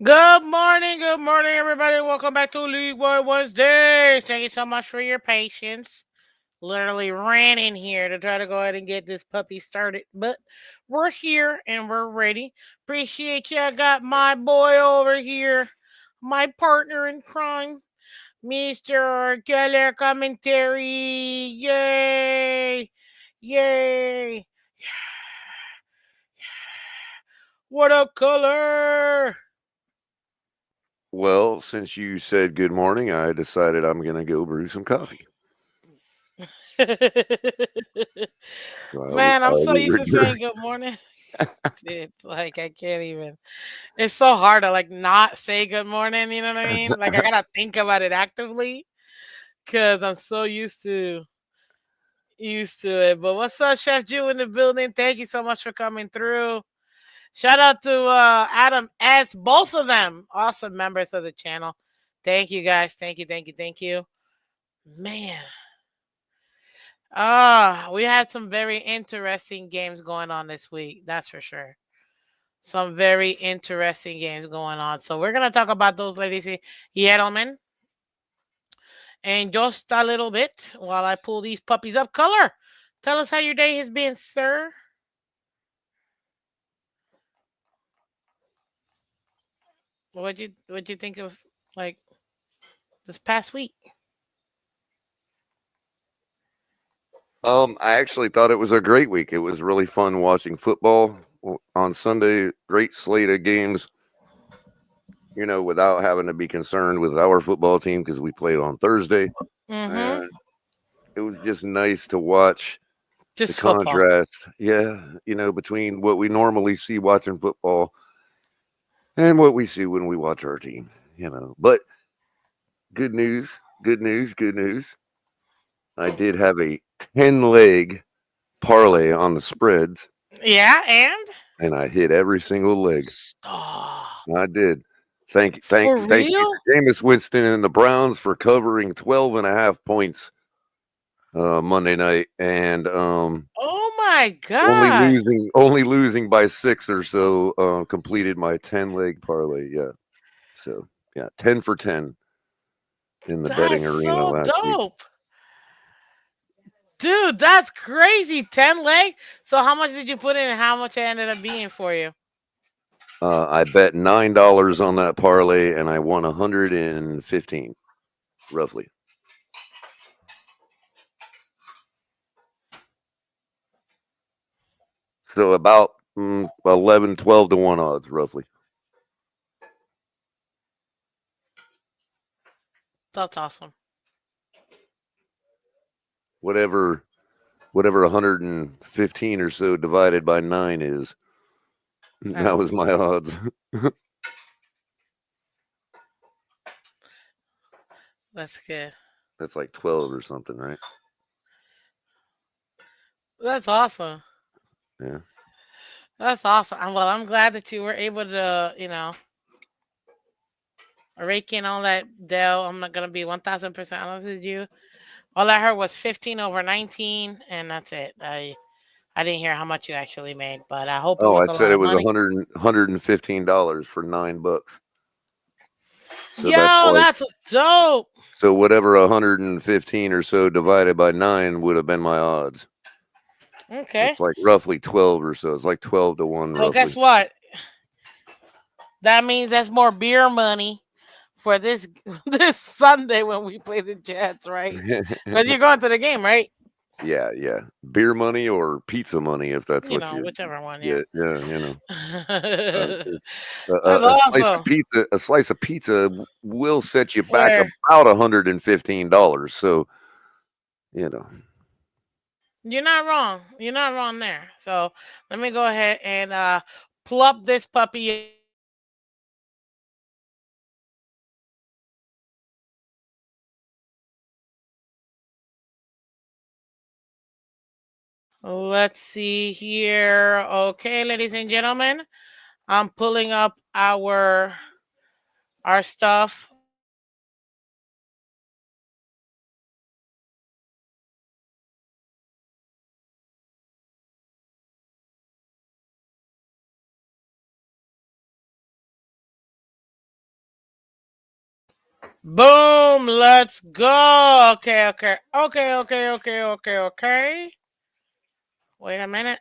Good morning, everybody. Welcome back to League Boy Wednesday. Thank you so much for your patience. Literally ran in here to try to go ahead and get this puppy started, but we're here and we're ready. Appreciate you. I got my boy over here, my partner in crime, Mr. Culler Commentary. Yay! Yay! What up, Color? Well, since you said good morning, I decided I'm going to go brew some coffee. So Man, I'm I'll so leave used it to there. saying good morning. It's like I can't even. It's so hard to like not say good morning. You know what I mean? Like I gotta think about it actively because I'm so used to it. But what's up, Chef Jew in the building? Thank you so much for coming through. Shout out to Adam S. Both of them, awesome members of the channel. Thank you guys. Thank you. Thank you. Thank you. Man, we had some very interesting games going on this week. That's for sure. Some very interesting games going on. So we're gonna talk about those, ladies and gentlemen, in just a little bit while I pull these puppies up. Color, tell us how your day has been, sir. What'd you think of like this past week? I actually thought it was a great week. It was really fun watching football on Sunday. Great slate of games, without having to be concerned with our football team because we played on Thursday. Mm-hmm. And it was just nice to watch the Just football. contrast, yeah, between what we normally see watching football and what we see when we watch our team. But good news, good news, good news. I did have a 10 leg parlay on the spreads, Yeah, and and I hit every single leg. stop. I did. Thank For thank you real? to Jameis Winston and the Browns for covering 12 and a half points Monday night, and Oh my only god. losing by 6 or so. Completed my 10 leg parlay. Yeah, so yeah, 10 for 10 in the betting That's arena so last week. dope. Dude, that's crazy. 10 leg. So how much did you put in and how much it ended up being for you? I bet $9 on that parlay, and I won 115 roughly. So about 11, 12 to 1 odds, roughly. That's awesome. Whatever whatever 115 or so divided by 9 is. That was my odds. That's good. That's like 12 or something, right? That's awesome. Yeah. That's awesome. Well, I'm glad that you were able to, rake in all that dough. I'm not gonna be 1,000% honest with you. All I heard was 15 over 19, and that's it. I didn't hear how much you actually made, but I hope it Oh, was I a said lot it of was money. $115 for $9. So that's Yo, like that's dope. so whatever 115 or so divided by 9 would have been my odds. Okay. It's like roughly 12 or so. It's like 12 to 1 So guess roughly. what? That means that's more beer money for this this Sunday when we play the Jets, right? Because you're going to the game, right? Yeah, yeah. Beer money or pizza money if that's what you Whichever one, yeah. get. Yeah. That's 'Cause awesome. a slice of pizza will set you back Where about $115. So, you know. you're not wrong. You're not wrong there. So let me go ahead and plop this puppy. Let's see here. Okay, ladies and gentlemen, I'm pulling up our stuff. Boom. Let's go. Okay, okay. Okay, okay, okay, okay, okay. Wait a minute.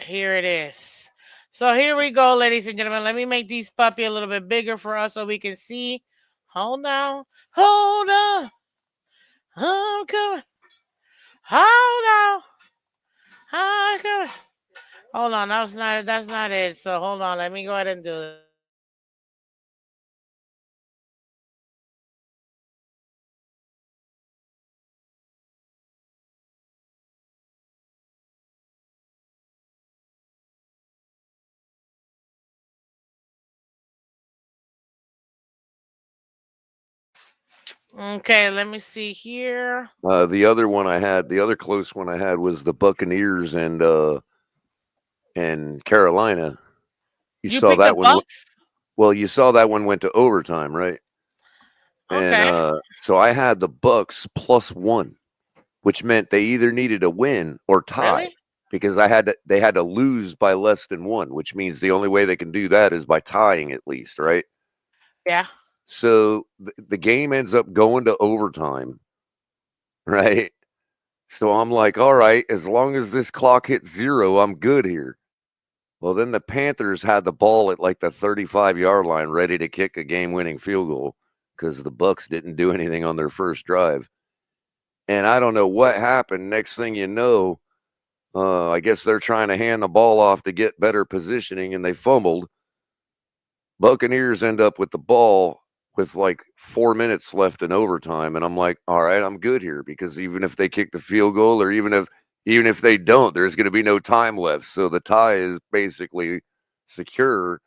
Here it is. So here we go, ladies and gentlemen. Let me make these puppy a little bit bigger for us so we can see. Hold on. Hold on. I'm coming. Hold on. I'm coming. Hold on. That's not it. So hold on. Let me go ahead and do this. Okay, let me see here. The other one I had, the other close one I had was the Buccaneers and Carolina. You You saw picked the that one. Bucks? Well, you saw that one went to overtime, right? And Okay. so I had the Bucks +1, which meant they either needed a win or tie Really? because they had to lose by less than one, which means the only way they can do that is by tying at least, right? Yeah. So the game ends up going to overtime, right? So I'm like, all right, as long as this clock hits zero, I'm good here. Well, then the Panthers had the ball at like the 35-yard line ready to kick a game-winning field goal because the Bucks didn't do anything on their first drive. And I don't know what happened. Next thing you know, I guess they're trying to hand the ball off to get better positioning and they fumbled. Buccaneers end up with the ball with like 4 minutes left in overtime. And I'm like, all right, I'm good here because even if they kick the field goal or even if they don't, there's going to be no time left. So the tie is basically secure.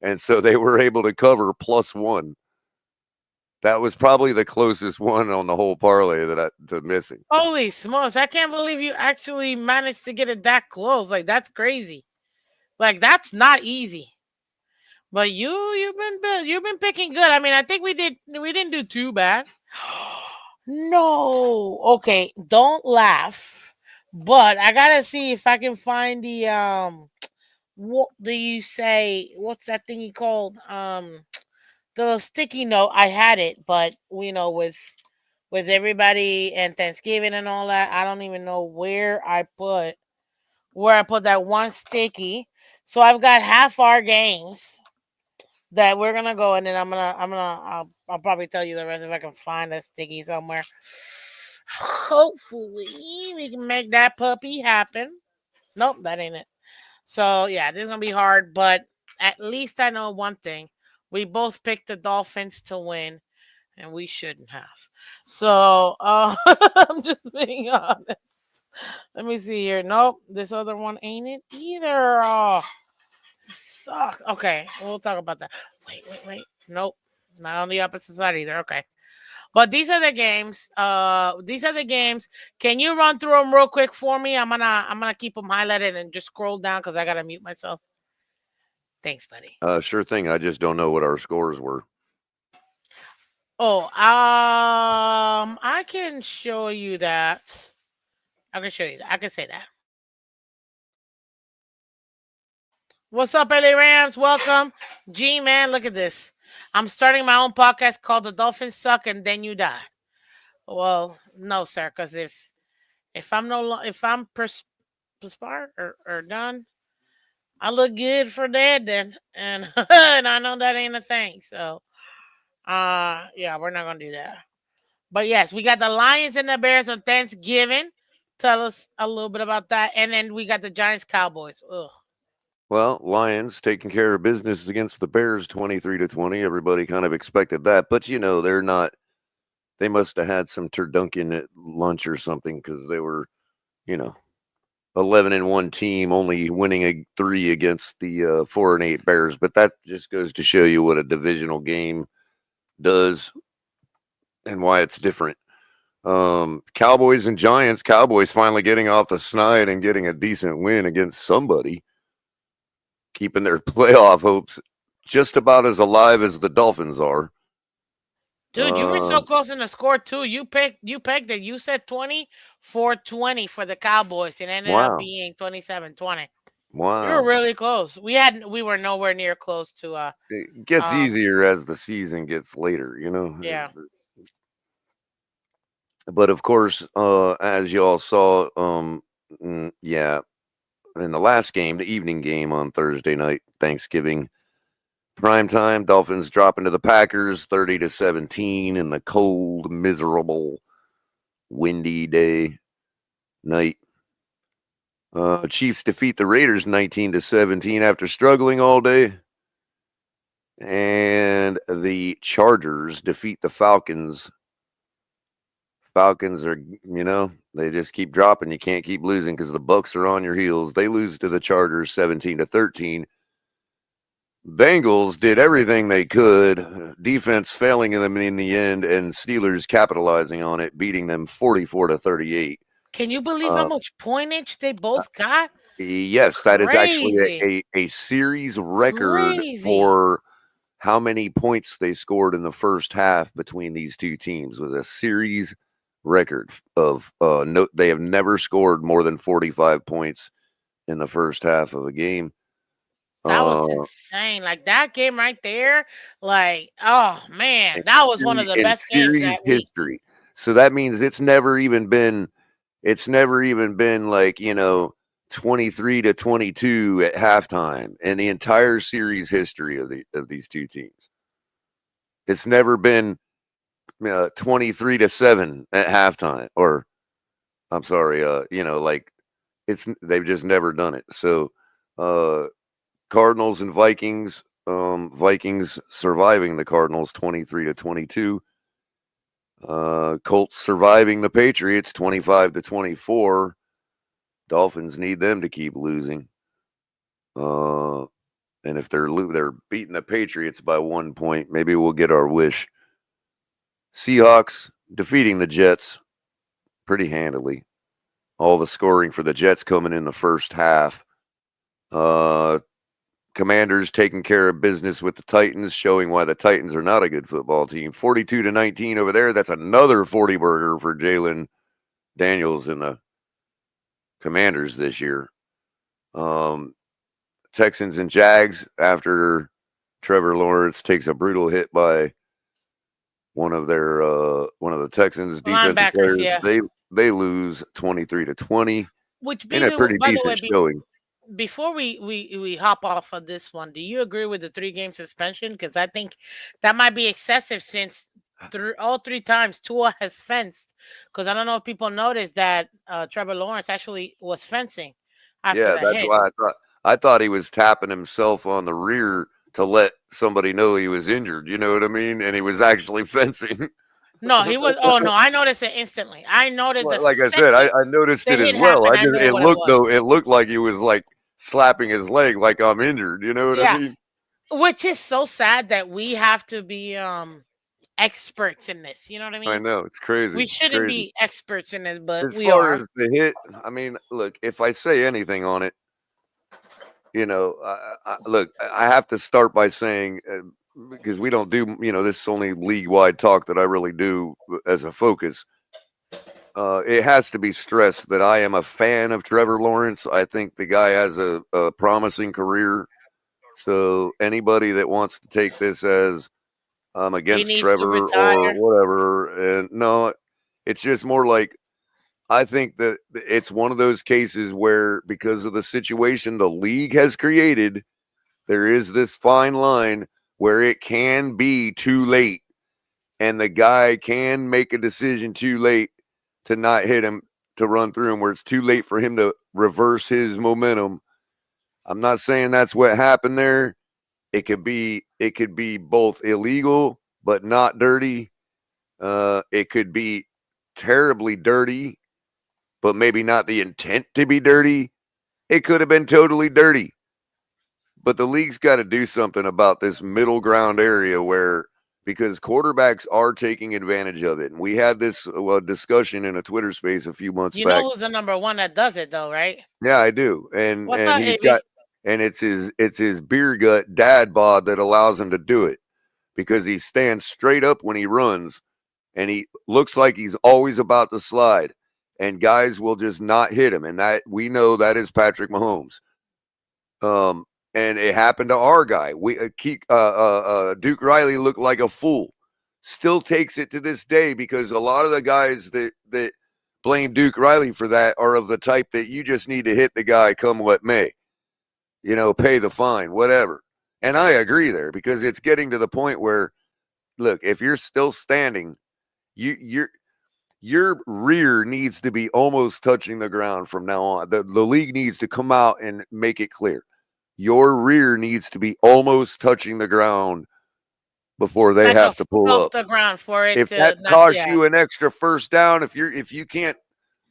And so they were able to cover +1. That was probably the closest one on the whole parlay that to missing. Holy smokes. I can't believe you actually managed to get it that close. Like that's crazy. Like that's not easy. But you've been picking good. I mean, I think we didn't do too bad. No. Okay, don't laugh. But I got to see if I can find the what do you say? What's that thingy called? The sticky note. I had it, but with everybody and Thanksgiving and all that, I don't even know where I put that one sticky. So I've got half our games that we're gonna go, and then I'll probably tell you the rest if I can find that sticky somewhere. Hopefully, we can make that puppy happen. Nope, that ain't it. So yeah, this is gonna be hard, but at least I know one thing: we both picked the Dolphins to win, and we shouldn't have. So I'm just being honest. Let me see here. Nope, this other one ain't it either. Oh, sucks. Okay, we'll talk about that. Wait, wait, wait. Nope, not on the opposite side either. Okay, but these are the games. These are the games. Can you run through them real quick for me? I'm gonna keep them highlighted and just scroll down because I gotta mute myself. Thanks, buddy. Sure thing. I just don't know what our scores were. Oh, I can show you that. I can show you that. I can say that. What's up, LA Rams? Welcome. G man, look at this. I'm starting my own podcast called The Dolphins Suck and Then You Die. Well, no, sir, because if I'm perspired or done, I look good for dead then. And and I know that ain't a thing. So yeah, we're not gonna do that. But yes, we got the Lions and the Bears on Thanksgiving. Tell us a little bit about that. And then we got the Giants Cowboys. Ugh. Well, Lions taking care of business against the Bears 23-20. Everybody kind of expected that, but they're not. They must have had some turducken at lunch or something because they were, you know, 11-1 team, only winning 3 against the 4-8 Bears. But that just goes to show you what a divisional game does and why it's different. Cowboys and Giants. Cowboys finally getting off the snide and getting a decent win against somebody, keeping their playoff hopes just about as alive as the Dolphins are. Dude, you were so close in the score too. You pegged it. You said 24-20 for the Cowboys. It ended up Wow. being 27-20. We were Wow. really close. We were nowhere near close to It gets um easier as the season gets later, you know. yeah. But of course, as you all saw, yeah, in the last game, the evening game on Thursday night, Thanksgiving prime time, Dolphins dropping to the Packers, 30-17 in the cold, miserable, windy day night. Chiefs defeat the Raiders 19-17 after struggling all day. And the Chargers defeat the Falcons. Falcons are, they just keep dropping. You can't keep losing because the Bucks are on your heels. They lose to the Chargers 17-13. Bengals did everything they could, defense failing them in the end, and Steelers capitalizing on it, beating them 44-38. Can you believe how Uh, much pointage they both got? yes, that is actually Crazy. a series record Crazy. for how many points they scored in the first half between these two teams. Was a series record of no, they have never scored more than 45 points in the first half of a game. That was Uh, insane. Like that game right there, like, oh man, that was one of the in best games series that week. history. So that means it's never even been like, 23-22 at halftime in the entire series history of these two teams. It's never been 23-7 at halftime, or I'm sorry, like they've just never done it. So uh Cardinals and Vikings, Vikings surviving the Cardinals 23-22. Colts surviving the Patriots 25-24. Dolphins need them to keep losing. Uh, and if they're beating the Patriots by 1 point, maybe we'll get our wish. Seahawks defeating the Jets pretty handily. All the scoring for the Jets coming in the first half. Uh, Commanders taking care of business with the Titans, showing why the Titans are not a good football team. 42-19 over there. That's another 40 burger for Jalen Daniels and the Commanders this year. Um, Texans and Jags after Trevor Lawrence takes a brutal hit by one of the Texans defensive Linebackers, players. yeah. They lose 23-20 Which in a pretty by the way, decent showing. before we hop off of this one, do you agree with the 3 game suspension? Because I think that might be excessive since all 3 times Tua has fenced. Because I don't know if people noticed that Trevor Lawrence actually was fencing after Yeah, that that's hit. why I thought he was tapping himself on the rear to let somebody know he was injured. You know what I mean? And he was actually fencing. No, he was. Oh no, I noticed it instantly. I noticed the Like I said, I, second I noticed the it as hit well. happened. I I just knew what it was. it looked like he was like slapping his leg like I'm injured. You know what I Yeah, mean? which is so sad that we have to be experts in this. You know what I I mean? know it's We crazy. It's shouldn't crazy. be experts in this, but As we far are. as the hit, I mean, look, if I say anything on it, look, I have to start by saying because we don't do, this is only league wide talk that I really do as a focus. It has to be stressed that I am a fan of Trevor Lawrence. I think the guy has a promising career. So anybody that wants to take this as I'm He against needs to Trevor or retire. whatever, and no, it's just more like I think that it's one of those cases where because of the situation the league has created, there is this fine line where it can be too late and the guy can make a decision too late to not hit him to run through him where it's too late for him to reverse his momentum. I'm not saying that's what happened there. It could be both illegal but not dirty. It could be terribly dirty, but maybe not the intent to be dirty. It could have been totally dirty. But the league's got to do something about this middle ground area where because quarterbacks are taking advantage of it. And we had this discussion in a Twitter space a few months You know back. who's the number one that does it though, right? Yeah, I do. And What's and up, he's got AB? and it's his beer gut dad bod that allows him to do it because he stands straight up when he runs and he looks like he's always about to slide and guys will just not hit him and that we know that is Patrick Mahomes. Um, and it happened to our guy. Duke Riley looked like a fool. Still takes it to this day because a lot of the guys that blame Duke Riley for that are of the type that you just need to hit the guy come what may. Pay the fine, whatever. And I agree there because it's getting to the point where, look, if you're still standing, your rear needs to be almost touching the ground from now on. The league needs to come out and make it clear. Your rear needs to be almost touching the ground before they Like a have to foot pull off up. the ground for it If to that not. costs Yeah, you an extra first down, if you can't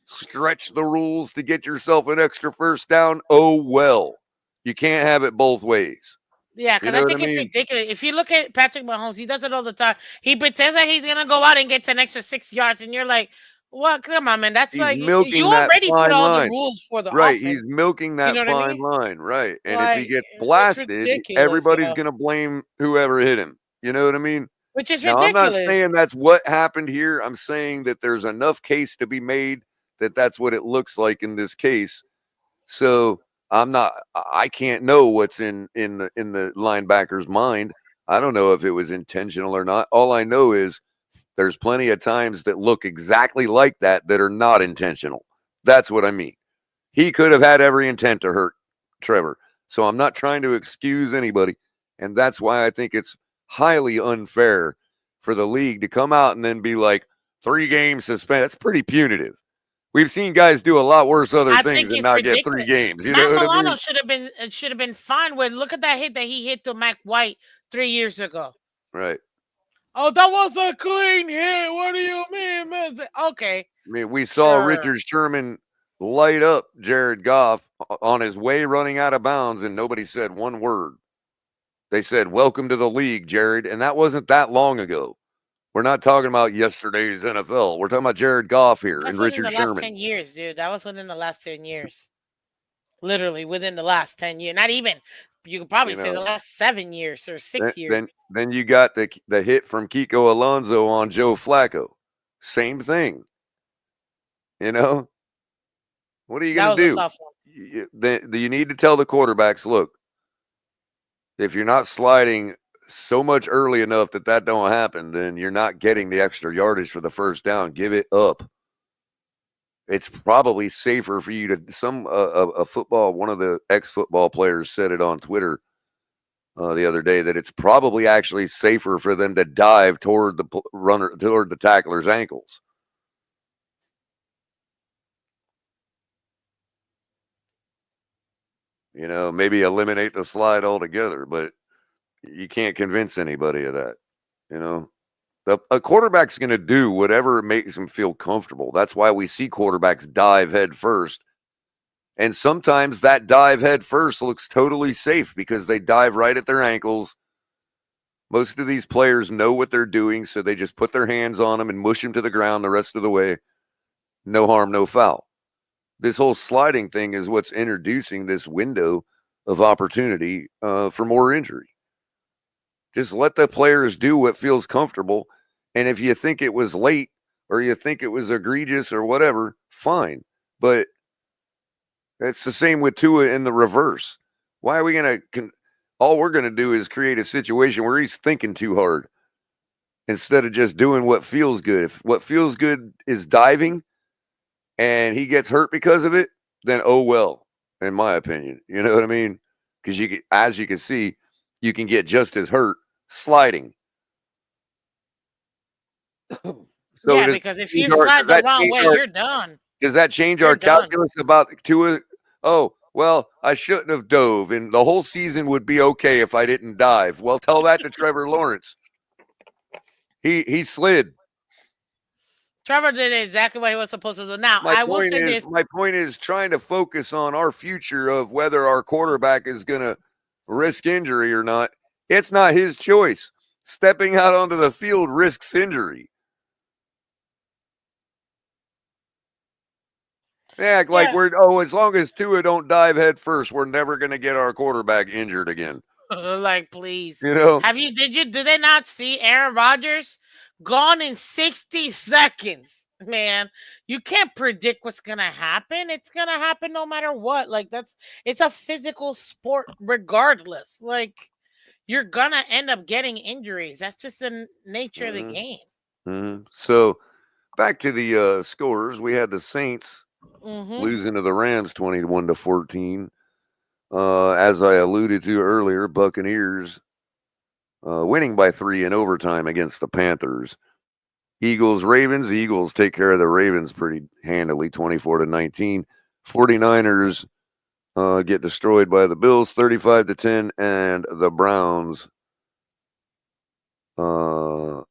stretch the rules to get yourself an extra first down, oh well. You can't have it both ways. yeah, You because I know what I think it's mean? ridiculous. If you look at Patrick Mahomes, he does it all the time. He pretends that he's gonna go out and get an extra 6 yards, and you're like, "What? Come on, man! That's He's like you milking that already put fine all the line. rules for the Right, offense." he's milking You that know what I fine mean? line, right, and if he Like gets it's blasted, ridiculous, everybody's yo. gonna blame whoever hit him, you know what I mean? Which is Now, I'm not ridiculous. saying that's what happened here, I'm saying that there's enough case to be made that that's what it looks like in this case, so I can't know what's in the linebacker's mind. I don't know if it was intentional or not. All I know is there's plenty of times that look exactly like that are not intentional. That's what I mean. He could have had every intent to hurt Trevor. So I'm not trying to excuse anybody. And that's why I think it's highly unfair for the league to come out and then be like, 3 games suspended. That's pretty punitive. We've seen guys do a lot worse other I things think and it's not get 3 ridiculous. games. You know Matt what I Milano mean? should have been fine with. Look at that hit that he hit to Mac White 3 years ago. Right. Oh, that was a clean hit. What do you mean, man? Okay, I mean, we saw sure. Richard Sherman light up Jared Goff on his way running out of bounds, and nobody said one word. They said, "Welcome to the league, Jared." And that wasn't that long ago. We're not talking about yesterday's NFL. We're talking about Jared Goff here That's and within Richard the last Sherman. 10 years, dude. That was within the last 10 years. Literally within the last 10 years. Not even. You could probably You say the know, last 7 years or then 6 years. then, then you got the hit from Kiko Alonso on Joe Flacco. Same thing. You know, what are you That going to was a do? tough one. You need to tell the quarterbacks, look, if you're not sliding so much early enough that don't happen, then you're not getting the extra yardage for the first down. Give it up. It's probably safer for you to a football. One of the ex-football players said it on Twitter the other day that it's probably actually safer for them to dive toward toward the tackler's ankles. Maybe eliminate the slide altogether, but you can't convince anybody of that. You know, a quarterback's going to do whatever makes him feel comfortable. That's why we see quarterbacks dive head first. And sometimes that dive head first looks totally safe because they dive right at their ankles. Most of these players know what they're doing, so they just put their hands on them and mush them to the ground the rest of the way. No harm, no foul. This whole sliding thing is what's introducing this window of opportunity for more injury. Just let the players do what feels comfortable. And if you think it was late or you think it was egregious or whatever, fine. But it's the same with Tua in the reverse. Why are we going to? All we're going to do is create a situation where he's thinking too hard instead of just doing what feels good. If what feels good is diving and he gets hurt because of it, then oh well, in my opinion. You know what I mean? Because as you can see, you can get just as hurt sliding. So Yeah, because if you does slide the that wrong change way, our you're done. does that change You're our done. calculus about Tua? Oh, well, I shouldn't have dove, and the whole season would be okay if I didn't dive. Well, tell that to Trevor Lawrence. He slid. Trevor did exactly what he was supposed to do. Now, I will say this. My point is trying to focus on our future of whether our quarterback is going to risk injury or not. It's not his choice. Stepping out onto the field risks injury. They act like Yeah, as long as Tua don't dive head first, we're never going to get our quarterback injured again. like please. You know, Did they not see Aaron Rodgers gone in 60 seconds? man, you can't predict what's gonna happen. It's gonna happen no matter what. Like it's a physical sport regardless. Like you're gonna end up getting injuries. That's just the nature of the Hmm. game. So back to the scores, we had the Saints Mm-hmm. losing to the Rams 21-14. As I alluded to earlier, Buccaneers winning by 3 in overtime against the Panthers. Eagles, Ravens. The Eagles take care of the Ravens pretty handily, 24-19. 49ers get destroyed by the Bills, 35-10, and the Browns uh,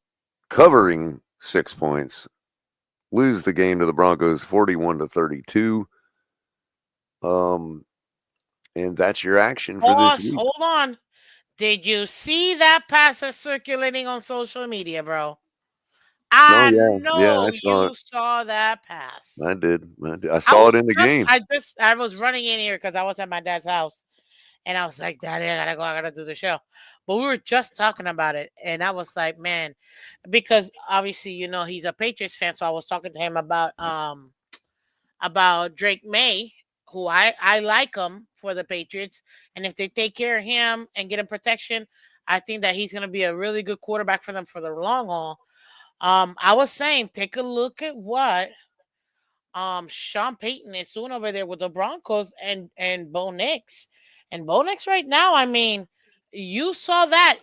covering 6 points lose the game to the Broncos, 41-32. Um, and that's your action for this Pause. week. Hold on. Did you see that pass that's circulating on social media, bro? Oh I yeah, yeah, I know saw it. you saw that I pass. did. I saw it in the game. I was running in here because I was at my dad's house, and I was like, "Daddy, I gotta go. I gotta do the show." But we were just talking about it, and I was like, "Man," because obviously, he's a Patriots fan, so I was talking to him about Drake May, who I like him for the Patriots, and if they take care of him and get him protection, I think that he's gonna be a really good quarterback for them for the long haul. I was saying, take a look at what Sean Payton is doing over there with the Broncos and Bo Nix. And Bo Nix right now, I mean, you saw that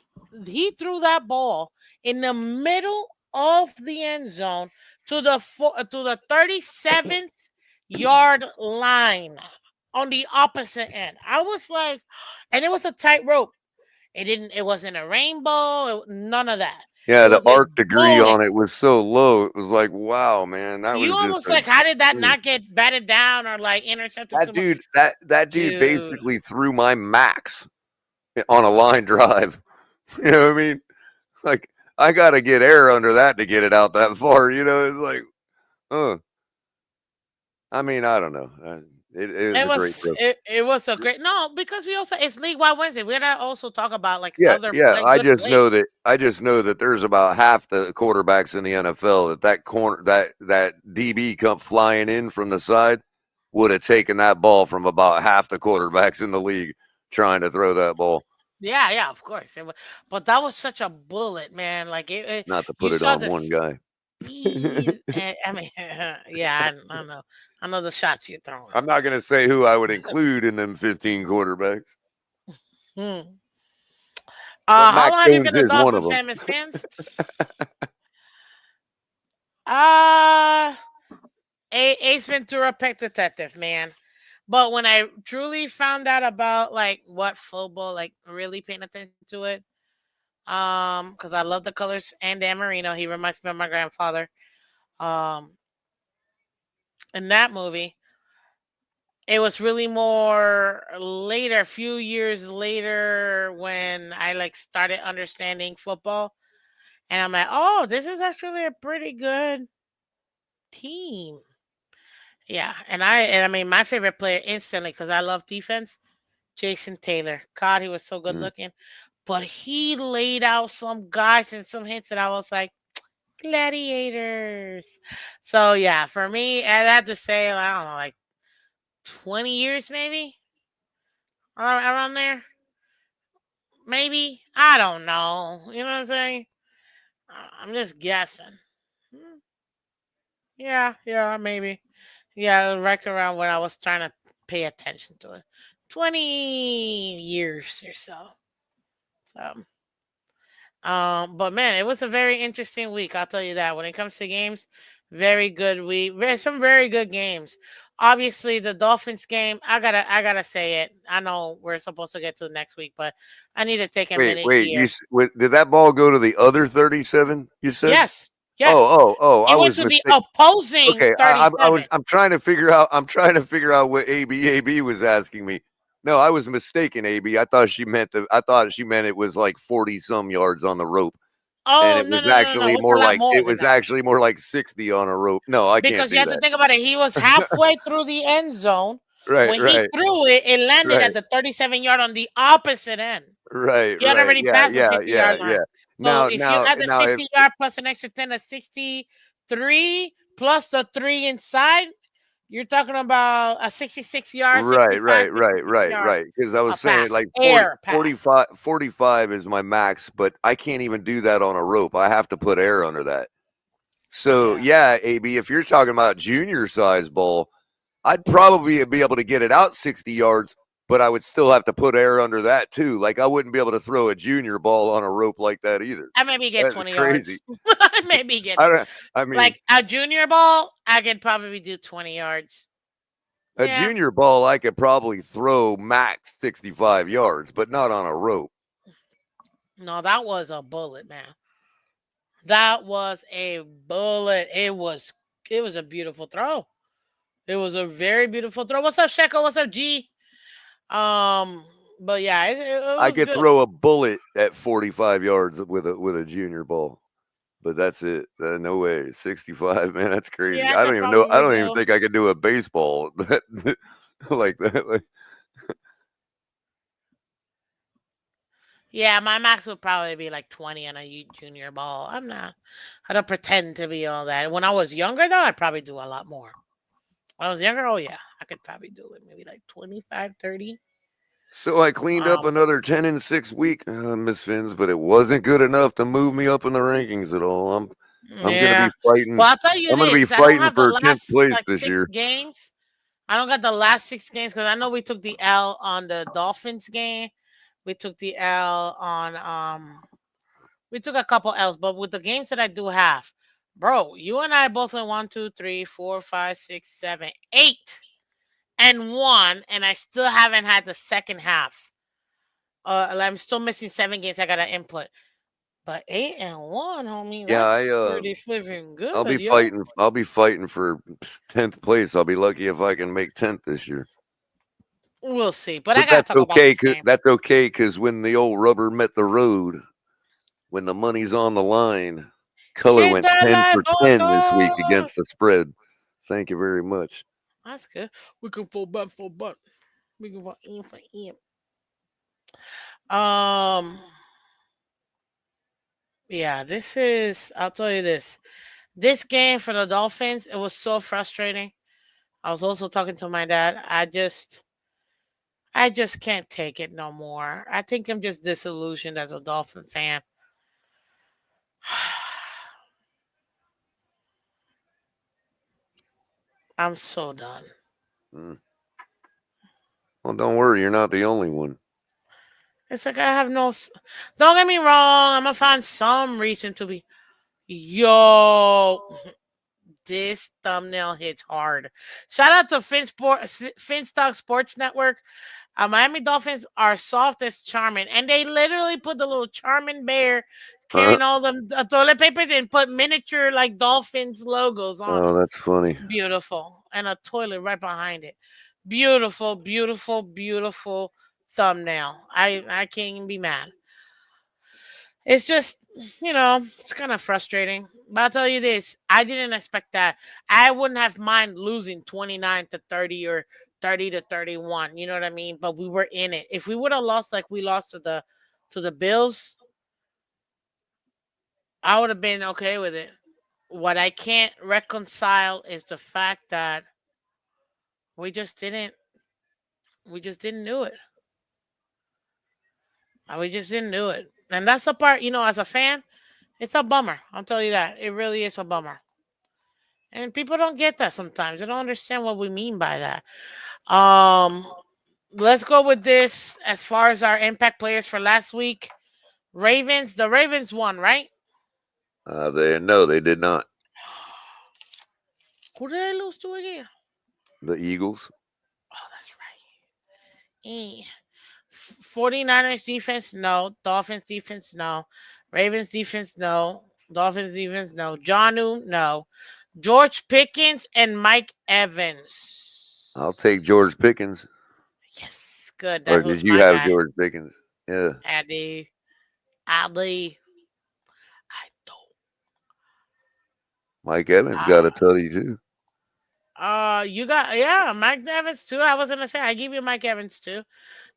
he threw that ball in the middle of the end zone to the 37th yard line on the opposite end. I was like, and it was a tight rope. It wasn't a rainbow, none of that. Yeah, It the was a arc degree bullet. on it was so low. It was like, wow, man, that You was just almost like, how did that mm. not get batted down or like intercepted that so much? dude. That dude Dude. basically threw my max on a line drive. You know what I mean? Like I got to get air under that to get it out that far. You know, it's like, uh, I mean, I don't know. It was It a great was throw. it was a great no, because we also it's League Wide Wednesday. We're gonna also talk about like Yeah, other yeah. like good plays. I just know that there's about half the quarterbacks in the NFL that corner that DB come flying in from the side would have taken that ball from about half the quarterbacks in the league trying to throw that ball, Yeah, yeah, of course. But that was such a bullet, man. Like not to you put it saw on the one guy. speed. And, I mean, yeah, I know. I know the shots you're throwing. I'm not gonna say who I would include in them 15 quarterbacks, Hmm. but How Mac long have you Jones been a is one Dolphin of them. fan, Miss Fans? Uh Ace Ventura Pet Detective, man. But when I truly found out about like what football, like really paying attention to it, because I love the colors and Dan Marino. He reminds me of my grandfather. Um, in that movie, it was really more later, a few years later, when I like started understanding football, and I'm like, oh, this is actually a pretty good team. Yeah, and I mean my favorite player instantly because I love defense. Jason Taylor. God, he was so good Mm. looking. But he laid out some guys and some hits that I was like, gladiators. So yeah, for me, I'd have to say, I don't know, like 20 years maybe around there. Maybe. I don't know. You know what I'm saying? I'm just guessing. Hmm, Yeah, yeah, maybe. Yeah, right around when I was trying to pay attention to it. 20 years or so. So but man, it was a very interesting week. I'll tell you that. When it comes to games, very good week. Some very good games. Obviously, the Dolphins game. I gotta say it. I know we're supposed to get to next week, but I need to take a Wait, minute wait. here. Did that ball go to the other 37? You said? Yes, yes. I It went was to the mistaken. opposing Okay, thirty-seven. I'm trying to figure out. I'm trying to figure out what AB was asking me. No, I was mistaken. AB. I thought she meant it was like 40 some yards on the rope, and Oh no no no no no! It's a lot more it than was that. actually more like 60 on a rope. No, I can't Because you do have to that. think about it. He was halfway through the end zone. Right, When he right, threw it, it landed at right. the 37 yard on the opposite end. Right, He had right. already Yeah, passed the yeah, 50-yard yeah, line. yeah. So if you add the Now if 50-yard plus an extra 10, that's 63. plus the three inside, you're talking about a 66 yard, Right, 65, right, right, 66 right, yard right. Because I was saying pass, like 40, air pass. 45, 45 is my max, but I can't even do that on a rope. I have to put air under that. So Yeah. yeah, AB, if you're talking about junior size ball, I'd probably be able to get it out 60 yards, but I would still have to put air under that too. Like I wouldn't be able to throw a junior ball on a rope like that either. I maybe get That's 20 crazy. yards. I maybe get I don't. I mean, like a junior ball, I could probably do 20 yards. a Yeah. junior ball I could probably throw max 65 yards, but not on a rope. No, that was a bullet, man. That was a bullet. It was a beautiful throw. It was a very beautiful throw. What's up, Sheko? What's up, G? Um, but yeah, it I was could good. throw a bullet at 45 yards with a junior ball, but that's it. No way. 65, man, that's Yeah, crazy. I I don't could even know. I probably don't even do. think I could do a baseball like that. Like, Yeah, my max would probably be like 20 on a junior ball. I don't pretend to be all that. When I was younger, though, I'd probably do a lot more. When I was younger, oh yeah, I could probably do it. Maybe like 25, 30. so I cleaned up Um, another 10-6 week, Miss Fins, but it wasn't good enough to move me up in the rankings at all. I'm gonna be yeah. fighting. Well, I'll tell you I'm gonna be this. I don't fighting have the for 10th last place like this six year. games. I don't got the last six games because I know we took the L on the Dolphins game. We took the L on we took a couple L's, but with the games that I do have, bro, you and I both went 1, 2, 3, 4, 5, 6, 7, 8 and one, and I still haven't had the second half. I'm still missing 7 games. I got to input, but 8-1, homie, Yeah, that's pretty flipping I'll be good, yo. fighting. I'll be fighting for 10th place. I'll be lucky if I can make 10th this year. We'll see, but I But gotta that's talk about okay. this game. That's okay because when the old rubber met the road, when the money's on the line, Culler Hit went that 10 like for 10 this week boca. against the spread. Thank you very much. That's good. We can full butt, full butt. We can full in for in. Um, yeah, this is. I'll tell you this. This game for the Dolphins, it was so frustrating. I was also talking to my dad. I just can't take it no more. I think I'm just disillusioned as a Dolphin fan. I'm so done. Mm. Well, don't worry. You're not the only one. It's like I have no. Don't get me wrong. I'm gonna find some reason to be. Yo, this thumbnail hits hard. Shout out to Finstock Sports Network. Miami Dolphins are soft as charming, and they literally put the little charming bear Uh, carrying all them toilet papers and put miniature like Dolphins logos on oh, them. that's funny. Beautiful, and a toilet right behind it. Beautiful, beautiful, beautiful thumbnail. I can't even be mad. It's just, it's kind of frustrating. But I'll tell you this, I didn't expect that. I wouldn't have mind losing 29-30 or 30-31. You know what I mean? But we were in it. If we would have lost like we lost to the Bills, I would have been okay with it. What I can't reconcile is the fact that we just didn't we just didn't do it. We just didn't do it. And that's the part, as a fan, it's a bummer. I'll tell you that. It really is a bummer. And people don't get that sometimes. They don't understand what we mean by that. Um, let's go with this as far as our impact players for last week. Ravens. The Ravens won, right? They did not. Who did they lose to again? The Eagles. Oh, that's right. 49ers defense, no. Dolphins defense, no. Ravens defense, no. Dolphins defense, no. Johnu, no. George Pickens and Mike I'll Evans. take George Pickens. Yes, good. Or That did was you my have guy. George Pickens? Yeah. Addy. Ali. I don't. Mike Evans got a Ah. tutty too. You got Mike Evans too. I was gonna say I give you Mike Evans too.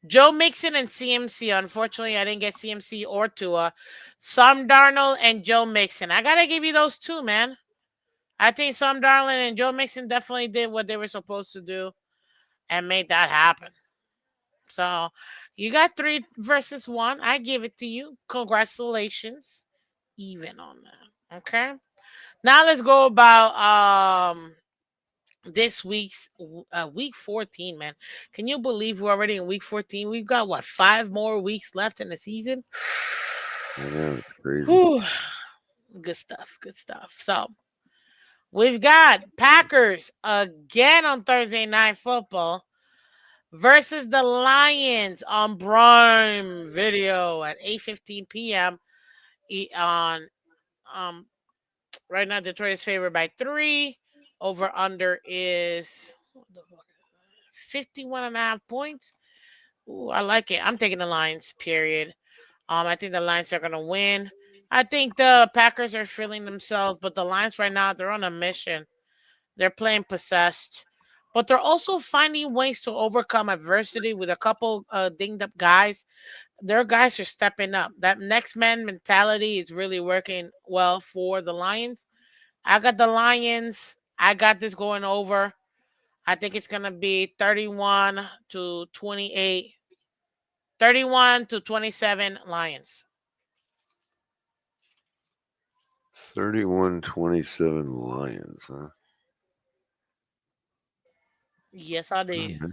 Joe Mixon and CMC. Unfortunately, I didn't get CMC or Tua. Sam Darnold and Joe Mixon. I gotta give you those two, man. I think Sam Darnold and Joe Mixon definitely did what they were supposed to do and made that happen. So you got 3 versus 1. I give it to you. Congratulations. Even on that. Okay. Now let's go about this week's week 14, man. Can you believe we're already in week 14? We've got what, 5 more weeks left in the season? I know it's crazy. Whew. Good stuff. Good stuff. So we've got Packers again on Thursday Night Football versus the Lions on Prime Video at 8:15 p.m. On um right now Detroit is favored by 3. Over under is 51 and a half points. Ooh, I like it. I'm taking the Lions, period. I think the Lions are going to win. I think the Packers are feeling themselves, but the Lions right now, they're on a mission. They're playing possessed, but they're also finding ways to overcome adversity with a couple dinged up guys. Their guys are stepping up. That next man mentality is really working well for the Lions. I got the Lions. I got this going over. I think it's going to be 31 to 28, 31 to 27 Lions. 31-27 Lions, huh? Yes, I All do. right.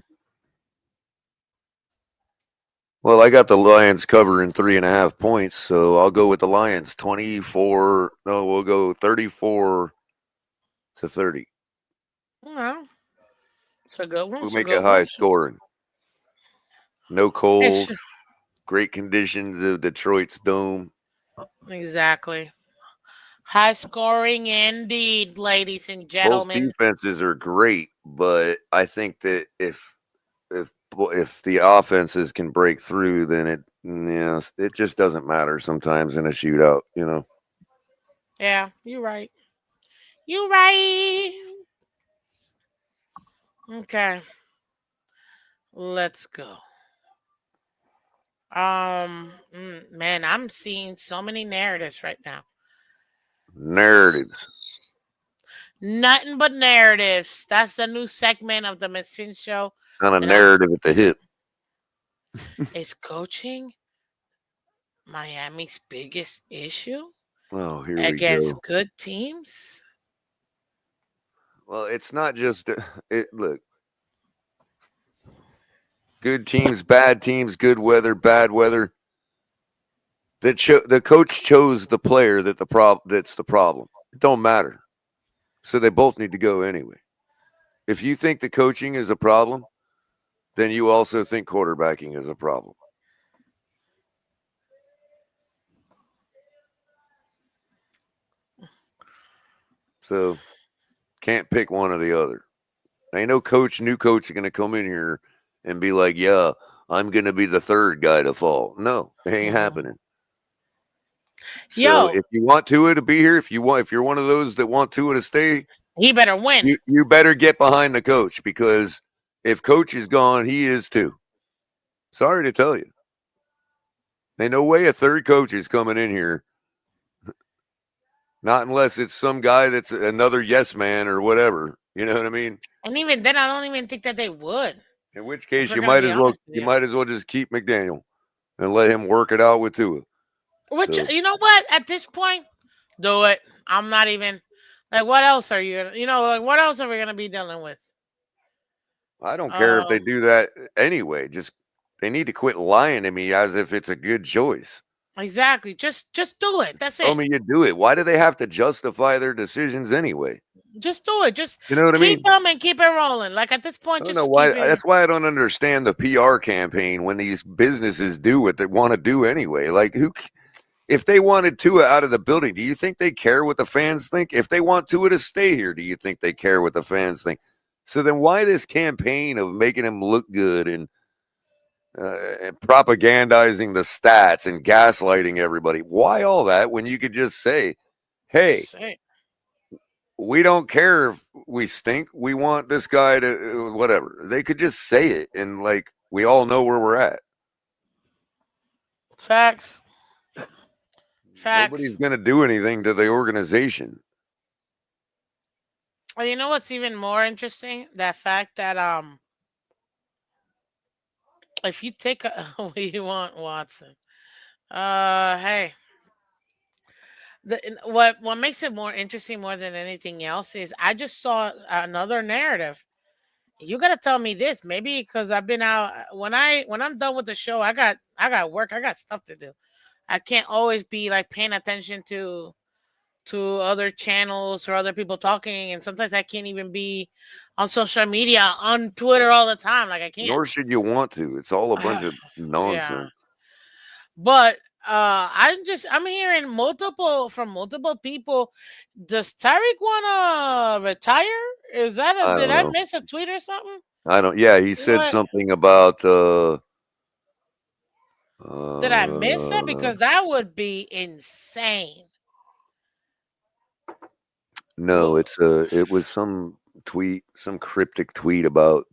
Well, I got the Lions covering 3.5 points, so I'll go with the Lions. 24. No, we'll go 34-30. Well, it's a good one. We'll It's a make it good high one. scoring. No It's cold. Great conditions of Detroit's dome. exactly high scoring indeed, ladies and Both gentlemen. defenses are great, but I think that if the offenses can break through, then it just doesn't matter sometimes in a shootout. Yeah, you're right. You right. Okay, let's go. Man, I'm seeing so many narratives right now. Narratives Nothing but narratives. That's the new segment of the Miss Finn show on a that I'm. narrative at the hip. Is coaching Miami's biggest issue Oh, here we go. against good teams? Well, it's not just it. Look, good teams, bad teams, good weather, bad weather. The coach chose the player that's the problem. It don't matter. So they both need to go anyway. If you think the coaching is a problem, then you also think quarterbacking is a problem. So can't pick one or the other. Ain't no new coach is going to come in here and be like, yeah, I'm going to be the third guy to fall. No, it ain't Hmm. happening. So Yo, if you want Tua to be here, if you're one of those that want Tua to stay, he better win. you better get behind the coach because if coach is gone, he is too. Sorry to tell you. Ain't no way a third coach is coming in here. Not unless it's some guy that's another yes man or whatever. You know what I mean? And even then, I don't even think that they would. In which If case, we're gonna be honest with you you. might as well just keep McDaniel and let him work it out with Tua. Which So you know what? At this point, do it. I'm not even like. What else are you? Like what else are we gonna be dealing with? I don't care if they Um, do that anyway. Just they need to quit lying to me as if it's a good choice. exactly. Just do it. That's Tell it. me you do it. Why do they have to justify their decisions anyway? Just do it. Just You know what I keep mean? them and keep it rolling. Like at this I point, don't know just why. keep it. That's why I don't understand the PR campaign when these businesses do what they want to do anyway. Like, if they wanted Tua out of the building, do you think they care what the fans think? If they want Tua to stay here, do you think they care what the fans think? So then, why this campaign of making him look good and propagandizing the stats and gaslighting everybody? Why all that when you could just say, "Hey, Just say we don't care if we stink. We want this guy to whatever." They could just say it, and like we all know where we're at. facts. Nobody's Facts. going to do anything to the organization. Well, you know what's even more interesting? That fact that if you take what you want, Watson. Hey, what makes it more interesting more than anything else is I just saw another narrative. You gotta tell me this, maybe because I've been out. When I'm done with the show, I got work, I got stuff to do. I can't always be like paying attention to other channels or other people talking, and sometimes I can't even be on social media on Twitter all the time. Like I can't. Nor should you want to. It's all a bunch of Yeah, nonsense. but I'm hearing multiple from multiple people. Does Tyreek wanna retire? Is that a I did don't I know. miss a tweet or something? I don't. Yeah, he said What something about. did I miss that? Uh, Because that would be insane. no, Well, it's it was some tweet, some cryptic tweet about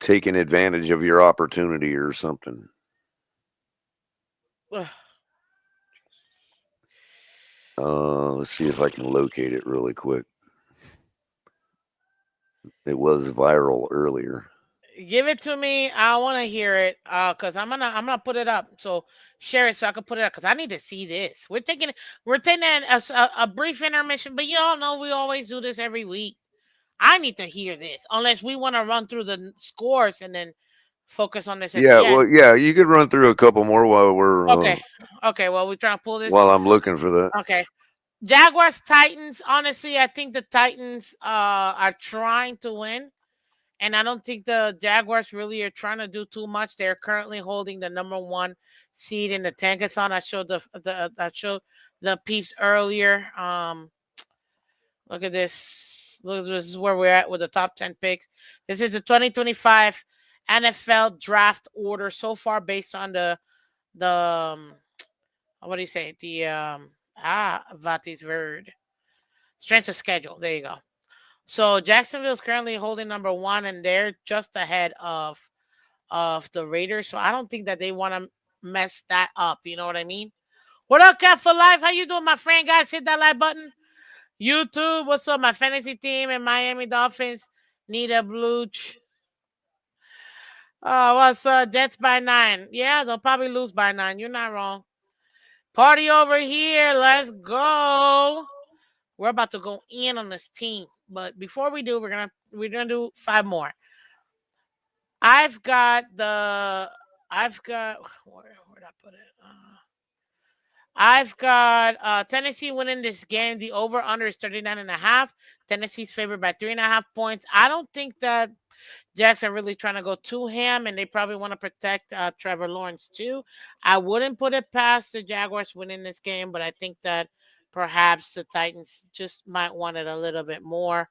taking advantage of your opportunity or something. Let's see if I can locate it really quick. It was viral earlier. give it to me. I want to hear it. Cause I'm gonna put it up. So share it so I can put it up. Cause I need to see this. We're taking a brief intermission, but y'all know we always do this every week. I need to hear this, unless we want to run through the scores and then focus on this at Yeah, the well, end. yeah, you could run through a couple more while we're Okay. Okay. Well, we're trying to pull this. while I'm looking for that. Okay. Jaguars Titans. Honestly, I think the Titans are trying to win. And I don't think the Jaguars really are trying to do too much. They're currently holding the number one seed in the Tankathon. I showed the peeps earlier. Look at this. Look, this is where we're at with the top 10 picks. This is the 2025 NFL draft order so far based on the what do you say? Vati's word. Strength of schedule. There you go. So Jacksonville is currently holding number one, and they're just ahead of the Raiders. So I don't think that they want to mess that up. You know what I mean? What up, Cat for Life? How you doing, my friend? Guys, hit that like button. YouTube, what's up? My fantasy team and Miami Dolphins need a blue. Oh, what's up? Jets by 9. Yeah, they'll probably lose by 9. You're not wrong. Party over here. Let's go. We're about to go in on this team, but before we do, we're gonna do 5 more. I've got the I've got where'd I put it? I've got Tennessee winning this game. The over under is 39.5. Tennessee's favored by 3.5 points. I don't think that Jackson really trying to go to him, and they probably want to protect Trevor Lawrence too. I wouldn't put it past the Jaguars winning this game, but I think that perhaps the Titans just might want it a little bit more.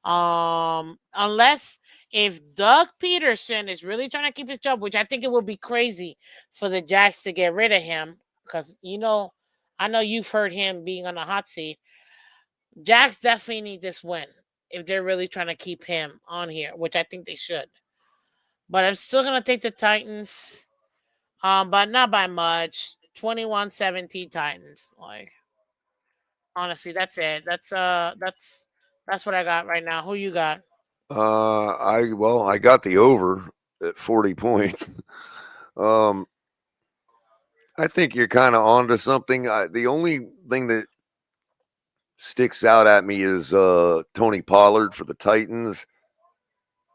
Unless if Doug Peterson is really trying to keep his job, which I think it would be crazy for the Jacks to get rid of him, because I know you've heard him being on the hot seat. Jacks definitely need this win if they're really trying to keep him on here, which I think they should. But I'm still gonna take the Titans, but not by much. 21-17 Titans. Like honestly, that's it. That's what I got right now. Who you got? I got the over at 40 points. um, I think you're kind of onto something. The only thing that sticks out at me is Tony Pollard for the Titans.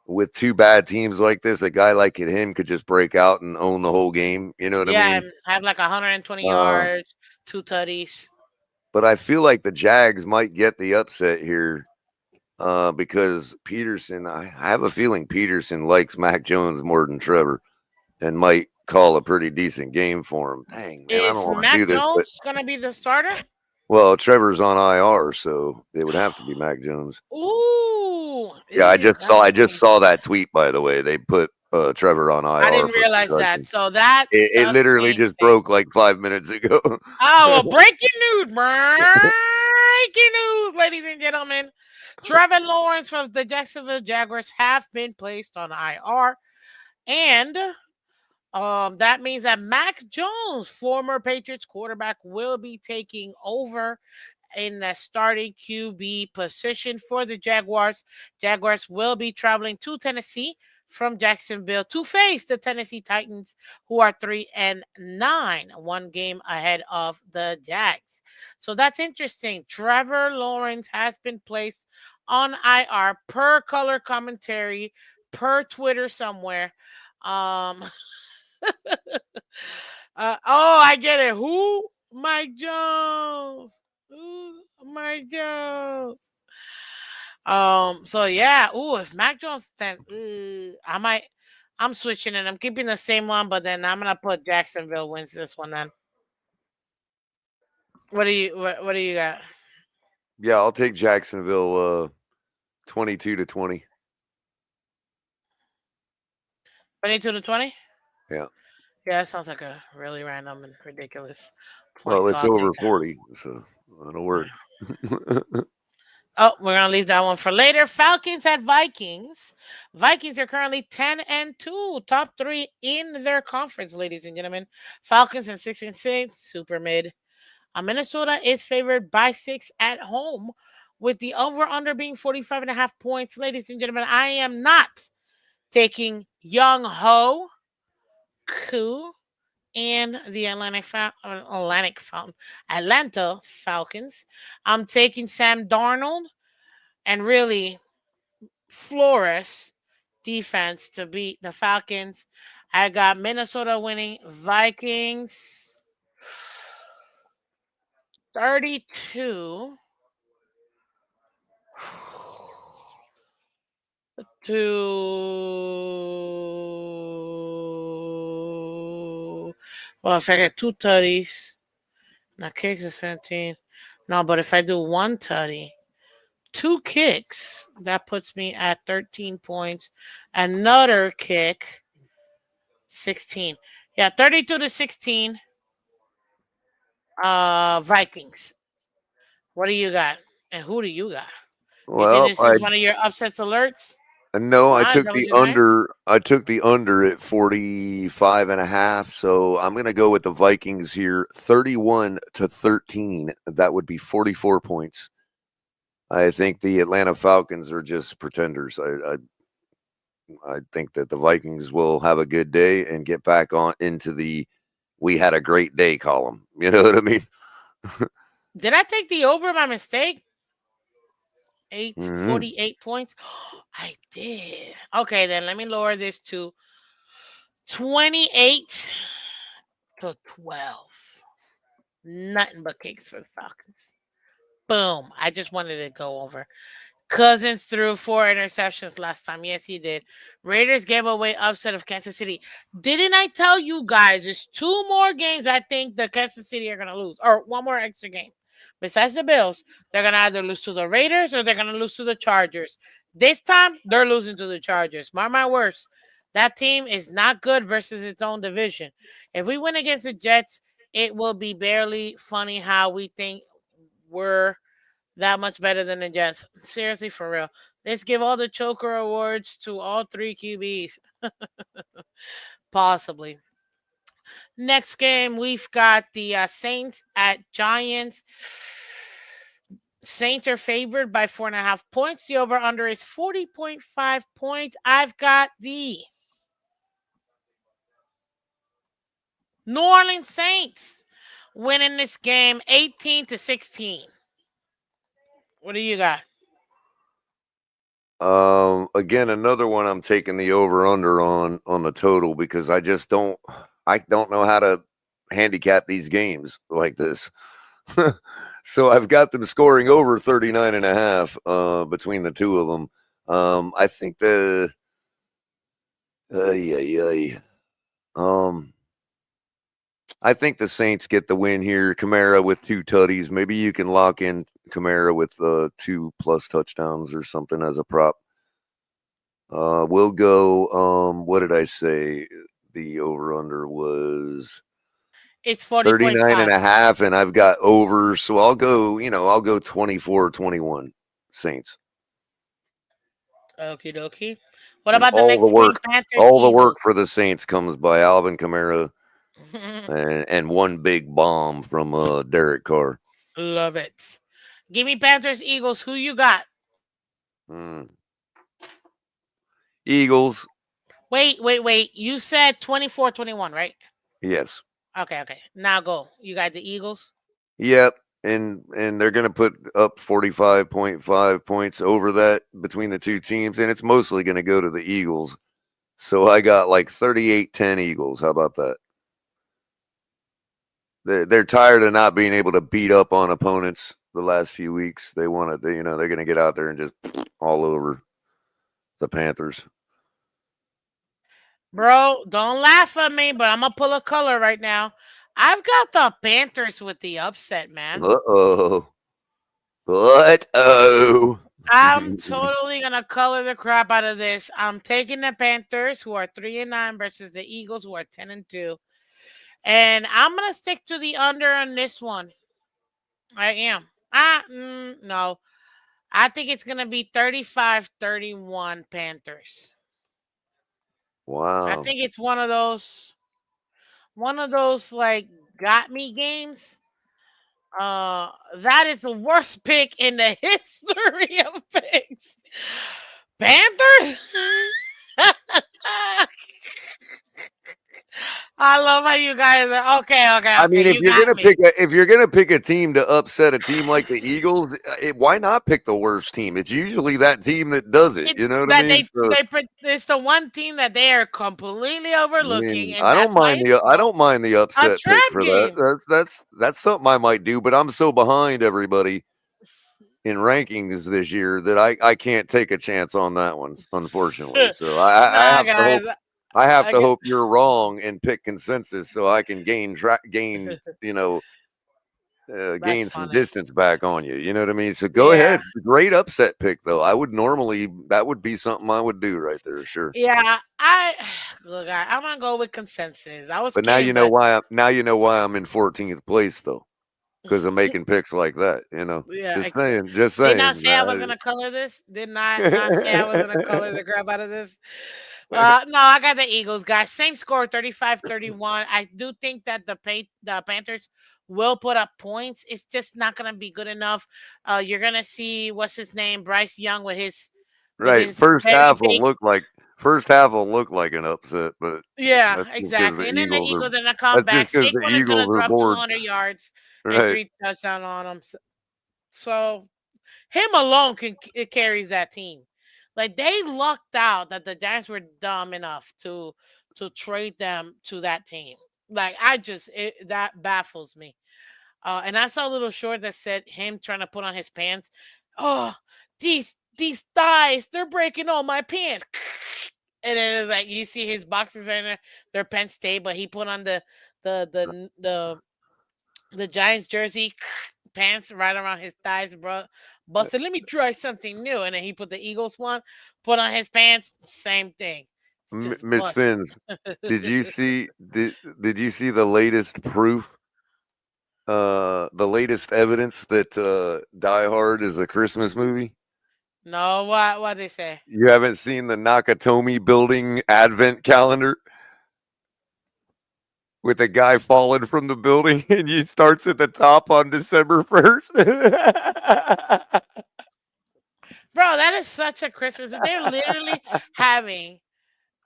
With two bad teams like this, a guy like him could just break out and own the whole game. You know what I Yeah, mean? and have like 120 Uh, yards, 2 tutties. but I feel like the Jags might get the upset here because Peterson. I have a feeling Peterson likes Mac Jones more than Trevor, and might call a pretty decent game for him. Dang man, I don't Is want to do Mac this, but Jones gonna be the starter? well, Trevor's on IR, so it would have to be Mac Jones. Ooh, Yeah, that's I just gonna. saw that tweet by the way. They put Trevor on I IR didn't for realize that. concussion. So that It does literally change just things. broke like 5 minutes ago. Oh, well, breaking news! Breaking news, ladies and gentlemen. Trevor Lawrence from the Jacksonville Jaguars have been placed on IR, and that means that Mac Jones, former Patriots quarterback, will be taking over in the starting QB position for the Jaguars. Jaguars will be traveling to Tennessee from Jacksonville to face the Tennessee Titans, who are 3-9, one game ahead of the Jags. So that's interesting. Trevor Lawrence has been placed on IR per color commentary, per Twitter somewhere. Um, oh, I get it. Who? Mike Jones. Ooh, Mike Jones. So yeah. Ooh, if Mac Jones then I might I'm switching it. I'm keeping the same one, but then I'm gonna put Jacksonville wins this one then. What do you got? Yeah, I'll take Jacksonville 22-20. 22-20? Yeah. Yeah, that sounds like a really random and ridiculous point, Well, so it's I'll take over that. 40, so that'll work. Oh, we're gonna leave that one for later. Falcons at Vikings. Vikings are currently 10-2, top three in their conference, ladies and gentlemen. Falcons and 6-6, super mid. Minnesota is favored by 6 at home, with the over under being 45.5 points. Ladies and gentlemen, I am not taking Young Ho Koo and the Atlanta Falcons. I'm taking Sam Darnold and really Flores defense to beat the Falcons. I got Minnesota winning Vikings 32 to. Well, if I get two tutties, now kicks is 17. No, but if I do one tutty, two kicks, that puts me at 13 points. Another kick, 16. Yeah, 32-16. Vikings. What do you got? And who do you got? You think Well, this is one of your upsets alerts? no, I Ah, is took that what the you're saying? under. I took the under at 45.5. So I'm going to go with the Vikings here, 31-13. That would be 44 points. I think the Atlanta Falcons are just pretenders. I think that the Vikings will have a good day and get back on into the "we had a great day" column. You know what I mean? Did I take the over by mistake? Eight Hmm. 48 points. I did. Okay, then let me lower this to 28-12. Nothing but kicks for the Falcons. Boom. I just wanted to go over. Cousins threw four interceptions last time. Yes, he did. Raiders gave away upset of Kansas City. Didn't I tell you guys there's two more games I think the Kansas City are going to lose, or one more extra game? Besides the Bills, they're going to either lose to the Raiders or they're going to lose to the Chargers. This time, they're losing to the Chargers. Mark my words. That team is not good versus its own division. If we win against the Jets, it will be barely funny how we think we're that much better than the Jets. Seriously, for real. Let's give all the choker awards to all three QBs. Possibly. Next game, we've got the Saints at Giants. Saints are favored by 4.5 points. The over under is 40.5 points. I've got the New Orleans Saints winning this game 18-16. What do you got? Again, another one I'm taking the over under on the total because I don't know how to handicap these games like this. So I've got them scoring over 39.5 between the two of them. I think yeah, yeah. Um I think the Saints get the win here. Kamara with two tutties. Maybe you can lock in Kamara with 2+ touchdowns or something as a prop. We'll go. What did I say? The over under was It's 39 and 40.5. a half, and I've got over. So I'll go, I'll go 24-21 Saints. Okie dokie. What And about the next game? Panthers all the work Eagles. for the Saints comes by Alvin Kamara and one big bomb from Derek Carr. Love it. Give me Panthers, Eagles. Who you got? Mm. Eagles. Wait. You said 24-21, right? Yes. Okay. Now go. You got the Eagles? Yep. And they're going to put up 45.5 points over that between the two teams, and it's mostly going to go to the Eagles. So I got like 38-10 Eagles. How about that? They're tired of not being able to beat up on opponents the last few weeks. They want to, they're going to get out there and just all over the Panthers. Bro, don't laugh at me, but I'm going to pull a color right now. I've got the Panthers with the upset, man. Uh-oh. What? I'm totally gonna color the crap out of this. I'm taking the Panthers, who are 3-9, versus the Eagles, who are 10-2, and I'm gonna stick to the under on this one. I am. No, I think it's gonna be 35-31 Panthers. I Wow. think it's one of those like got me games. That is the worst pick in the history of picks. Panthers. I love how you guys are. I Okay. mean, You got me. if you're gonna pick a team to upset a team like the Eagles, why not pick the worst team? It's usually that team that does it. It You know what I that mean? So it's the one team that they are completely I overlooking, mean, and that's why it's I called don't mind the a upset pick trap for that. game. That's something I might do, but I'm so behind everybody in rankings this year that I can't take a chance on that one, unfortunately. So I Nah, have to hope guys. I got, you're wrong and pick consensus so I can gain that's gain some funny. distance back on you. You know what I mean? So go Yeah, ahead. Great upset pick though. I would normally that would be something I would do right there, sure. yeah. I look. I'm gonna go with consensus. I was But now kidding, you know but why I'm in 14th place though, because I'm making picks like that. yeah. Just saying, just Did not saying. say I was gonna color this. Did not say I was gonna color the crap out of this. No, I got the Eagles, guys. Same score, 35-31. I do think that the Panthers will put up points. It's just not gonna be good enough. You're gonna see what's his name, Bryce Young, with his Right. very big. First half will look like an upset, but Yeah, that's just because exactly. And then the Eagles are gonna come that's back. just because the Saquon is gonna Eagles are drop bored. 200 yards and Right. 3 touchdowns on them. So him alone it carries that team. Like they lucked out that the Giants were dumb enough to trade them to that team. Like that baffles me. And I saw a little short that said him trying to put on his pants. Oh, these thighs, they're breaking all my pants. And then it's like you see his boxers are in there, their pants stay, but he put on the the the the Giants jersey, pants right around his thighs, bro. Busted. Let me try something new, and then he put the Eagles one, put on his pants, same thing. It's just Miss busted. Finns, did you see the latest proof? The latest evidence that Die Hard is a Christmas movie. No, what they say? You haven't seen the Nakatomi Building Advent calendar with a guy falling from the building, and he starts at the top on December 1st. Bro, that is such a Christmas. They're literally having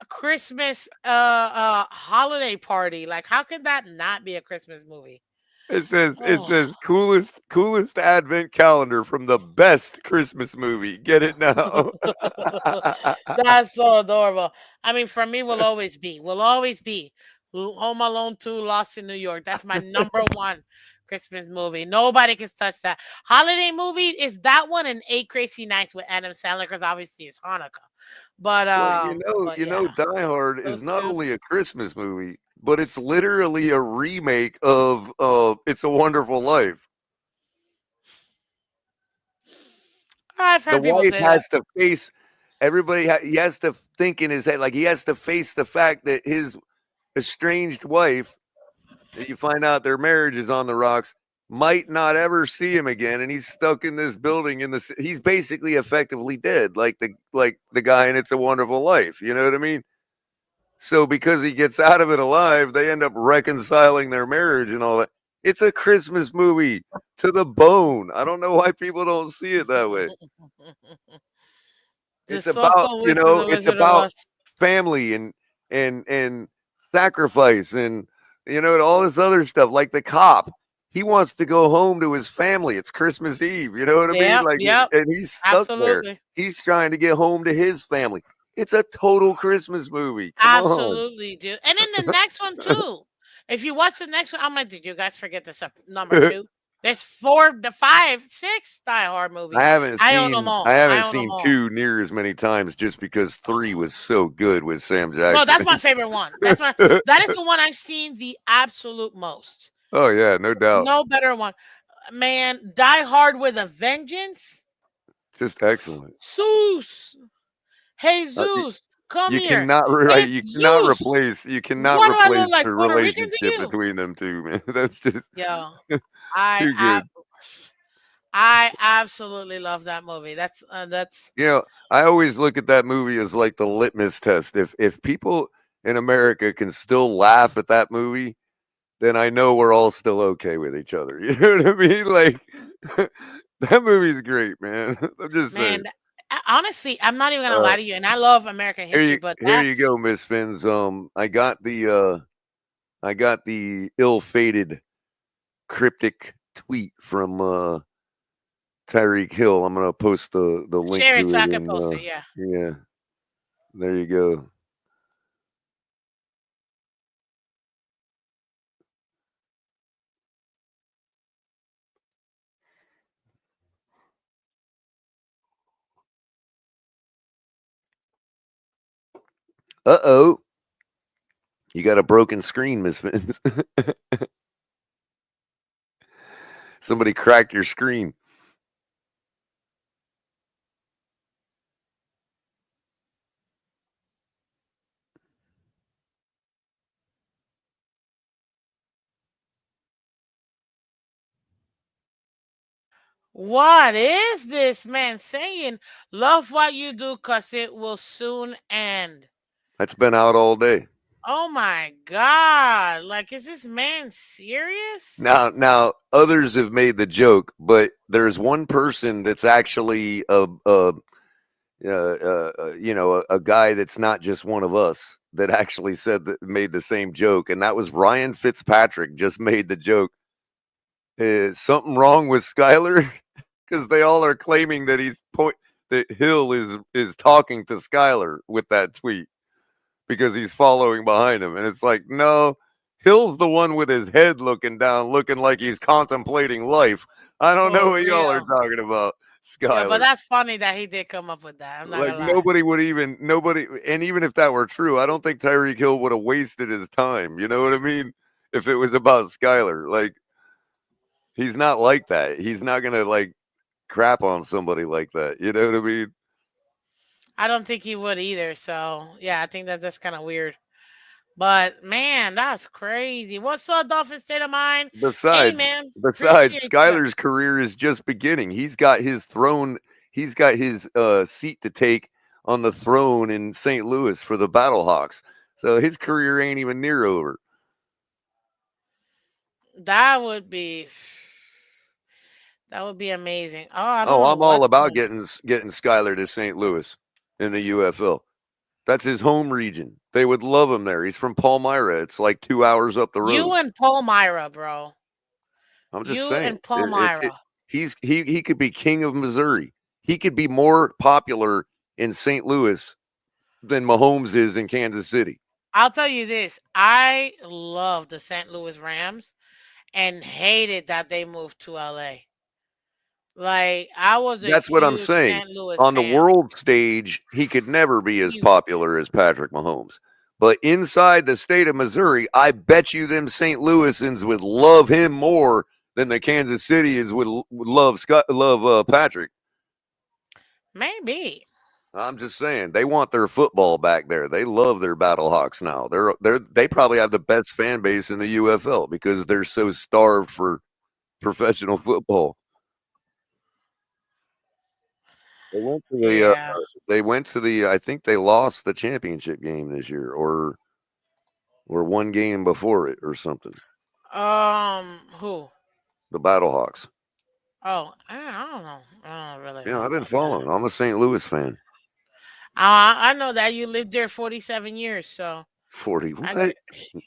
a Christmas holiday party. Like, how can that not be a Christmas movie? It Oh. says coolest advent calendar from the best Christmas movie. Get it now. That's so adorable. I mean, for me, will always be Home Alone 2, Lost in New York. That's my number one Christmas movie. Nobody can touch that. Holiday movie is that one and Eight Crazy Nights with Adam Sandler, because obviously it's Hanukkah. But Well, yeah, Die Hard those is not two. only a Christmas movie, but it's literally a remake of It's a Wonderful Life. I've The heard people wife say that. has to face he has to think in his head, like he has to face the fact that his estranged wife, that you find out their marriage is on the rocks, might not ever see him again, and he's stuck in this building he's basically effectively dead, like the guy in It's a Wonderful Life. You know what I mean? So because he gets out of it alive, they end up reconciling their marriage and all that. It's a Christmas movie to the bone. I don't know why people don't see it that way. The It's about, so-called Witch of the it's Wizard of about Oz. family and sacrifice and all this other stuff. Like the cop, he wants to go home to his family. It's Christmas Eve. You know what I mean? Yep, Like, yep, and he's stuck there. absolutely. He's trying to get home to his family. It's a total Christmas movie. Come on. Absolutely, dude. And then the next one too. If you watch the next one, I'm like, did you guys forget this up number two? There's four, the five, six Die Hard I movies. haven't I own them seen I all. I haven't own them seen all. 2 near as many times just because 3 was so good with Sam Bro, that's my Jackson. favorite one. That is the one I've seen the absolute most. Oh yeah, no doubt. No better one. Man, Die Hard with a Vengeance. Just excellent. Zeus. Hey Uh, y Zeus, come you here. cannot right, It's you cannot Zeus. replace you cannot What do I replace look like? the Puerto Rican to relationship you? between them 2, man. That's just Yo, I too I good. I absolutely love that movie. That's You know, I always look at that movie as like the litmus test. If people in America can still laugh at that movie, then I know we're all still okay with each other. You know what I mean? Like that movie's great, man. I'm just man. saying. Honestly, I'm not even gonna Uh, lie to you, and I love American history, but here you go, Miss Phins. I got the ill-fated cryptic tweet from Tyreek Hill. I'm gonna post the link share it to so it I can in post it. Yeah. yeah. There you go. Uh-oh. You got a broken screen, Miss Phins. Somebody cracked your screen. What is this man saying? Love what you do, cause it will soon end. That's been out all day. Oh my god! Like, is this man serious? Now others have made the joke, but there's one person that's actually a guy that's not just one of us that actually said that made the same joke, and that was Ryan Fitzpatrick. Just made the joke. Is something wrong with Skyler? Because they all are claiming that that Hill is talking to Skyler with that tweet because he's following behind him, and it's like no. Hill's the one with his head looking down, looking like he's contemplating life. I don't know For what y'all are real. talking about, Yeah, but Skyler. that's funny that he did come up with that. I'm not Like gonna lie. nobody would even nobody, and even if that were true, I don't think Tyreek Hill would have wasted his time. You know what I mean? If it was about Skyler, like he's not like that. He's not gonna like crap on somebody like that. You know what I mean? I don't think he would either. So yeah, I think that that's kind of weird. But man, that's crazy. What's up, Dolphin State of Mind? Hey Besides, man, besides, appreciate you. Skyler's career is just beginning. He's got his throne. He's got his seat to take on the throne in St. Louis for the Battlehawks. So his career ain't even near over. That would be that would be amazing. Oh, I don't Oh, know I'm all what's about going. getting Skyler to St. Louis in the UFL. That's his home region. They would love him there. He's from Palmyra. It's like 2 hours up the You road. and Palmyra, bro. I'm just You saying. and Palmyra. He could be king of Missouri. He could be more popular in St. Louis than Mahomes is in Kansas City. I'll tell you this. I love the St. Louis Rams and hated that they moved to LA. Like I was a That's what I'm huge saying. St. Louis On the fan. world stage, he could never be as Huge. popular as Patrick Mahomes. But inside the state of Missouri, I bet you them St. Louisans would love him more than the Kansas Cityans would love Patrick. Maybe. I'm just saying they want their football back there. They love their Battlehawks now. They probably have the best fan base in the UFL because they're so starved for professional football. They went to the Yeah. I think they lost the championship game this year or one game before it or something. Who? The Battlehawks. Oh, I don't know. I don't really Yeah, know I've been about that. following. I'm a St. Louis fan. I know that you lived there 47 years, so 40. I get. What?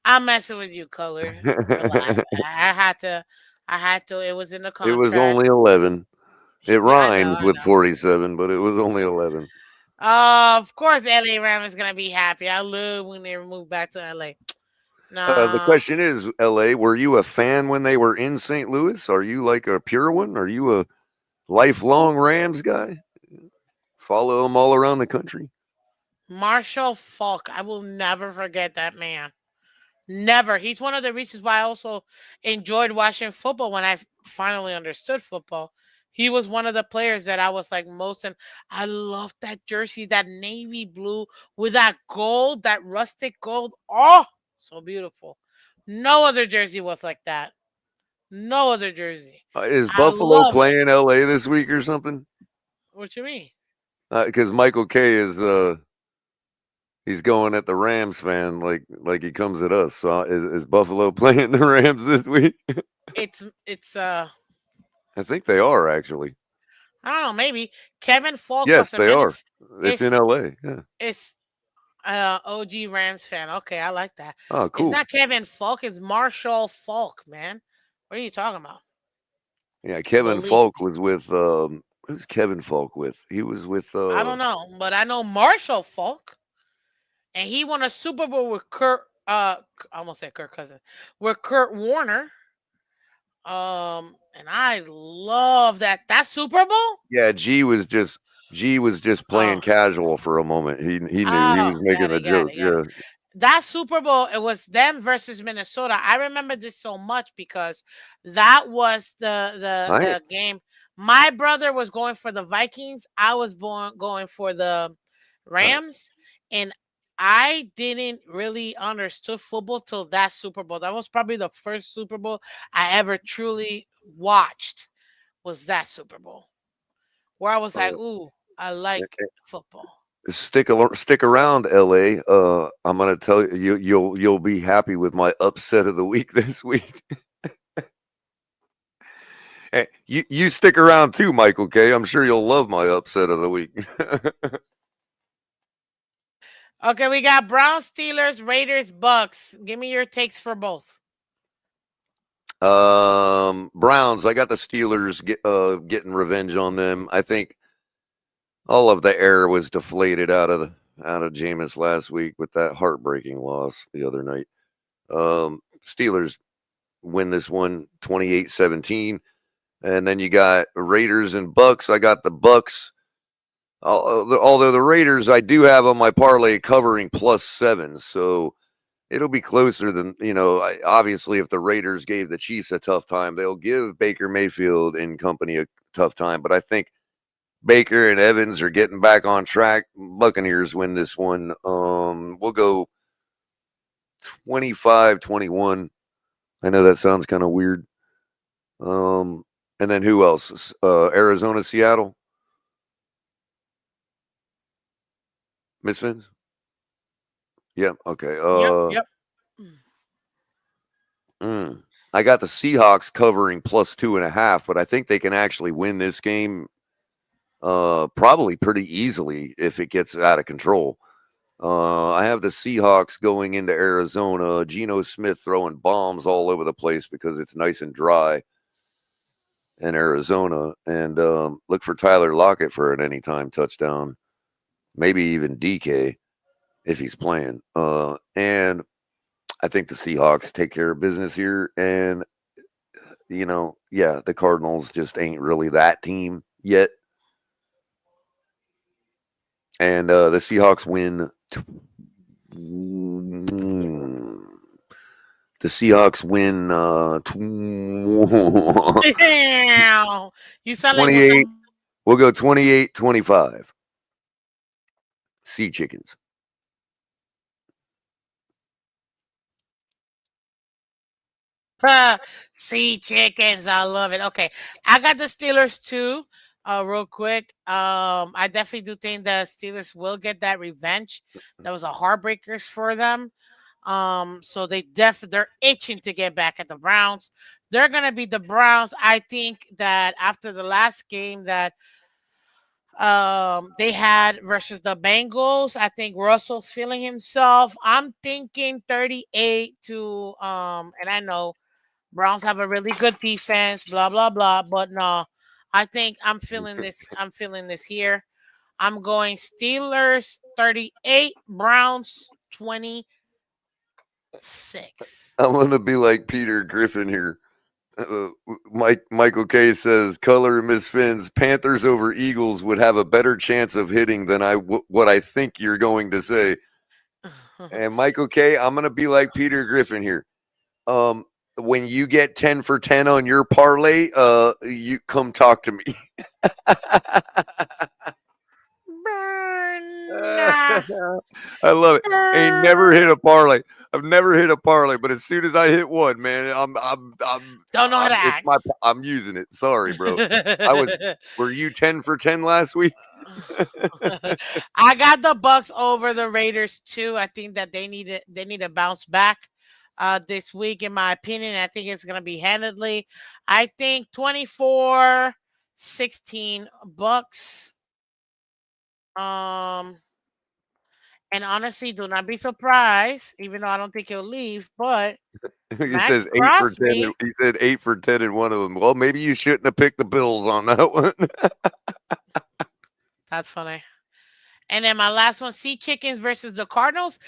I'm messing with you, Color. Relax. I had to. I had to. It was in the It was contract. only 11. It I know. rhymed I with know. 47, but it was only 11. Of course, LA Rams is gonna be happy. I love when they move back to LA. The Nah, question is, LA, were you a fan when they were in St. Louis? Are you like a pure one? Are you a lifelong Rams guy? Follow them all around the country? Marshall Falk. I will never forget that man. Never. He's one of the reasons why I also enjoyed watching football when I finally understood football. He was one of the players that I was like most and I loved that jersey, that navy blue with that gold, that rustic gold. Oh, so beautiful. No other jersey was like that. No other jersey. Is I Buffalo love it. playing LA this week or something? What you mean? Because Michael K he's going at the Rams fan like he comes at us. So is Buffalo playing the Rams this week? It's I think they are actually. I don't know, maybe Kevin Falk Yes, must have they been are. It's it's in LA. Yeah. it's OG Rams fan. Okay, I like that. Oh, It's cool. not Kevin Falk, it's Marshall Falk, man. What are you talking about? Yeah, Kevin Believe Falk me. was with who's Kevin Falk with? He was with I don't know, but I know Marshall Falk, and he won a Super Bowl with Kurt. I almost said Kurt Cousin, with Kurt Warner. And I love that Super Bowl. yeah, G was just Oh, playing casual for a moment. He knew he oh, was making got the it, got joke. it, got it. Yeah. That Super Bowl, it was them versus Minnesota. I remember this so much because that was I the game. My brother was going for the Vikings. I was going for the uh, Rams, and I didn't really understood football till that Super Bowl. That was probably the first Super Bowl I ever truly watched. Was that Super Bowl where I was like, uh, "Ooh, I like football." stick around, LA. I'm gonna tell you, you'll be happy with my upset of the week this week. Hey, you stick around too, Michael K. I'm sure you'll love my upset of the week. Okay, we got Browns, Steelers, Raiders, Bucks. Give me your takes for both. Browns. I got the Steelers getting revenge on them. I think all of the air was deflated out of Jameis last week with that heartbreaking loss the other night. Steelers win this one 28-17. And then you got Raiders and Bucks. I got the Bucks. Although the Raiders, I do have on my parlay covering +7, so it'll be closer than obviously, if the Raiders gave the Chiefs a tough time, they'll give Baker Mayfield and company a tough time. But I think Baker and Evans are getting back on track. Buccaneers win this one. We'll go 25-21. I know that sounds kind of weird. Um, and then who else? Arizona, Seattle, Miss Fins. Yeah. Okay. Yep, yep. Mm. Mm, I got the Seahawks covering +2.5, but I think they can actually win this game probably pretty easily if it gets out of control. I have the Seahawks going into Arizona. Geno Smith throwing bombs all over the place because it's nice and dry in Arizona. And look for Tyler Lockett for an anytime touchdown, maybe even DK if he's playing. And I think the Seahawks take care of business here. And, yeah, the Cardinals just ain't really that team yet. And the Seahawks win. The Seahawks win Damn. You sound like one of 28. them. We'll go 28-25. Sea chickens. Sea chickens. I love it. Okay. I got the Steelers too. Real quick. I definitely do think the Steelers will get that revenge. That was a heartbreakers for them. So they're itching to get back at the Browns. They're gonna be the Browns. I think that after the last game that they had versus the Bengals, I think Russell's feeling himself. I'm thinking 38 to and I know Browns have a really good defense, blah blah blah, but no. I think I'm feeling this. I'm feeling this here. I'm going Steelers 38, Browns 26. I'm gonna be like Peter Griffin here. Michael K says, "Color and Miss Phins, Panthers over Eagles would have a better chance of hitting than what I think you're going to say." And Michael K, I'm gonna be like Peter Griffin here. Um, when you get 10 for 10 on your parlay, you come talk to me. Burn. I love it. Ain't never Burn. hit a parlay. I've never hit a parlay, but as soon as I hit one, man, Don't know how to it's act. my, I'm using it. Sorry, bro. I was. Were you 10 for 10 last week? I got the Bucks over the Raiders too. I think that they need to bounce back this week, in my opinion. I think it's gonna be handedly. I think 24-16 Bucks. Um and honestly, do not be surprised, even though I don't think he'll leave, but He Max says 8 for 10. Crosby, He said 8 for 10 in one of them. Well, maybe you shouldn't have picked the Bills on that one. that's funny. And then my last one, Sea Chickens versus the Cardinals.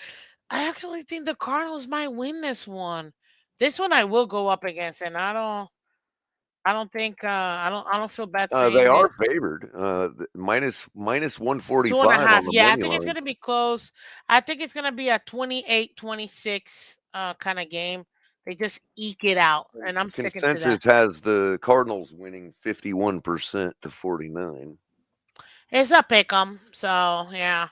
I actually think the Cardinals might win this one. This one I will go up against, and I don't think I don't feel bad They saying are this. favored. Minus Two and a 145 on half. the Yeah, I money think it's line. gonna be close. I think it's gonna be a 28-26 kind of game. They just eke it out, and I'm sticking to that. Consensus has the Cardinals winning 51% to 49. It's a pick 'em, so yeah,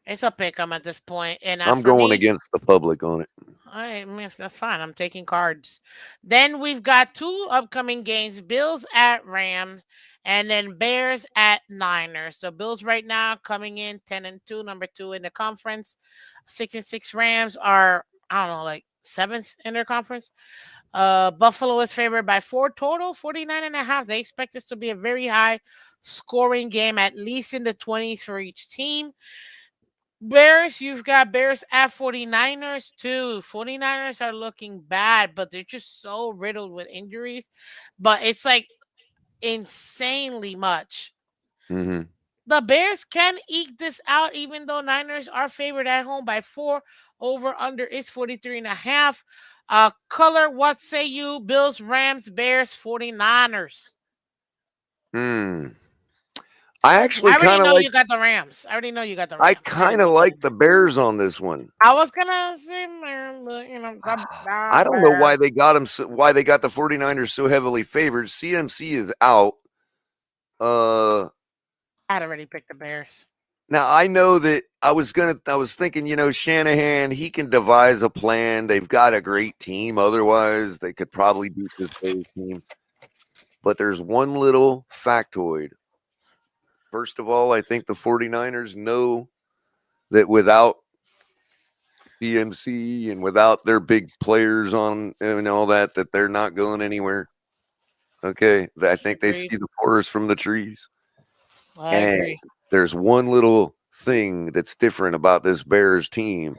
it's a pick 'em at this point. And I'm for going me, against the public on it. I mean, that's fine. I'm taking cards. Then we've got two upcoming games: Bills at Rams, and then Bears at Niners. So Bills right now coming in 10-2, number two in the conference. 6-6 Rams are, I don't know, like seventh in their conference. Buffalo is favored by four total, 49.5. They expect this to be a very high scoring game, at least in the 20s for each team. Bears, you've got Bears at 49ers too. 49ers are looking bad, but they're just so riddled with injuries. But it's like insanely much. Mm-hmm. The Bears can eke this out, even though Niners are favored at home by four. Over under is 43.5. Color, what say you? Bills, Rams, Bears, 49ers. Hmm. I actually I already kind of know like. you got the Rams. I already know you got the I Rams. I already kind of know you got like the the Rams. Bears on this one. I was gonna say, man, but you know, the I don't know why Bears. they got them. Why they got the 49ers so heavily favored. CMC is out. Uh, I'd already picked the Bears. Now I know that I was thinking, Shanahan, he can devise a plan. They've got a great team. Otherwise, they could probably beat this Bears team. But there's one little factoid. First of all, I think the 49ers know that without BMC and without their big players on and all that, that they're not going anywhere. Okay. I think they see Agreed. the forest from the trees. I And agree. there's one little thing that's different about this Bears team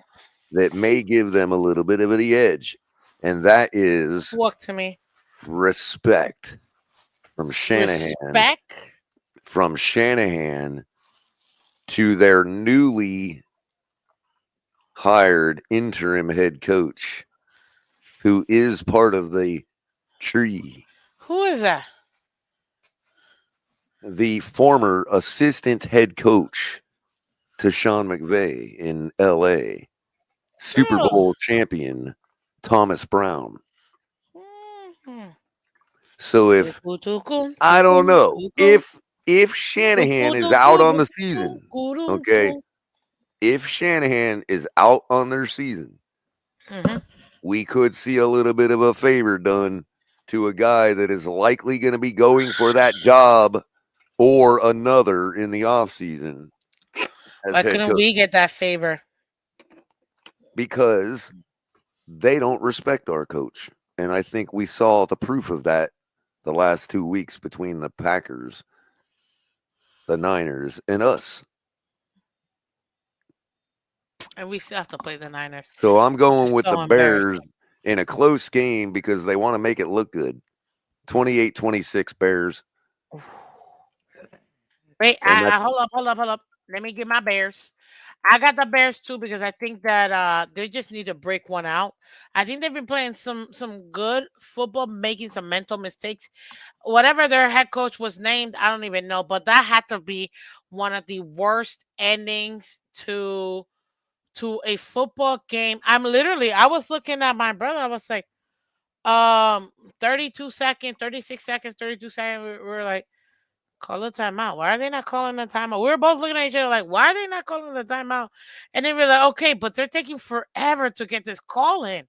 that may give them a little bit of the edge, and that is Walk to me. respect from Shanahan, Respect. from Shanahan to their newly hired interim head coach, who is part of the tree, Who is that? the former assistant head coach to Sean McVay in LA, Super Oh. Bowl champion Thomas Brown. Mhm. So if Tuku, tuku, I tuku, don't know tuku, if tuku, Shanahan is tuku, out on the tuku, season, tuku. okay, if Shanahan is out on their season, Mhm. we could see a little bit of a favor done to a guy that is likely going to be going for that job or another in the offseason as Why head couldn't coach. we get that favor? because they don't respect our coach. And I think we saw the proof of that the last 2 weeks between the Packers, the Niners, and us. And we still have to play the Niners, So I'm which going is with the so Bears embarrassing. in a close game because they want to make it look good. 28-26 Bears. Wait, And that's hold up. Let me get my Bears. I got the Bears too because I think that they just need to break one out. I think they've been playing some good football, making some mental mistakes. Whatever their head coach was named, I don't even know, but that had to be one of the worst endings to a football game. I was looking at my brother. I was like, 32 seconds, 36 seconds, 32 seconds. We were like, call a timeout. Why are they not calling the timeout? We were both looking at each other like, why are they not calling the timeout? And then we're like, okay, but they're taking forever to get this call in.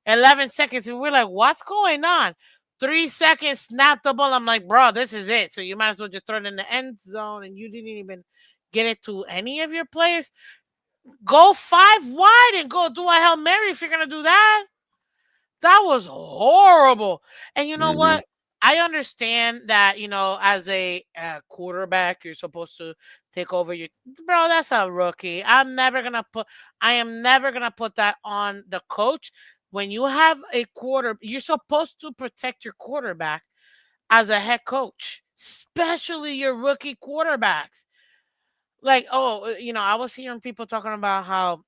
11 seconds. And we're like, what's going on? 3 seconds, snap the ball. I'm like, bro, this is it. So you might as well just throw it in the end zone. And you didn't even get it to any of your players. Go five wide and go do a Hail Mary if you're going to do that. That was horrible. And you know mm-hmm. what? I understand that, as a quarterback, you're supposed to take over your bro. That's a rookie. I am never gonna put that on the coach. When you have a you're supposed to protect your quarterback as a head coach, especially your rookie quarterbacks. Like, I was hearing people talking about how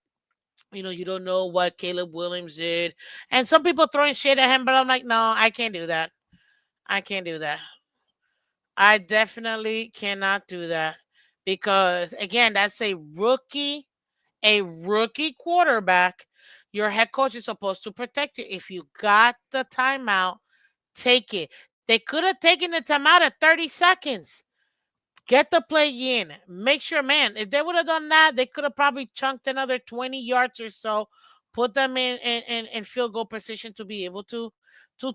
you don't know what Caleb Williams did. And some people throwing shit at him, but I'm like, no, I can't do that. I can't do that. I definitely cannot do that. Because again, that's a rookie quarterback. Your head coach is supposed to protect you. If you got the timeout, take it. They could have taken the timeout at 30 seconds. Get the play in. Make sure, man, if they would have done that, they could have probably chunked another 20 yards or so, put them in field goal position to be able to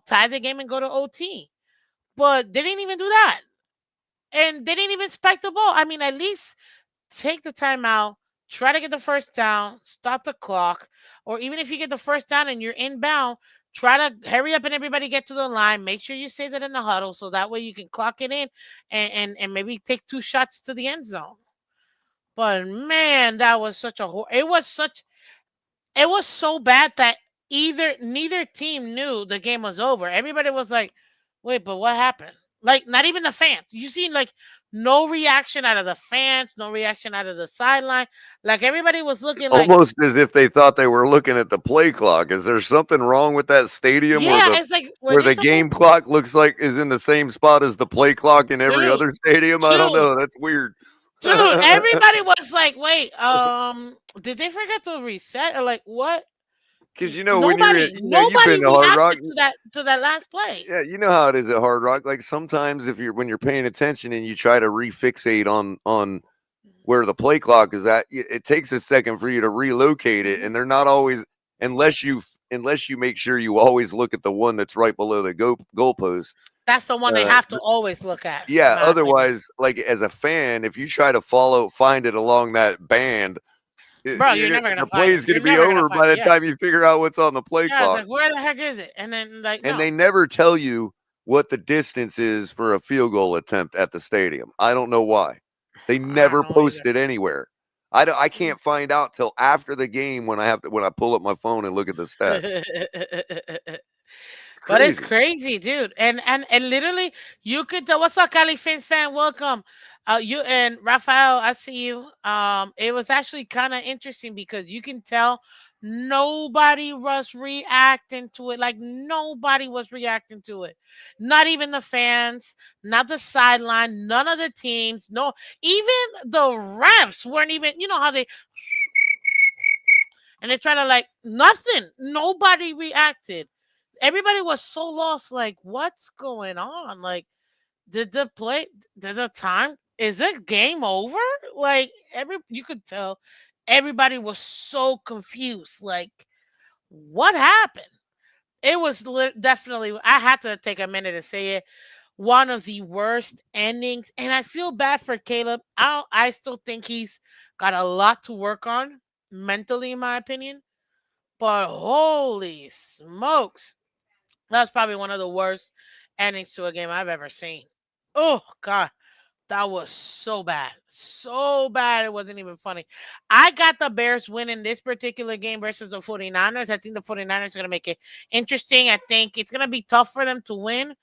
tie the game and go to OT. But they didn't even do that. And they didn't even spike the ball. I mean, at least take the timeout, try to get the first down, stop the clock, or even if you get the first down and you're inbound, try to hurry up and everybody get to the line. Make sure you say that in the huddle so that way you can clock it in and maybe take two shots to the end zone. But man, that was such a it was so bad that either neither team knew the game was over. Everybody was like, "Wait, but what happened?" Like not even the fans. You see, like no reaction out of the fans, no reaction out of the sideline. Like everybody was looking like, Almost as if they thought they were looking at the play clock. Is there something wrong with that stadium yeah, it's like were where they the supposed, game clock looks like is in the same spot as the play clock in every dude, other stadium? I don't dude, know. That's weird. dude? Everybody was like, "Wait, did they forget to reset or like what?" Because when you're in, you've Nobody been to Hard Rock. reacted to that last play. Yeah, you know how it is at Hard Rock. Like sometimes if you're when you're paying attention and you try to refixate on where the play clock is at, it takes a second for you to relocate it, Mhm. and they're not always unless you make sure you always look at the one that's right below the goalpost. That's the one they Uh, have to always look at, in yeah, my opinion. otherwise, like as a fan, if you try to find it along that band, Bro, you're never the gonna play find it. is going to You're be never gonna over find by it. the Yeah. time you figure out what's on the play Yeah, it's clock. like, where the heck is it? And then like, And no. they never tell you what the distance is for a field goal attempt at the stadium. I don't know why. They I don't never know post either. it anywhere. I can't find out till after the game when I pull up my phone and look at the stats. But it's Crazy. crazy, dude. And literally, you could tell. What's up, Cali Fins fan? Welcome. You and Rafael, I see you. It was actually kind of interesting because you can tell nobody was reacting to it. Like nobody was reacting to it. Not even the fans, not the sideline, none of the teams. No, even the refs weren't even. You know how they try to like nothing. Nobody reacted. Everybody was so lost. Like, what's going on? Like, did the play? Did the time? Is it game over? Like, you could tell everybody was so confused. Like, what happened? It was definitely. I had to take a minute to say it. One of the worst endings, and I feel bad for Caleb. I still think he's got a lot to work on mentally, in my opinion. But holy smokes, that's probably one of the worst endings to a game I've ever seen. Oh God, that was so bad. So bad it wasn't even funny. I got the Bears winning this particular game versus the 49ers. I think the 49ers are going to make it interesting. I think it's going to be tough for them to win.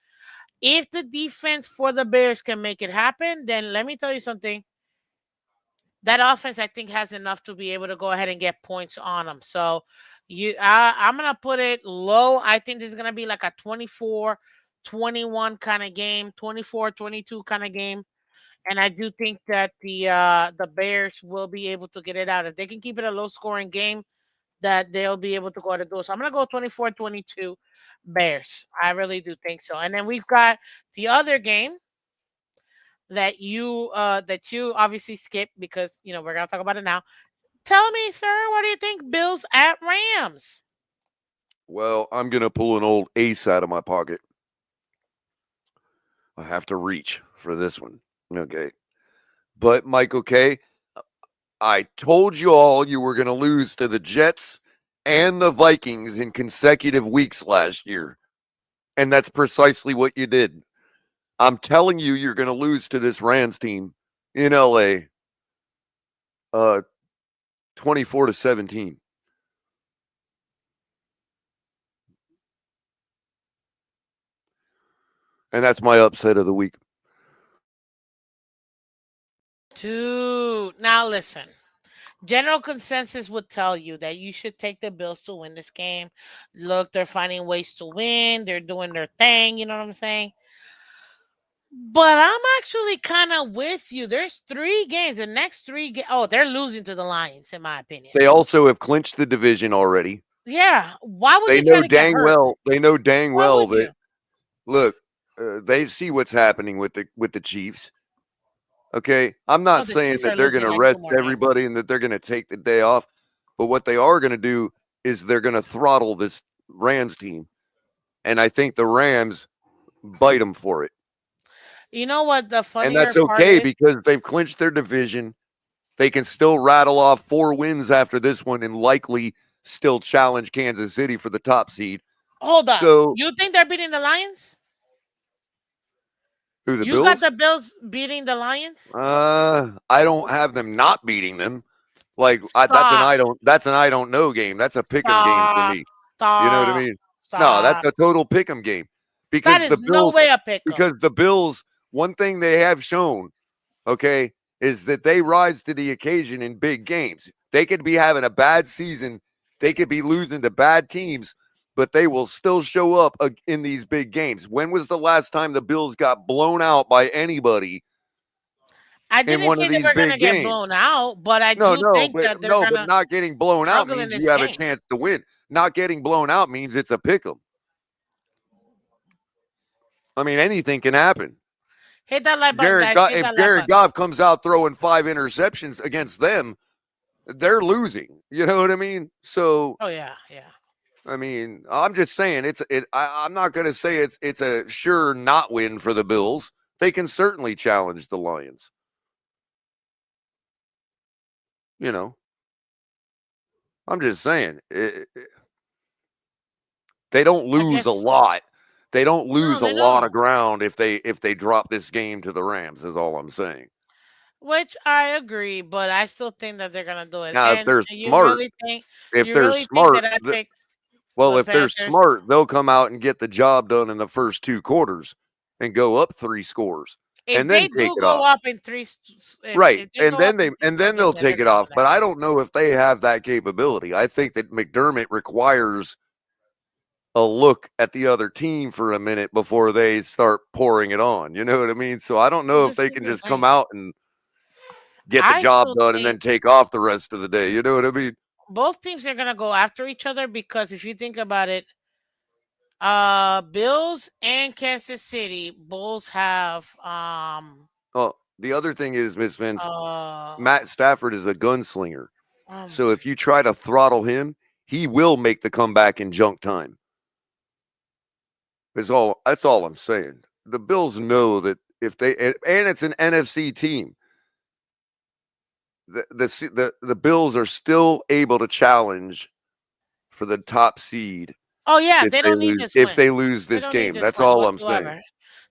If the defense for the Bears can make it happen, then let me tell you something. That offense, I think, has enough to be able to go ahead and get points on them. So I'm going to put it low. I think this is going to be like a 24-21 kind of game, 24-22 kind of game. And I do think that the Bears will be able to get it out. If they can keep it a low scoring game, that they'll be able to go to do. So I'm gonna go 24-22 Bears. I really do think so. And then we've got the other game that you obviously skipped because we're gonna talk about it now. Tell me, sir, what do you think? Bills at Rams. Well, I'm going to pull an old ace out of my pocket. I have to reach for this one. Okay. But, Michael K., I told you all you were going to lose to the Jets and the Vikings in consecutive weeks last year. And that's precisely what you did. I'm telling you, you're going to lose to this Rams team in LA 24-17. And that's my upset of the week. Dude, now listen. General consensus would tell you that you should take the Bills to win this game. Look, they're finding ways to win. They're doing their thing. You know what I'm saying? But I'm actually kind of with you. There's 3 games. The next 3 games. Oh, they're losing to the Lions, in my opinion. They also have clinched the division already. Yeah. Why would They you try know to get dang hurt? well. They know dang Why well would that you? look. They see what's happening with the Chiefs. Okay, I'm not Oh, the saying Chiefs that are they're going losing to like two rest more games. everybody and that they're going to take the day off, but what they are going to do is they're going to throttle this Rams team, and I think the Rams bite them for it, You know what the and funnier that's part okay is? because they've clinched their division. They can still rattle off 4 wins after this one and likely still challenge Kansas City for the top seed. Hold up. So, You think they're beating the Lions? who, the You got Bills? the Bills beating the Lions? I don't have them not beating them. Like Stop. that's an I don't know game. That's a pick'em game for Stop. me. You know what I Stop. mean? No, that's Stop. a total pick'em game That because is no way a pick 'em. the Bills, one thing they have shown, okay, is that they rise to the occasion in big games. They could be having a bad season, they could be losing to bad teams, but they will still show up in these big games. When was the last time the Bills got blown out by anybody I in didn't one of say they these were gonna big get games? blown out, but I No, do no, think but that they're no, but gonna not getting blown out struggle in means this you have a game. chance to win. Not getting blown out means it's a pick 'em. I mean, anything can happen. Hit that like button, guys. Hit If that like Jared button. Goff comes out throwing 5 interceptions against them, they're losing. You know what I mean? So, Oh yeah, yeah. I mean, I'm just saying I'm not going to say it's a sure not win for the Bills. They can certainly challenge the Lions. You know, I'm just saying they don't I lose a guess lot. They don't no, lose a they lot of don't. ground if they drop this game to the Rams. Is all I'm saying. Which I agree, but I still think that they're gonna do it. Now, And if you they're really think smart, that I picked well, the if they're Panthers? smart, they'll come out and get the job done in the first 2 quarters and go up 3 scores If and then they take do it go off. up in three, Right. if they go up in three And score then games, they'll then they're take it gonna off. win that But I game. don't know if they have that capability. I think that McDermott requires a look at the other team for a minute before they start pouring it on. You know what I mean? So I don't know if This they is can the just come thing. out and get the I job still done and think then take off the rest of the day. You know what I mean? both teams are gonna go after each other because if you think about it, Bills and Kansas City both have Oh, the other thing is, Miss Vince, uh Matt Stafford is a gunslinger. So my if you try to throttle him, he will make the comeback in junk time. That's all I'm saying. The Bills know that if they and it's an NFC team, the Bills are still able to challenge for the top seed Oh yeah, if they they don't need lose this if win. they lose They this don't need game. this That's win all I'm saying. whatsoever.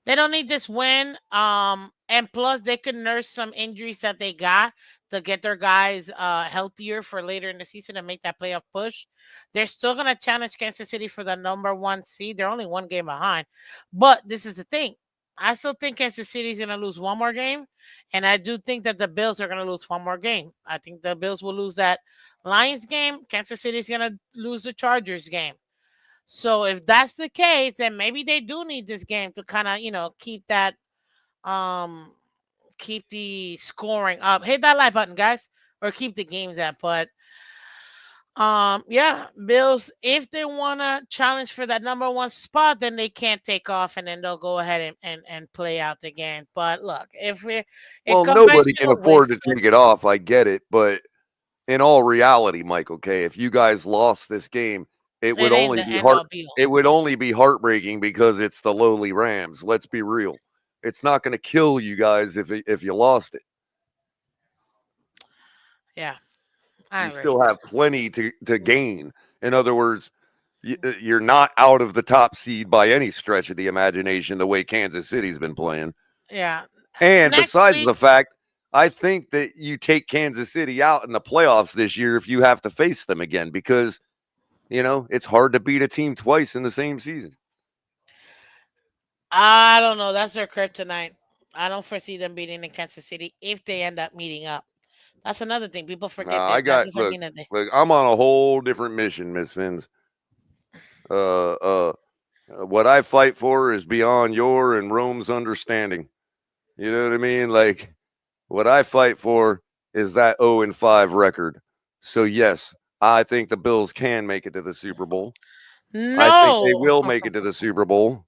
They don't need this win. And plus they could nurse some injuries that they got to get their guys healthier for later in the season and make that playoff push. They're still gonna challenge Kansas City for the number one seed. They're only one game behind. But this is the thing. I still think Kansas City is gonna lose one more game. And I do think that the Bills are gonna lose one more game. I think the Bills will lose that Lions game. Kansas City is gonna lose the Chargers game. So if that's the case, then maybe they do need this game to kind of, keep that um keep the scoring up. Hit that like button, guys, or keep the games up. But yeah, Bills, if they wanna challenge for that number one spot, then they can't take off and then they'll go ahead and play out the game. But look, if it Well, nobody can conventional afford to wisdom, take it off. I get it, but in all reality, Mike, okay, if you guys lost this game, it would it ain't only the be end all be all. it would only be heartbreaking because it's the lowly Rams. Let's be real. It's not going to kill you guys if you lost it. Yeah, I You agree. still have plenty to gain. In other words, you're not out of the top seed by any stretch of the imagination the way Kansas City's been playing. Yeah. And Next besides week, the fact, I think that you take Kansas City out in the playoffs this year if you have to face them again because, it's hard to beat a team twice in the same season. I don't know. That's their kryptonite. I don't foresee them beating in Kansas City if they end up meeting up. That's another thing. People forget I that that got doesn't mean that they. look, I'm on a whole different mission, Miss Phins. Uh, uh, what I fight for is beyond your and Rome's understanding. You know what I mean? Like what I fight for is that 0-5 record. So yes, I think the Bills can make it to the Super Bowl. I think they No, will make it to the Super Bowl.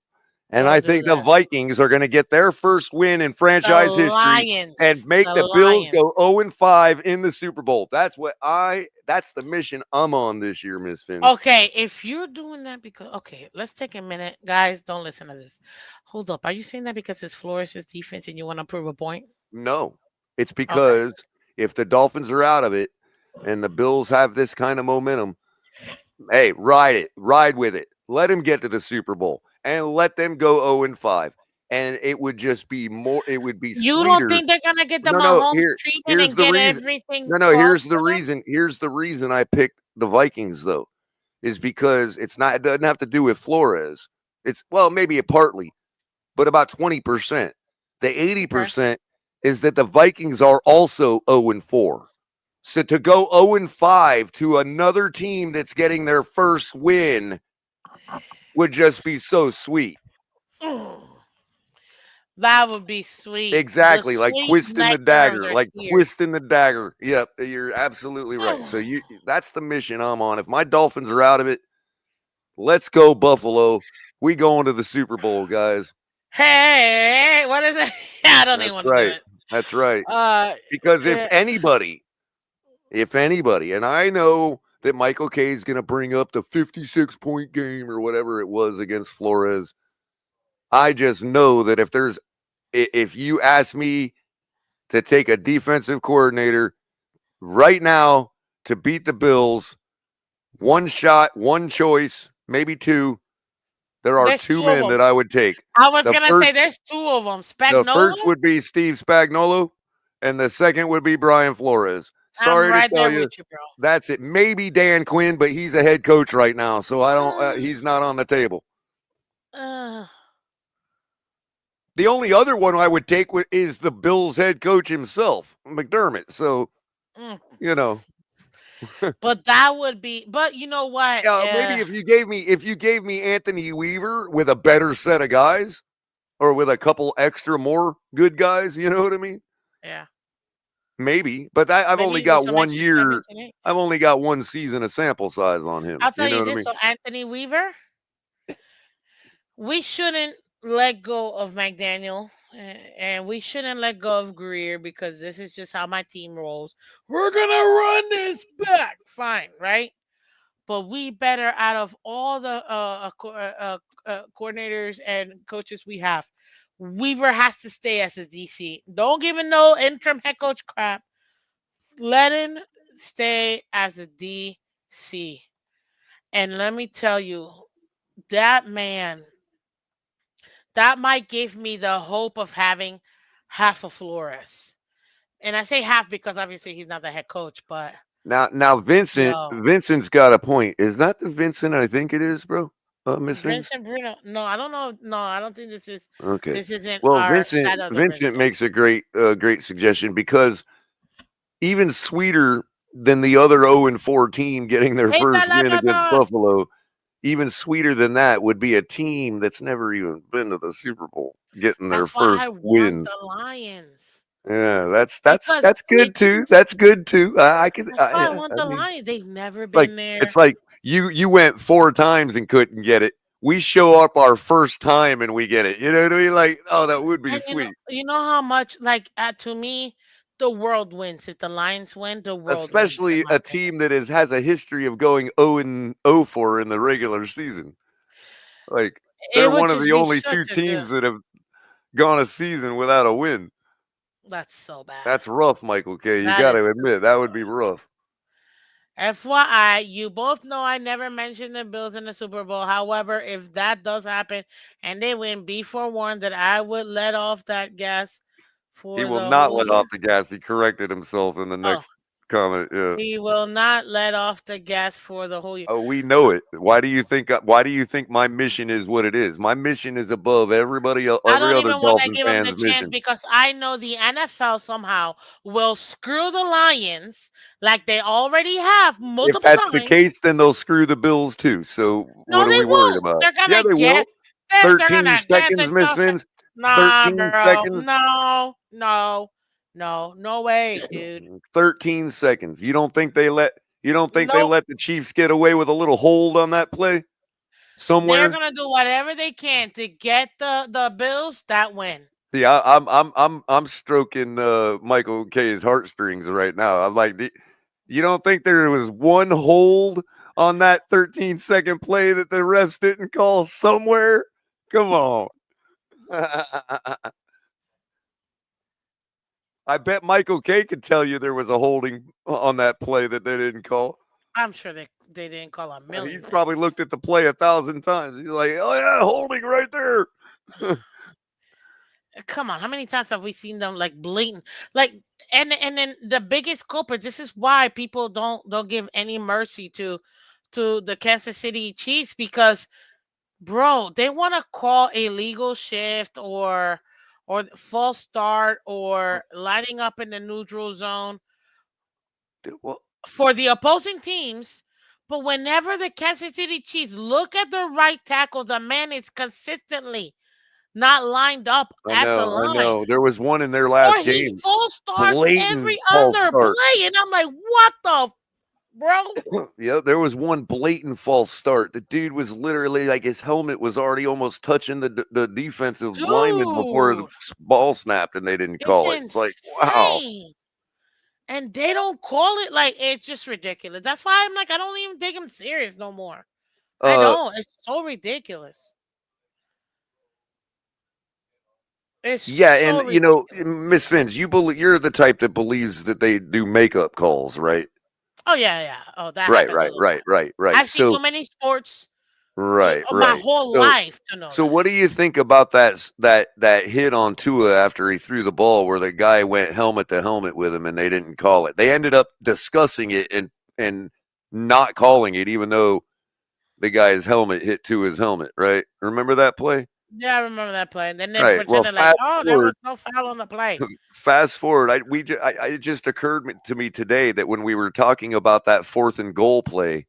And I don't do think the that. Vikings are going to get their first win in The franchise history and Lions. make The the Bills Lions. go 0-5 in the Super Bowl. That's the mission I'm on this year, Miss Fins. Okay, if you're doing that because okay, let's take a minute, guys. Don't listen to this. Hold up. Are you saying that because it's Flores' defense and you want to prove a point? No. It's Okay. because if the Dolphins are out of it and the Bills have this kind of momentum, hey, ride it, ride with it. Let them get to the Super Bowl and let them go 0-5. And it would just be more, it would be You don't sweeter. think they're gonna get the No, no, Mahomes treatment here's and the get reason. everything No, no, close for them? here's the reason I picked the Vikings though, is because it doesn't have to do with Flores. It's well, maybe it partly, but about 20%. The Okay. 80% is that the Vikings are also 0-4. So to go 0-5 to another team that's getting their first win would just be so sweet. That would be sweet. The Exactly, like sweet twisting the nightmares dagger, are like here. twisting the dagger. Yep, you're absolutely right. So that's the mission I'm on. If my Dolphins are out of it, let's go Buffalo. We going to the Super Bowl, guys. Hey, what is it? I don't even That's want to do right. it. That's right. Uh, Because eh, if anybody, and I know that Michael K is going to bring up the 56-point game or whatever it was against Flores. I just know that if you ask me to take a defensive coordinator right now to beat the Bills, one shot, one choice, maybe two, there are there's two two of men them. that I would take. I was The gonna say first there's two of them. the Spagnola. first would be Steve Spagnuolo, and the second would be Brian Flores. I'm Sorry to right tell there you, with you, bro. that's it. Maybe Dan Quinn, but he's a head coach right now, so I don't. Uh, He's not on the table. uh, The only other one I would take is the Bills head coach himself, McDermott. So mm. you know, But that would be. But you know what? maybe if you gave me Anthony Weaver with a better set of guys, or with a couple extra more good guys, you know what I mean? Yeah. Maybe, but I've only Maybe with got some one extra year. sevens in it. I've only got one season of sample size on him. I'll You tell know you what I this. mean? So Anthony Weaver, we shouldn't let go of McDaniel, and we shouldn't let go of Greer because this is just how my team rolls. We're gonna run this back, fine, right? But we better out of all the coordinators and coaches we have. Weaver has to stay as a DC. Don't give him no interim head coach crap. Let him stay as a DC. And let me tell you, that man, that might give me the hope of having half of Flores. And I say half because obviously he's not the head coach, but Now, yo, Vincent's got a point. Is that the Vincent I think it is, bro? Miss Vince. Vincent Bruno. No, I don't know. No, I don't think Okay. this isn't Well, our that other Vincent Vincent. makes a great suggestion because even sweeter than the other 0-4 team getting their Esta first la win against plata. Buffalo, even sweeter than that would be a team that's never even been to the Super Bowl getting their That's why I first want win. the Lions Yeah, because that's good it's too. That's good too. I could. that's why I Yeah, want I the mean, Lions. They've never it's like been it's there. like you went 4 times and couldn't get it. We show up our first time and we get it. You know what I mean? Like, oh, that would be And sweet. you know how much like to me, the world wins. If the Lions win, the world wins, in Especially my a opinion. team that has a history of going 0-4 in the regular season. Like they're It would one of just the be only such two a good. teams that have gone a season without a win. That's so bad. That's rough, Michael K. You That got is to just admit that would so be rough. FYI, you both know I never mentioned the Bills in the Super Bowl. However, if that does happen and they win, be forewarned that I would let off that gas He for will the not whole let year. off the gas. He corrected himself in the Oh, next comment. Yeah. he will not let off the gas for the whole year. Oh, we know it. Why do you think? Why do you think my mission is what it is? My mission is above I every don't other even want to Dolphin give him the fan's chance mission. because I know the NFL somehow will screw the Lions like they already have If multiple that's the times. case, then they'll screw the Bills too. So No, what are they we worried won't. about? They're Yeah, gonna they get. will. They're 13 gonna get seconds, Miss themselves. Vince. Nah, 13 bro. seconds. No, no, no, no way, dude. 13 seconds. You don't think they Nope. let the Chiefs get away with a little hold on that play They're somewhere? gonna do whatever they can to get the Bills that win. See, I'm stroking Michael K's heartstrings right now. I'm like, you don't think there was one hold on that 13-second play that the refs didn't call somewhere? Come on. I bet Michael K could tell you there was a holding on that play that they didn't call. I'm sure they didn't call a million He's probably things. looked at the play 1,000 times. He's like, oh yeah, holding right there. Come on, how many times have we seen them like blatant, like, and then the biggest culprit. This is why people don't give any mercy to the Kansas City Chiefs because, bro, they want to call a legal shift or false start or lining up in the neutral zone Well, for the opposing teams. But whenever the Kansas City Chiefs look at the right tackle, the man is consistently not lined up I at the know, I line. know. There was one in their Or last he game. full starts every Blatant false other start. play. And I'm like, what the bro? Yeah, there was one blatant false start. The dude was literally like his helmet was already almost touching the defensive lineman before the Dude, ball snapped, and they didn't it's call it. It's like, wow. insane. And they don't call it like it's just ridiculous. That's why I'm like, I don't even take him serious no more. I Uh, don't. It's so ridiculous. It's yeah, so and you know, ridiculous. Miss Fins, you're the type that believes that they do makeup calls, right? Oh yeah, yeah. Oh, that Right, happens all right, the right, time. right, right. I've seen So too many sports to right, my right. whole So life to know so that. what do you think about that hit on Tua after he threw the ball where the guy went helmet to helmet with him and they didn't call it? They ended up discussing it and not calling it, even though the guy's helmet hit Tua's helmet. Right? Remember that play? Yeah, I remember that play. And then they Right. Well, pretended like, oh, there was no foul on the play. fast forward. It just occurred to me today that when we were talking about that 4th and goal play,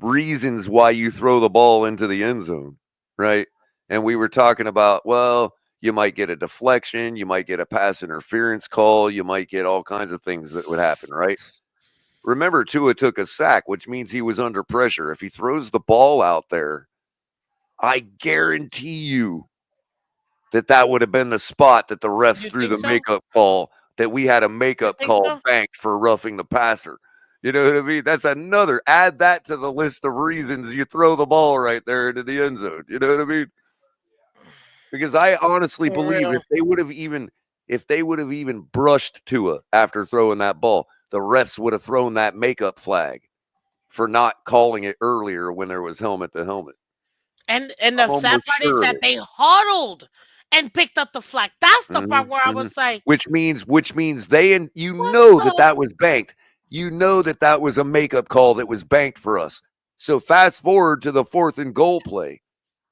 reasons why you throw the ball into the end zone, right? And we were talking about, well, you might get a deflection, you might get a pass interference call, you might get all kinds of things that would happen, right? Remember, Tua took a sack, which means he was under pressure. If he throws the ball out there, I guarantee you that would have been the spot that the refs You threw think the so? makeup call, that we had a You makeup think call so? banked for roughing the passer. You know what I mean? That's another. Add that to the list of reasons you throw the ball right there into the end zone. You know what I mean? Because I honestly For believe real. if they would have even brushed Tua after throwing that ball, the refs would have thrown that makeup flag. for not calling it earlier when there was helmet to helmet. And I'm the sad almost part is sure of that it. they huddled and picked up the flag. That's the Hmm. part where I Hmm. was like, Which means they, and you what know that the that was banked. You know that that was a makeup call that was banked for us. So fast forward to the 4th and goal play.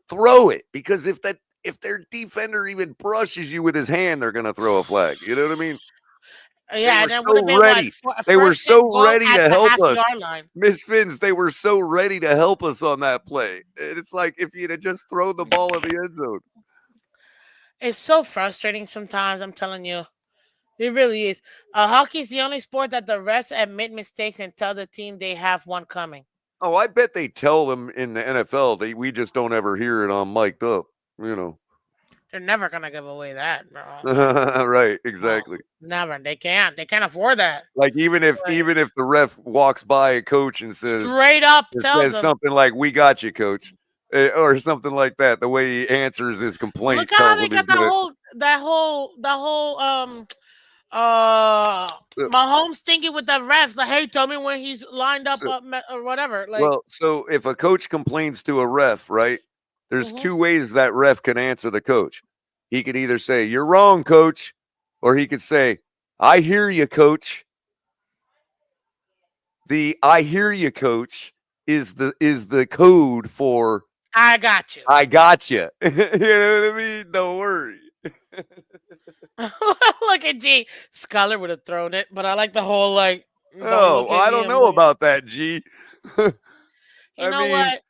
Throw it, because if their defender even brushes you with his hand, they're gonna throw a flag. You know what I mean? They yeah, were and it would so have been what ready. They were first and so goal ready at to the help half us. yard line. Miss Fins, they were so ready to help us on that play. And it's like if you'd have just thrown the ball in the end zone. It's so frustrating sometimes. I'm telling you, it really is. Hockey's the only sport that the refs admit mistakes and tell the team they have one coming. Oh, I bet they tell them in the NFL. We just don't ever hear it on mic'd up. You know. They're never gonna give away that, bro. Like, Right, no, exactly. never. They can't. They can't afford that. Like even if Like, even if the ref walks by a coach and straight up tells says them. something like "We got you, coach," or something like that, the way he answers his Look complaint at how tells they him he's got that gonna. whole uh Uh, Mahomes thinking with the refs, like, hey, tell me when he's lined up so, or whatever. Like, well, so if a coach complains to a ref, right? There's hmm two ways that ref can answer the coach. He could either say "You're wrong, coach," or he could say "I hear you, coach." The "I hear you, coach" is the code for I got you. "I got you." You know what I mean? Don't worry. Look at G. Scholar would have thrown it, but I like the whole like, don't Oh, look at I me. don't I'm know looking. about that, G. You I know mean, what?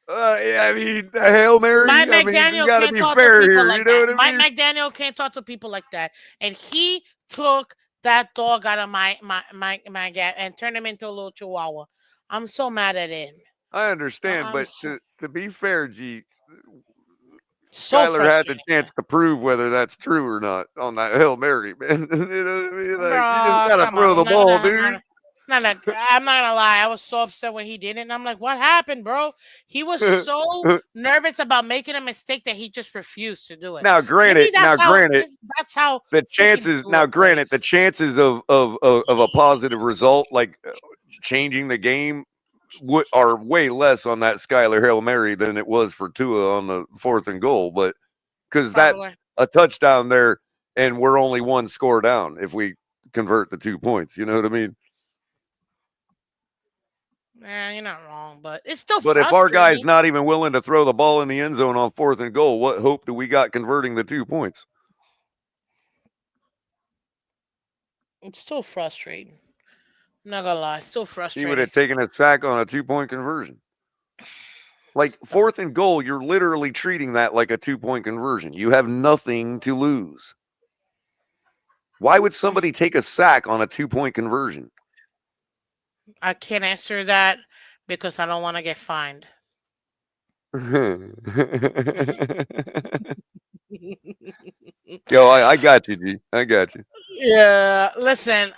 yeah, the Hail Mary. Mike I mean, we McDaniel got to can't be talk to fair people here. You like know that. what I Mike mean? McDaniel can't talk to people like that, and he took that dog out of my gap and turned him into a little chihuahua. I'm so mad at him. I understand, I'm but so, to be fair, G, so Skyler had the frustrated, chance to prove whether that's true or not on that Hail Mary, man. You know what I mean? Like, you just bro. got to Come on, throw the ball, dude. I'm not gonna lie. I was so upset when he did it, and I'm like, "What happened, bro?" He was so nervous about making a mistake that he just refused to do it. now, Maybe granted, now, that's how granted, that's how the freaking chances Tua the plays. chances of a positive result, like changing the game, are way less on that Skyler Hail Mary than it was for Tua on the 4th and goal. But because that Probably, a touchdown there, and we're only one score down if we convert the 2 points. You know what I mean? man, you're not wrong, but it's still But if our guy's frustrating. not even willing to throw the ball in the end zone on 4th and goal, what hope do we got converting the 2 points? It's still frustrating. I'm not gonna lie, it's still He would have frustrating. taken a sack on a 2 point conversion. Like Still. 4th and goal, you're literally treating that like a 2 point conversion. You have nothing to lose. Why would somebody take a sack on a 2 point conversion? I can't answer that because I don't want to get fined. Yo, I got you, G. I got you. Yeah, listen,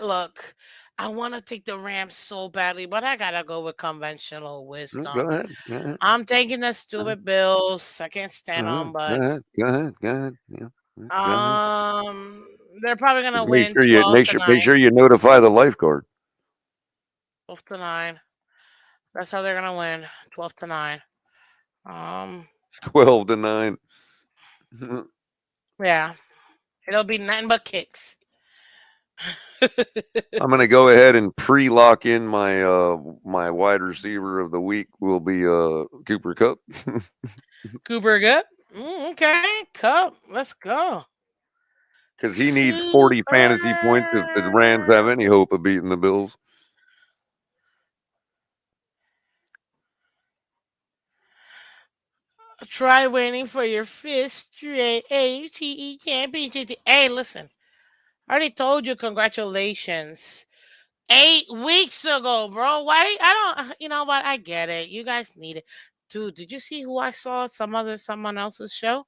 look, I want to take the Rams so badly, but I gotta go with conventional Go wisdom. ahead. Go ahead. I'm taking the Go ahead. stupid Bills. I can't Go stand them, ahead. Go but ahead. Go ahead. Go ahead. Yeah. Yeah, go ahead. they're probably gonna Just make win sure you 12 make to sure make 9. sure you notify the lifeguard. 12 to 9. That's how they're gonna win. 12 to 9. Um, 12-9. yeah, it'll be nothing but kicks. I'm gonna go ahead and pre-lock in my wide receiver of the week will be Cooper Cup. Cooper good. Okay, Cup. Let's go. Because he needs 40 fantasy points if the Rams have Cooper. any hope of beating the Bills. Try waiting for your fifth straight ATE championship. Hey, listen. I already told you congratulations 8 weeks ago, bro. Why? I don't. You know what? I get it. You guys need it, dude. Did you see who I saw? Someone else's show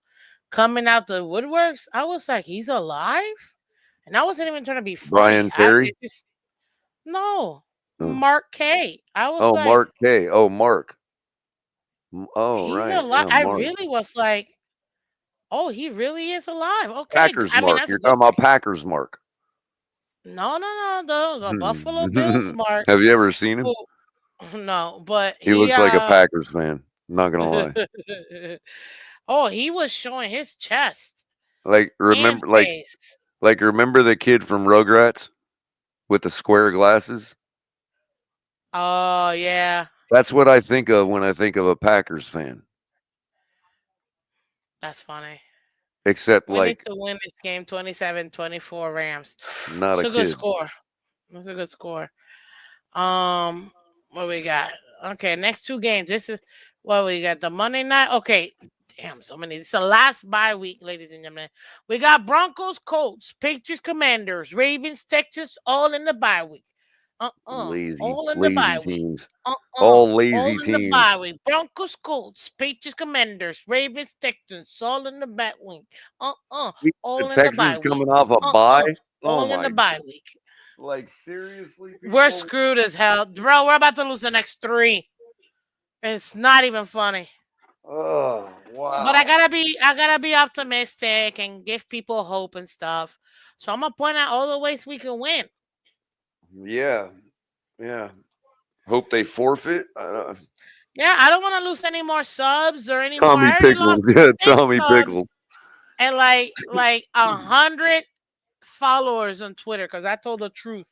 coming out the woodworks. I was like, he's alive, and I wasn't even trying to be funny. Brian Terry. It just no. Oh, Mark K. I was oh, like, Mark K. Oh, Mark. Oh, he's right. alive. Yeah, I Mark. really was like, oh, he really is alive. Okay, Packers I mean Mark. that's a You're good talking about thing. Packers Mark. No, no, no, the Buffalo Bills, Mark. Have you ever seen him? Who? No, but He looks like a Packers fan. Not gonna lie. oh, he was showing his chest Like and remember, face. remember the kid from Rugrats with the square glasses? Oh yeah, That's what I think of when I think of a Packers fan. that's funny. Except We need like to win this game 27-24 Rams. not It's a a good kid. score. That's a good score. Um, what we got? Okay, next two games. This is what we got. The Monday night. Okay, damn, so many. It's the last bye week, ladies and gentlemen. We got Broncos, Colts, Patriots, Commanders, Ravens, Texas, all in the bye week. Lazy, All in the lazy bye week. teams. Uh-uh, All all lazy in the teams. bye week. Broncos, Colts, Patriots, Commanders, Ravens, Texans, all in the bye week. Uh-uh, The all in the bye Texans week. coming off a bye. Uh-uh, Oh all in the my! bye week. Like seriously, We're people. screwed as hell, bro. We're about to lose the next three. It's not even funny. Oh But wow. I gotta be optimistic and give people hope and stuff. So I'm gonna point out all the ways we can win. Yeah, yeah. Hope they forfeit. Yeah, I don't want to lose any more subs or any more. Tommy I already Pickles. lost Yeah, 6 Tommy subs Pickles. and like 100 followers on Twitter because I told the truth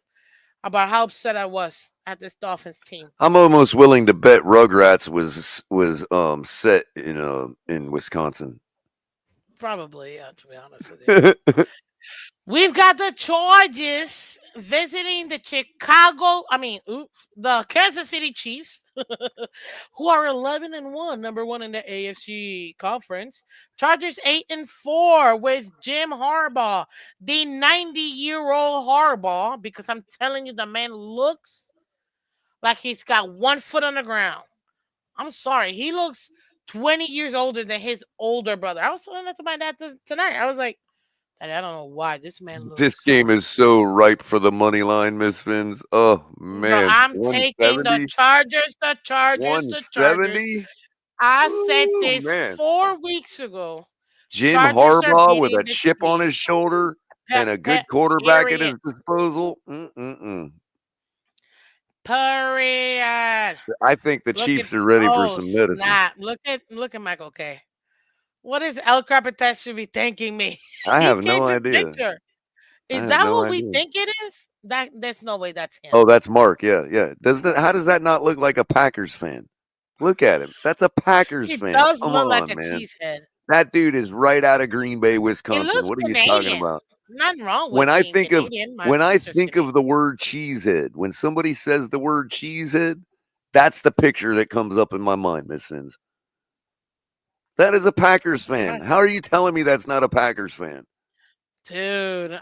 about how upset I was at this Dolphins team. I'm almost willing to bet Rugrats was set in Wisconsin. Probably, yeah, to be honest with you. We've got the Chargers visiting the the Kansas City Chiefs, who are 11-1, number one in the AFC conference. Chargers 8-4 with Jim Harbaugh, the 90-year-old Harbaugh, because I'm telling you, the man looks like he's got 1 foot on the ground. I'm sorry, he looks 20 years older than his older brother. I was telling that to my dad tonight. I was like, and I don't know why this man This looks game is so ripe for the money line, Miss Fins. Oh bro. man, I'm taking the 170, Chargers, the Chargers, the Chargers. 170. I said Ooh, this man. 4 weeks ago. Jim Chargers are Harbaugh with a beating the chip on his Chiefs. shoulder and a good quarterback at his Period. disposal. Mm-mm-mm. Period. I think the Look at Chiefs are ready for oh some medicine. snap. Look at Michael K. What is El Capitan should be thanking me? I He have no changed his idea. picture. I Is have that no who we idea. think it is? That there's no way that's him. Oh, that's Mark. Yeah, yeah. Does that? How does that not look like a Packers fan? Look at him. That's a Packers He fan. does Come look like on, a man. cheesehead. That dude is right out of Green Bay, He Wisconsin. looks What are you talking Canadian. about? Nothing wrong When with I being think of Canadian. My when I sister's think of the Canadian. word cheesehead, when somebody says the word cheesehead, that's the picture that comes up in my mind, Miss Fins. That is a Packers fan. Alright. How are you telling me that's not a Packers fan? Dude,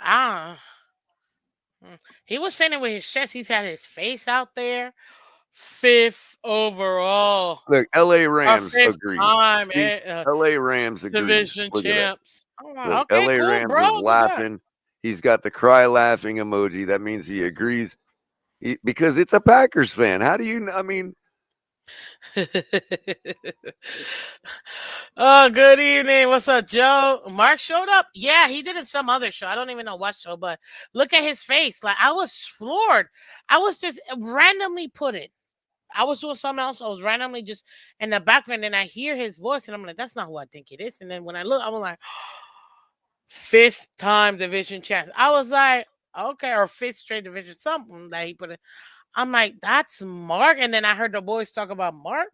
he was saying it with his chest. He's had his face out there. Fifth overall. Look, LA Our Rams fifth agrees. time See, LA Rams agrees. division Look at that. champs. I'm like, Look, okay, LA cool, Rams is bro. Do that. laughing. He's got the cry laughing emoji. That means he agrees because it's a Packers fan. How do you? I mean, Oh, good evening. What's up, Joe? Mark showed up. Yeah, he did it some other show. I don't even know what show, but look at his face. Like I was floored. I was just randomly put it. I was doing something else. I was randomly just in the background, and I hear his voice, and I'm like, "That's not who I think it is." And then when I look, I'm like, fifth time division champs. I was like, "Okay," or fifth straight division, something that he put it. I'm like, "That's Mark." And then I heard the boys talk about Mark.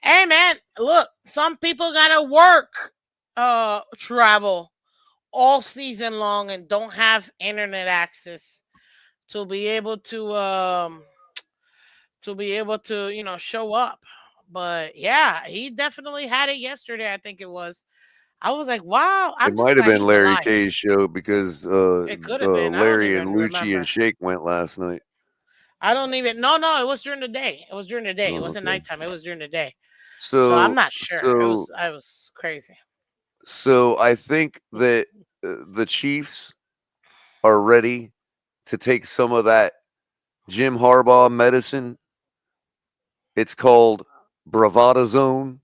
Hey man, look, some people gotta work, travel all season long and don't have internet access to be able to show up. But yeah, he definitely had it yesterday. I think it was. I was like, wow. it I'm just might have glad been he's Larry alive. K's show because It could have been. I don't Larry and even Lucci and remember. Shake went last night. I don't even. No. It was during the day. It was during the day. It Oh, wasn't okay. nighttime. It was during the day. So I'm So not sure. It so was. I was crazy. so I think that the Chiefs are ready to take some of that Jim Harbaugh medicine. It's called Bravada Zone.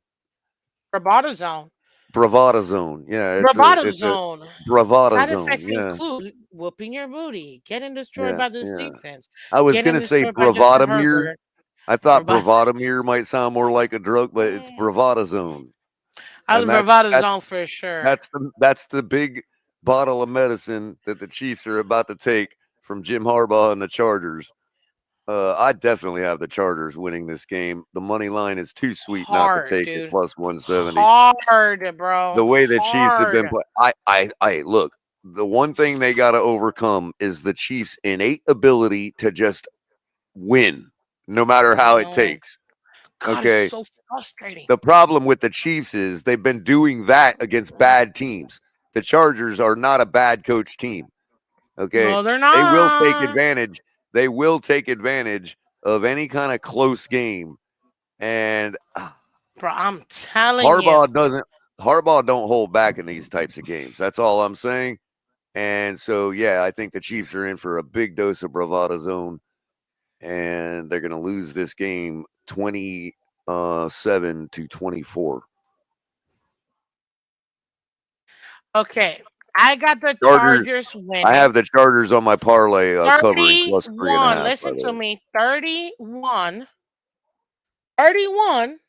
Roboto zone. Bravada zone. Yeah, Bravado it's a zone. bravada Side zone. effects Yeah, include whooping your booty, getting destroyed yeah, by this yeah. defense, I was getting gonna say destroyed by Justin bravadamir. Herbert. I thought Bravado, bravadamir might sound more like a drug, but it's mm, bravada zone, I was and bravado zone for sure. that's the big bottle of medicine that the Chiefs are about to take from Jim Harbaugh and the Chargers. I definitely have the Chargers winning this game. The money line is too sweet not to Hard, take it dude. plus 170. Hard, bro. The way the Chiefs have Hard. been play I look, the one thing they got to overcome is the Chiefs' innate ability to just win no matter I how it know. takes. God, it's Okay. so frustrating. The problem with the Chiefs is they've been doing that against bad teams. The Chargers are not a bad coach team. Okay. No, they're They will take not. advantage. They will take advantage of any kind of close game. And Bro, I'm telling you. Harbaugh doesn't Harbaugh don't hold back in these types of games. That's all I'm saying. And so yeah, I think the Chiefs are in for a big dose of bravado zone, and they're gonna lose this game 27-24. Okay. I got the Chargers. Chargers I winning have the Chargers on my parlay covering plus three and a 31. half. By Listen the to way, me. 31. 31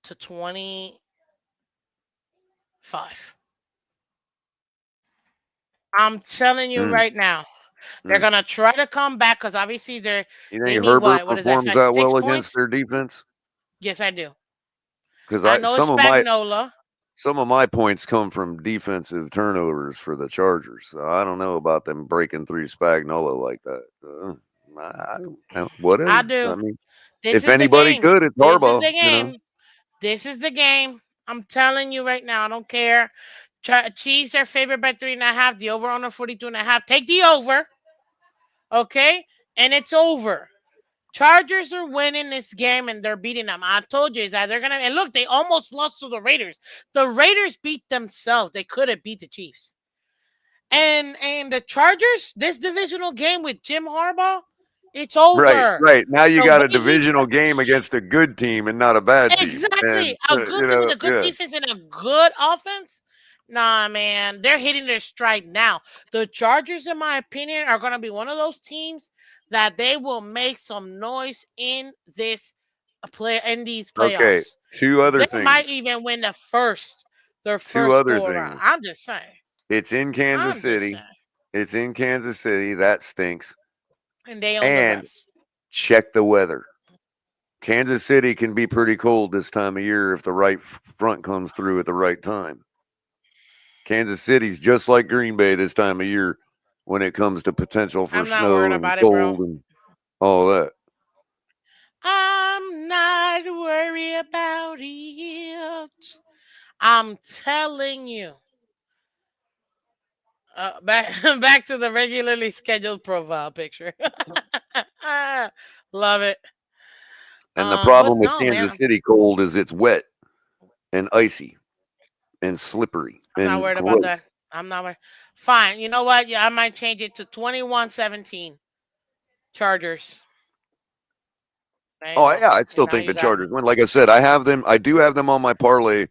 to 25. I'm telling you mm, right now. They're mm. gonna try to come back because obviously You they think need Herbert what? What is that? performs Five, that six well against points? their defense? Yes, I do. Because I I know it's Spagnola. some of my points come from defensive turnovers for the Chargers. So I don't know about them breaking through Spagnola like that. I Whatever. I do. mean, This if is the anybody game. could, it's This is Harbaugh. the game. This is the game. I'm telling you right now. I don't care. Chiefs are favored by 3.5. The over under 42.5. Take the over. Okay? And it's over. Chargers are winning this game and they're beating them. I told you is that they're gonna and look, they almost lost to the Raiders. The Raiders beat themselves. They could have beat the Chiefs. And the Chargers, this divisional game with Jim Harbaugh, it's Right, over. right. Now you The got a way he divisional game against a good team and not a bad team. exactly And a good team with a good yeah. defense and a good offense. Nah, man, they're hitting their stride now. The Chargers, in my opinion, are gonna be one of those teams that they will make some noise in this play in these Okay. playoffs. Two other They might things. even win their Two first other go around. things. I'm just saying. It's in Kansas I'm just City. saying. It's in Kansas City. That stinks. And they own the And refs. check the weather. Kansas City can be pretty cold this time of year if the right front comes through at the right time. Kansas City's just like Green Bay this time of year when it comes to potential for I'm not worried snow and about it, bro. cold and all that. I'm not worried about it. I'm telling you. Back back to the regularly scheduled profile picture. Love it. And the But problem with no, man, Kansas City cold is it's wet and icy and slippery I'm not and worried about gross. that. I'm not worried. Fine. You know what? Yeah, I might change it to 21-17 Chargers. There you Oh go. yeah, I And still now think you the got Chargers win. Like I said, I do have them on my parlay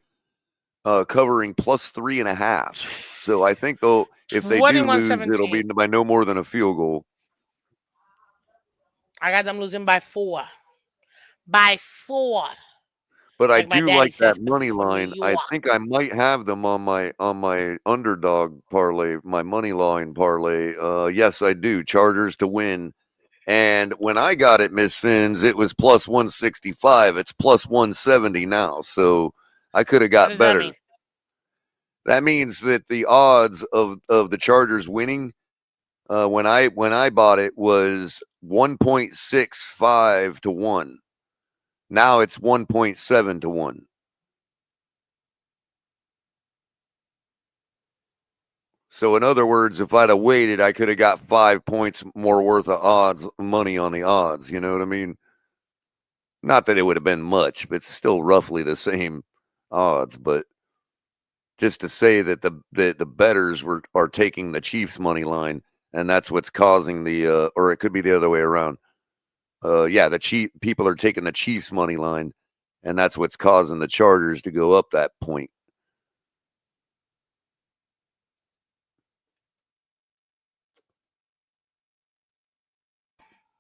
covering plus 3.5. So I think they'll if they do twenty-one lose, it'll be seventeen. by no more than a field goal. I got them losing by 4. By 4. But I Like my do daddy like that says, because money he's from New line. I York. think I might have them on my underdog parlay, my money line parlay. Yes, I do. Chargers to win. And when I got it, Miss Fins, it was plus 165. It's plus 170 now. So I could have What got does that better. mean? That means that the odds of the Chargers winning when I bought it was 1.65 to 1. Now it's 1.7 to 1. So in other words, if I'd have waited, I could have got 5 points more worth of odds money on the odds, you know what I mean? Not that it would have been much, but it's still roughly the same odds, but just to say that the betters are taking the Chiefs money line and that's what's causing the or it could be the other way around. Yeah, the Chief people are taking the Chiefs money line and that's what's causing the Chargers to go up that point.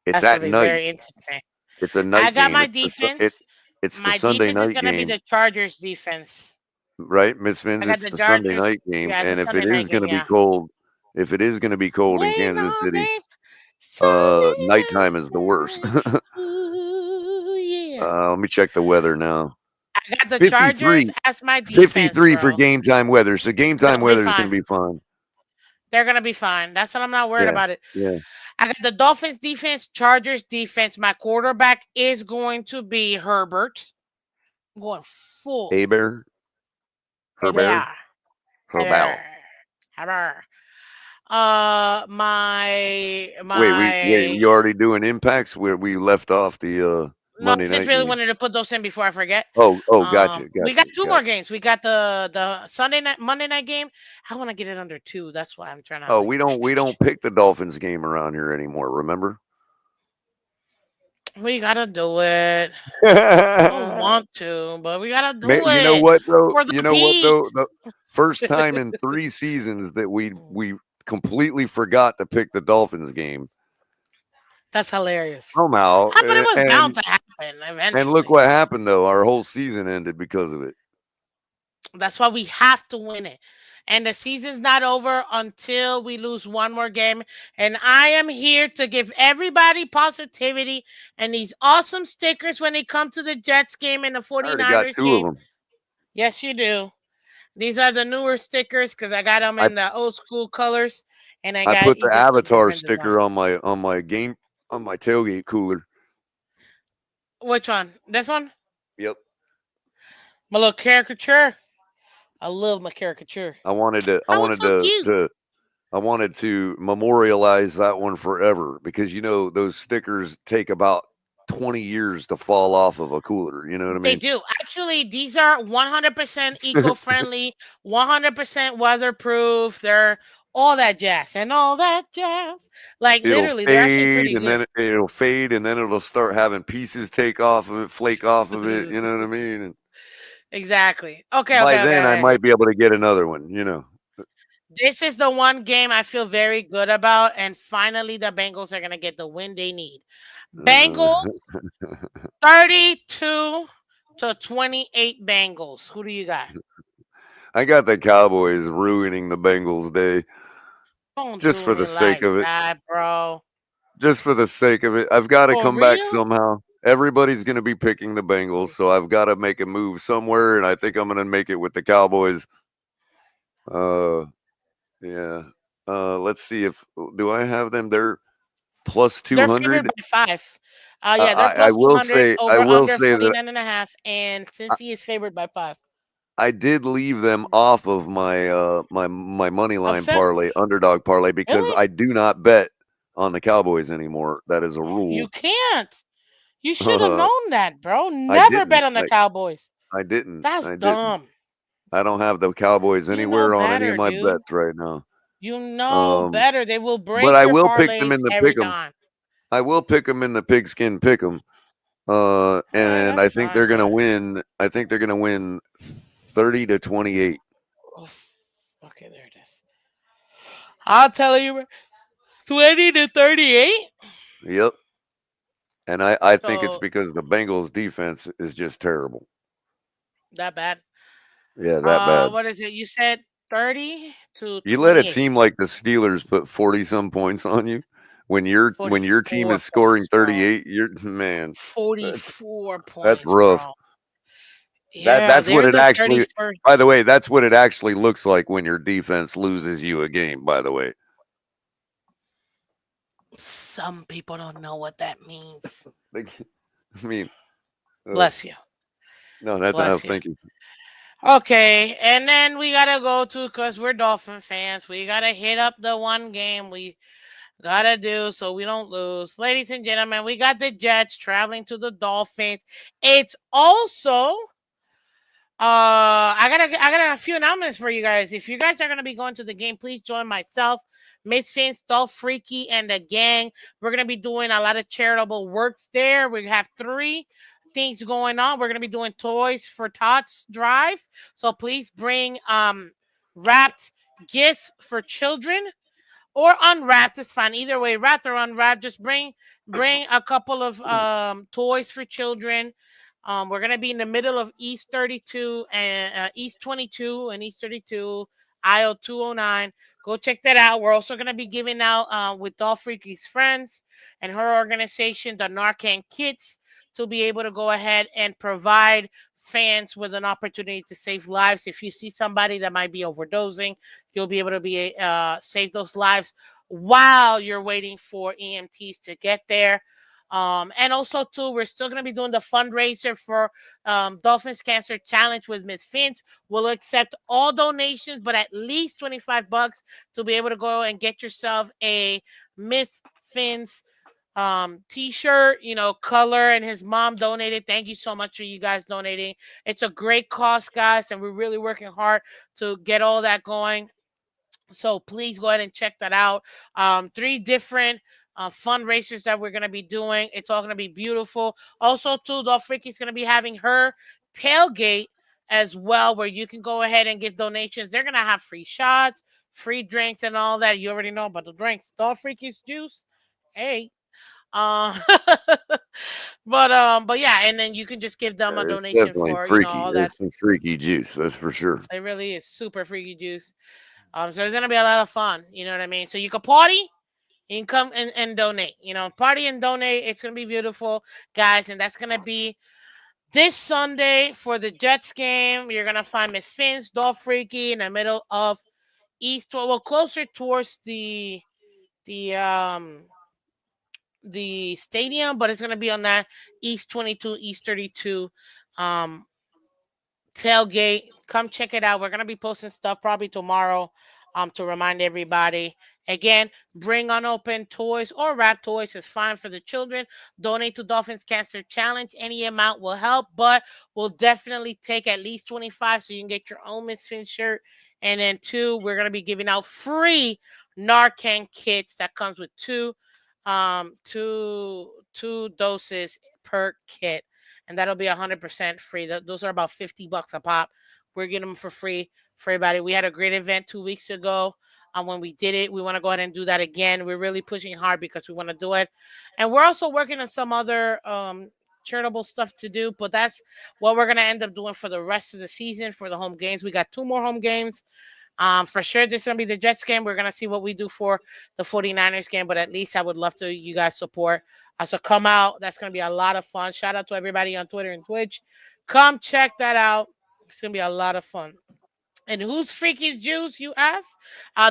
It's That's at gonna be night. very interesting. It's a I night got game. my defense. It's the My Sunday defense is night gonna be game, the Chargers defense. right, Miss Fins? I got It's the the Sunday Chargers. night game, Yeah, it's a and if Sunday it night is going game. to be Yeah. cold, if it is going to be cold in Waiting Kansas all City, day, Sunday nighttime is the worst. night. Ooh, yeah. Let me check the weather now. I got the Chargers 53, as my defense, 53 for bro. game time weather. So game time They'll be weather is going fine. to be fun. They're gonna be fine. That's what I'm not worried Yeah, about it. yeah. I got the Dolphins defense, Chargers defense. My quarterback is going to be Herbert. I'm going full. Hey bear, her bear, Herbert. her bow. Herbert. My Wait. my. You already doing impacts where we left off the No, Monday I just night really game? wanted to put those in before I forget. Oh, gotcha, We got gotcha, two more gotcha. games. We got the Sunday night, Monday night game. I want to get it under 2. That's why I'm trying to Oh, like. we don't pick the Dolphins game around here anymore. Remember? We gotta do it. I don't want to, but we gotta do You know it what though? for the You know what though? The peaks. first time in 3 seasons that we completely forgot to pick the Dolphins game That's hilarious. somehow, But it was bound to happen and look eventually. what happened though. Our whole season ended because of it. That's why we have to win it. And the season's not over until we lose one more game. And I am here to give everybody positivity and these awesome stickers when they come to the Jets game and the I already got 49ers two of game. them. Yes, you do. These are the newer stickers because I got them I in the old school colors. And I I got put you the just a Avatar different sticker design. on my game on my tailgate cooler. Which one? This one? Yep. My little caricature. I love my caricature. I wanted to Oh, it's so cute. I wanted to memorialize that one forever because you know those stickers take about 20 years to fall off of a cooler. You know what I They mean? do. Actually, these are 100% eco-friendly, 100% weatherproof. They're all that jazz and all that jazz. Like It'll literally, they're actually fade pretty and good. then it'll fade and then it'll start having pieces take off of it, flake off of it. You know what I mean? And Exactly. Okay, by okay, then, I okay, okay. might be able to get another one. You know. This is the one game I feel very good about, and finally the Bengals are gonna get the win they need. Uh, Bengals 32-28 Bengals. Who do you got? I got the Cowboys ruining the Bengals' day Don't just do for me the sake like of it. that, bro. Just for the sake of it. I've got to For come back real? somehow. Everybody's going to be picking the Bengals, so I've got to make a move somewhere, and I think I'm going to make it with the Cowboys. Uh, yeah. Let's see if do I have them there plus They're favored 200. by 5. Yeah, they're I plus will 200 say over under that 49 and a half. And I, since he is favored by 5. I did leave them off of my my money line Upset? parlay, underdog parlay, because Really? I do not bet on the Cowboys anymore. That is a You rule. can't. You should have known that, bro. I Never didn't. bet on the Cowboys. I didn't. That's I didn't. dumb. I don't have the Cowboys You know anywhere on any of better, my dude. bets right now. You know Um, better. They will but break I your will pick them parlays in the every pick 'em. time. I will pick them in the pigskin pick 'em. All right, And that's I think fine, they're gonna but win. I think they're gonna win 30-28. oof. Okay, there it is. I'll tell you 20-38. Yep. And I think it's So because the Bengals defense is just terrible. that bad. Yeah, that bad. What is it? You said 30 to You let it 28. seem like the Steelers put 40 some points on you when your team 44 is scoring points, bro. 38. You're man, that's 44 that's points, rough. bro. Yeah, That's what they're it the actually. 31st. By the way, that's what it actually looks like when your defense loses you a game. By the way, Some people don't know what that means. like, I mean, Bless you. no, that's Bless you. thank you. Okay, and then we gotta go to because we're Dolphin fans. We gotta hit up the one game we gotta do so we don't lose. Ladies and gentlemen, we got the Jets traveling to the Dolphins. It's also I got a few announcements for you guys. If you guys are gonna be going to the game, please join myself, Miss Phins, Dolph Freaky, and the gang. We're gonna be doing a lot of charitable works there. We have things going on. We're gonna be doing Toys for Tots drive. So please bring wrapped gifts for children or unwrapped. It's fine either way, wrapped or unwrapped. Just bring a couple of toys for children. We're gonna be in the middle of East 32 and East 22 and East 32, aisle 209. Go check that out. We're also gonna be giving out with Doll Freaky's friends and her organization, the Narcan Kits, to be able to go ahead and provide fans with an opportunity to save lives. If you see somebody that might be overdosing, you'll be able to be save those lives while you're waiting for EMTs to get there. And also too, we're still gonna be doing the fundraiser for Dolphins Cancer Challenge with Miss Phins. We'll accept all donations, but at least $25 to be able to go and get yourself a Miss Phins t-shirt. Culler and his mom donated. Thank you so much for you guys donating. It's a great cause, guys, and we're really working hard to get all that going. So please go ahead and check that out. Three different fundraisers that we're gonna be doing. It's all gonna be beautiful. Also, too, Dolph Freaky's gonna be having her tailgate as well, where you can go ahead and give donations. They're gonna have free shots, free drinks, and all that. You already know about the drinks. Dolph Freaky's juice. Hey. Uh, but yeah, and then you can just give them a It's donation definitely for freaky. all that. There's some freaky juice, that's for sure. It really is super freaky juice. So it's gonna be a lot of fun. You know what I mean? So you can party, you can come and donate. Party and donate. It's gonna be beautiful, guys, and that's gonna be this Sunday for the Jets game. You're gonna find Miss Fins, Dolph Freaky in the middle of well, closer towards the um the stadium, but it's gonna be on that East 22, East 32 um tailgate. Come check it out. We're gonna be posting stuff probably tomorrow, to remind everybody. Again, bring unopened toys or wrapped toys is fine for the children. Donate to Dolphins Cancer Challenge. Any amount will help, but we'll definitely take at least 25 so you can get your own Miss Finn shirt. And then two, we're gonna be giving out free Narcan kits that comes with two doses per kit, and that'll be 100% free. Those are about $50 a pop. We're getting them for free for everybody. We had a great event 2 weeks ago. When we did it, we want to go ahead and do that again. We're really pushing hard because we want to do it, and we're also working on some other charitable stuff to do. But that's what we're gonna end up doing for the rest of the season for the home games. We got two more home games. For sure, this is going to be the Jets game. We're going to see what we do for the 49ers game, but at least I would love to you guys support. So come out. That's going to be a lot of fun. Shout out to everybody on Twitter and Twitch. Come check that out. It's going to be a lot of fun. And who's Freaky's Juice, you ask?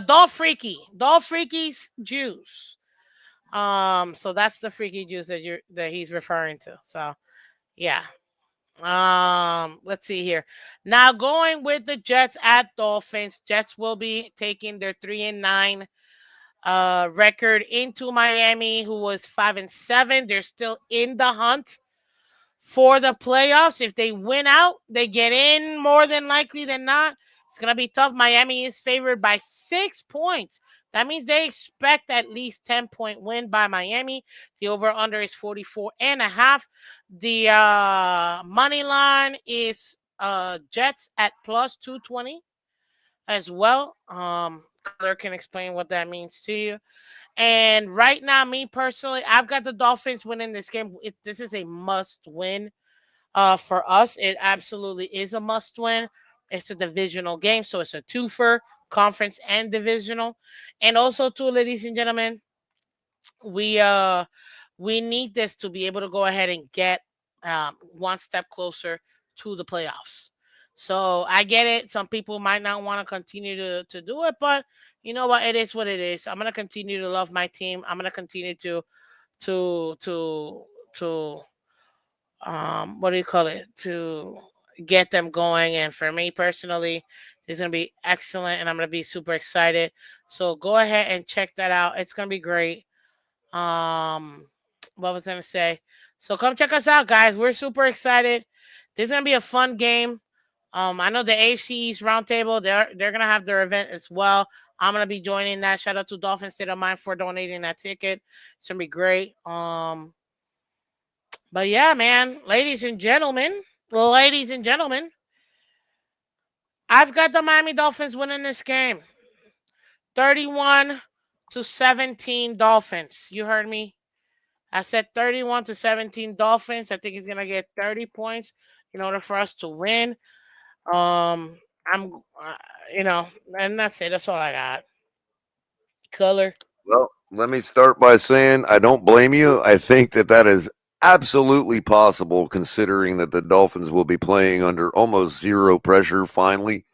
Dolph Freaky. Dolph Freaky's Juice. So that's the Freaky Juice that he's referring to. So, yeah. Let's see here. Now going with the Jets at Dolphins. Jets will be taking their 3-9 record into Miami, who was 5-7. They're still in the hunt for the playoffs. If they win out, they get in more than likely than not. It's gonna be tough. Miami is favored by 6 points. That means they expect at least 10-point win by Miami. The over-under is 44.5. The money line is Jets at plus 220 as well. Culler can explain what that means to you. And right now, me personally, I've got the Dolphins winning this game. This is a must win for us. It absolutely is a must win. It's a divisional game, so it's a twofer, conference and divisional. And also, too, ladies and gentlemen, we we need this to be able to go ahead and get one step closer to the playoffs. So I get it. Some people might not want to continue to do it, but you know what? It is what it is. I'm gonna continue to love my team. I'm gonna continue to to to what do you call it, to get them going. And for me personally, it's gonna be excellent, and I'm gonna be super excited. So go ahead and check that out. It's gonna be great. Um, what was I gonna say? So come check us out, guys. We're super excited. This is gonna be a fun game. I know the AFC East Roundtable. They're gonna have their event as well. I'm gonna be joining that. Shout out to Dolphin State of Mind for donating that ticket. It's gonna be great. But yeah, man, ladies and gentlemen, I've got the Miami Dolphins winning this game, 31-17 Dolphins. You heard me. I said 31-17 Dolphins. I think he's gonna get 30 points in order for us to win. I'm, you know, and that's it. That's all I got. Color. Well, let me start by saying I don't blame you. I think that that is absolutely possible considering that the Dolphins will be playing under almost zero pressure finally.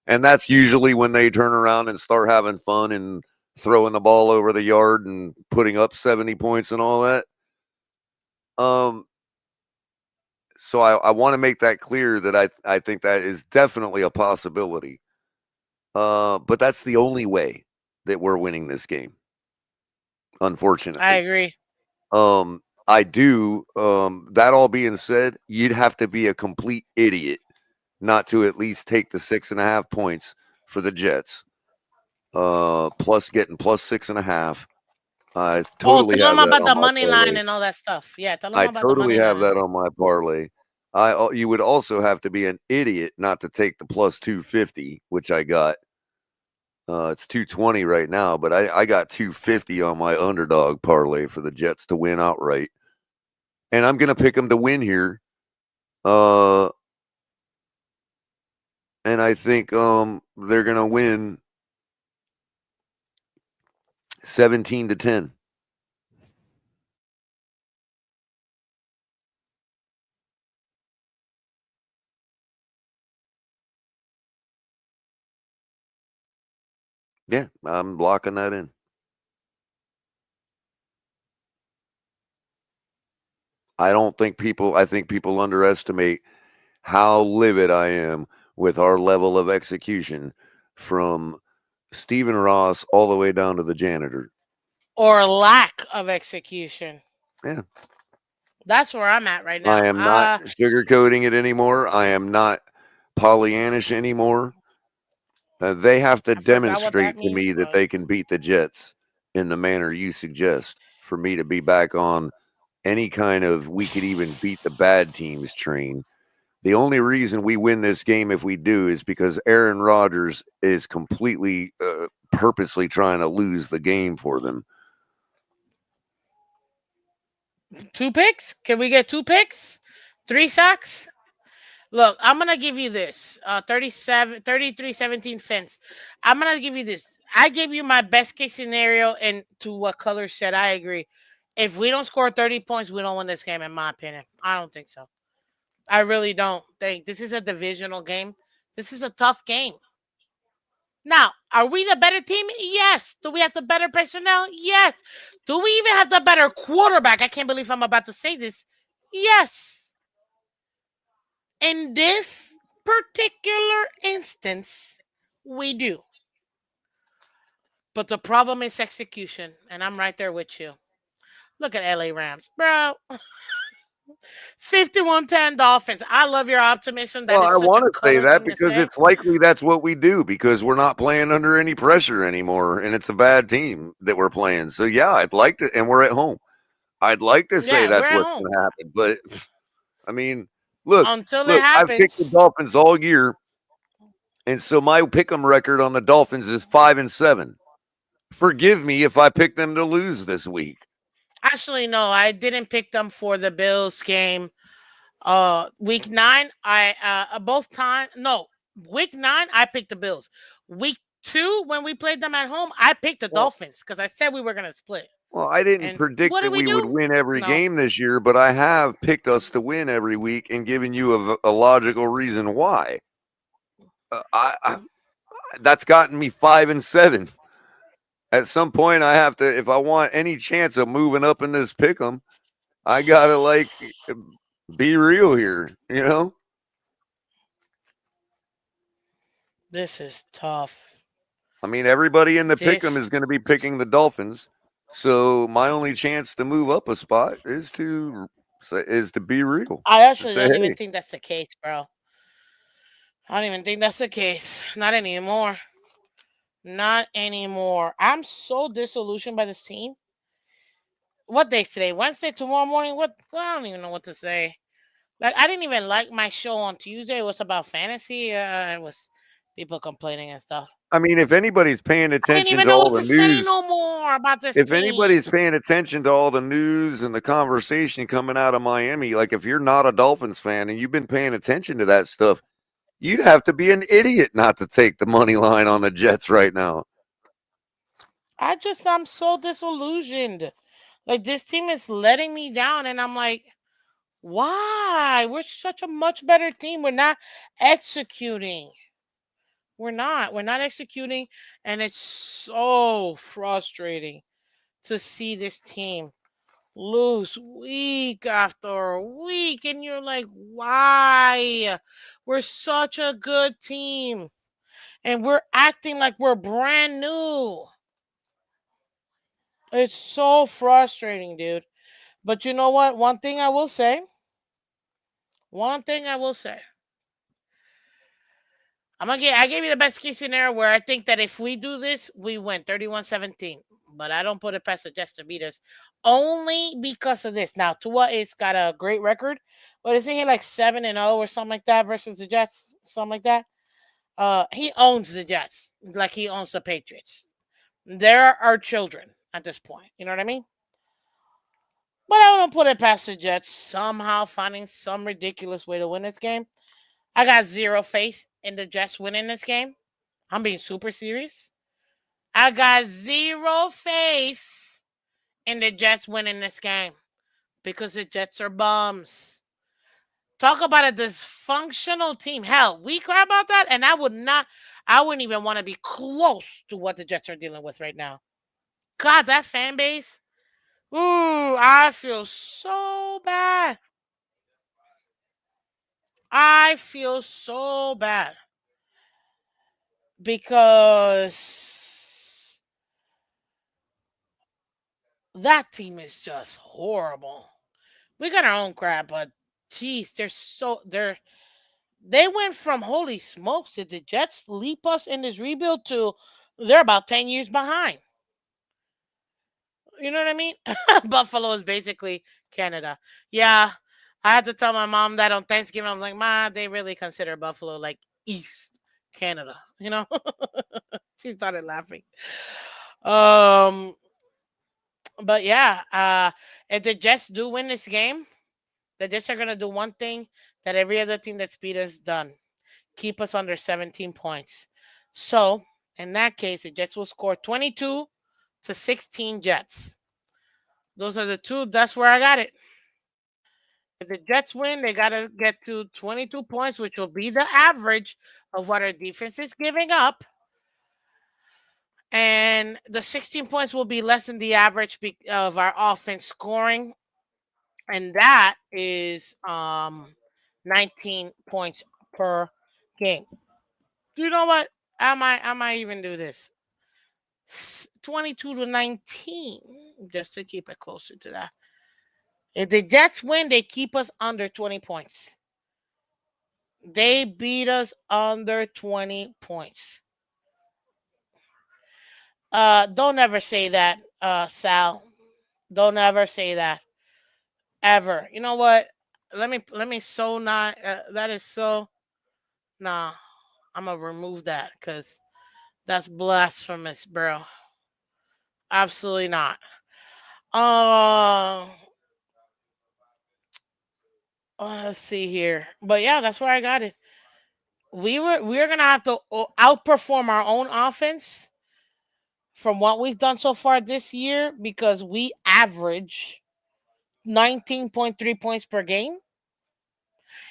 And that's usually when they turn around and start having fun and throwing the ball over the yard and putting up 70 points and all that. Um, so I want to make that clear that I think that is definitely a possibility. But that's the only way that we're winning this game, I unfortunately. agree. I do. That all being said, you'd have to be a complete idiot not to at least take the 6.5 points for the Jets. Plus getting plus 6.5. I Oh, totally tell them have that about on the my money line parlay. and all that stuff. Yeah, tell them I about the totally money have line. that on my parlay. You would also have to be an idiot not to take the plus 250, which I got. It's 220 right now, but I got 250 on my underdog parlay for the Jets to win outright, and I'm gonna pick them to win here. Uh, and I think they're gonna win 17-10. Yeah, I'm locking that in. I think people underestimate how livid I am with our level of execution from Stephen Ross all the way down to the janitor. Or lack of execution. Yeah. That's where I'm at right I now. am not sugarcoating it anymore. I am not Pollyannish anymore. They have to I forgot what that demonstrate to means, me that but they can beat the Jets in the manner you suggest for me to be back on any kind of we could even beat the bad teams train. The only reason we win this game if we do is because Aaron Rodgers is completely purposely trying to lose the game for them. 2 picks? Can we get 2 picks? 3 sacks? Look, I'm gonna give you this. 37, 33-17 fence. I'm gonna give you this. I gave you my best case scenario, and to what Color said, I agree. If we don't score 30 points, we don't win this game, in my opinion. I don't think so. I really don't think this is a divisional game. This is a tough game. Now, are we the better team? Yes. Do we have the better personnel? Yes. Do we even have the better quarterback? I can't believe I'm about to say this. Yes. In this particular instance, we do. But the problem is execution, and I'm right there with you. Look at LA Rams, bro. 51-10 Dolphins. I love your optimism. That Well, is I such a want to say color that thing to because say. it's likely that's what we do because we're not playing under any pressure anymore and it's a bad team that we're playing. So, yeah, I'd like to, and we're at home. I'd like to say Yeah, we're that's at what's home. going to happen. But, I mean, look, Until it look, I've picked the happens. Dolphins all year. And so my pick 'em record on the Dolphins is 5-7. Forgive me if I pick them to lose this week. Actually, no, I didn't pick them for the Bills game. Week 9, I both time no, week 9 I picked the Bills. Week 2, when we played them at home, I picked the Well, Dolphins because I said we were gonna split. I didn't And predict what that did we we would do? win every No. game this year, but I have picked us to win every week and given you a logical reason why. I that's gotten me 5-7. At some point, I have to if I want any chance of moving up in this pick 'em, I gotta be real here. You know. This is tough. I mean, everybody in the pick'em This is going to be picking the Dolphins. So my only chance to move up a spot is to be real. I To actually say, don't even hey, think that's the case, bro. I don't even think that's the case. Not anymore. Not anymore. I'm so disillusioned by this team. what day's today? Wednesday, tomorrow morning. What? Well, I don't even know what to say. Like I didn't even like my show on Tuesday. It was about fantasy. It was people complaining and stuff. I mean, if anybody's paying I didn't attention even to know all what the to say news, no more about this if team. anybody's paying attention to all the news and the conversation coming out of Miami, like if you're not a Dolphins fan and you've been paying attention to that stuff, you'd have to be an idiot not to take the money line on the Jets right now. I'm so disillusioned. Like this team is letting me down, and I'm like, why? We're such a much better team. We're not executing. We're not. We're not executing, and it's so frustrating to see this team lose week after week, and you're like, why? We're such a good team, and we're acting like we're brand new. It's so frustrating, dude. But you know what? One thing I will say, I gave you the best case scenario where I think that if we do this, we win 31-17. But I don't put it past the Jets to beat us. Only because of this. Now, Tua is got a great record, but isn't he like 7-0 or something like that versus the Jets? Something like that. He owns the Jets like he owns the Patriots. They're our children at this point. You know what I mean? But I wouldn't put it past the Jets somehow finding some ridiculous way to win this game. I got zero faith in the Jets winning this game. I'm being super serious. I got zero faith in the Jets winning this game because the Jets are bums. Talk about a dysfunctional team. Hell, we cry about that, and I wouldn't even want to be close to what the Jets are dealing with right now. God, that fan base. Ooh, I feel so bad. I feel so bad because that team is just horrible. We got our own crap, but geez, they went from holy smokes, did the Jets leap us in this rebuild to they're about 10 years behind. You know what I mean? Buffalo is basically Canada. Yeah. I had to tell my mom that on Thanksgiving. I'm like, Ma, they really consider Buffalo like East Canada, you know? She started laughing. Um, but yeah, if the Jets do win this game, the Jets are gonna do one thing that every other team that's beat us done: keep us under 17 points. So in that case, the Jets will score 22-16 Jets. Those are the two. That's where I got it. If the Jets win, they gotta get to 22 points, which will be the average of what our defense is giving up. And the 16 points will be less than the average of our offense scoring, and that is 19 points per game. Do you know what? I might even do this. 22-19, just to keep it closer to that. If the Jets win, they keep us under 20 points. They beat us under 20 points. Don't ever say that, Sal. Don't ever say that. Ever. You know what? Let me so not that is so nah. I'm gonna remove that because that's blasphemous, bro. Absolutely not. Uh, let's see here. But yeah, that's where I got it. We're gonna have to outperform our own offense from what we've done so far this year because we average 19.3 points per game.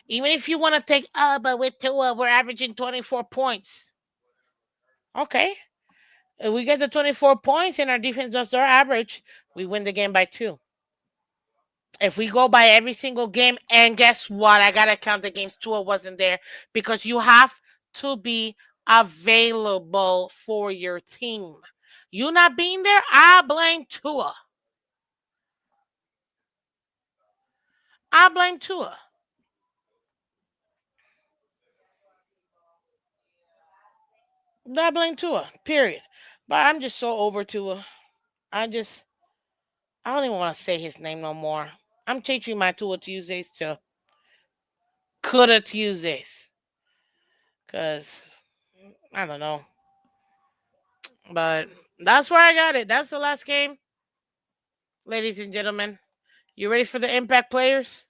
Even if you want to take, but with Tua, we're averaging 24 points. Okay. If we get the 24 points and our defense does their average, we win the game by two. If we go by every single game, and guess what? I got to count the games Tua wasn't there because you have to be available for your team. You not being there, I blame Tua. I blame Tua. I blame Tua. Period. But I'm just so over Tua. I just I don't even want to say his name no more. I'm changing my Tour Tuesdays to Coulda Tuesdays. Because, I don't know. But that's where I got it. That's the last game, ladies and gentlemen. You ready for the impact players?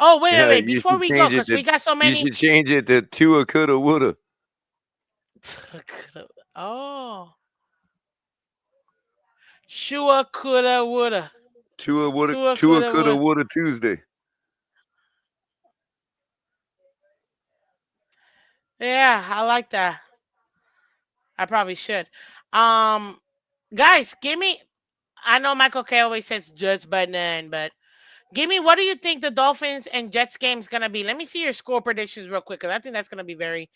Oh, wait, wait, Yeah, wait. Before we go, because we got so you many. should change it to Tua coulda woulda. Oh. Shua, coulda, woulda. Tua, Tua coulda, coulda woulda. woulda Tuesday. Yeah, I like that. I probably should. Um, guys, give me. I know Michael K always says Jets by 9, but give me, what do you think the Dolphins and Jets game is gonna be? Let me see your score predictions real quick, because I think that's gonna be very,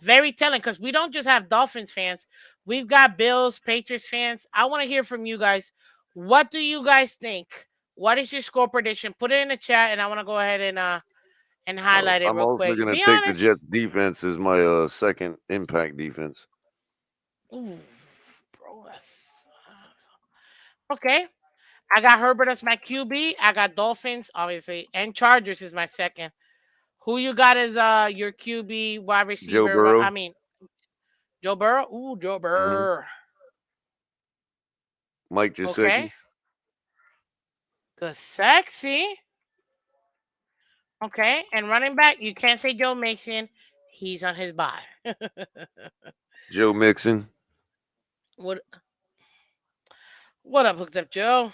very telling. Because we don't just have Dolphins fans, we've got Bills, Patriots fans. I want to hear from you guys. What do you guys think? What is your score prediction? Put it in the chat, and I want to go ahead and highlight it I'm real also quick. gonna Be take the Jets honest. defense as my second impact defense. Ooh, bro, that's okay. I got Herbert as my QB. I got Dolphins, obviously, and Chargers is my second. Who you got as your QB, wide Joe receiver? I Burrow. mean, Joe Burrow. Ooh, Joe Hmm. Burrow. Mike Okay, Gesicki. good, sexy. Okay, and running back, you can't say Joe Mixon. He's on his bye. Joe Mixon. what? What up, hooked up Joe?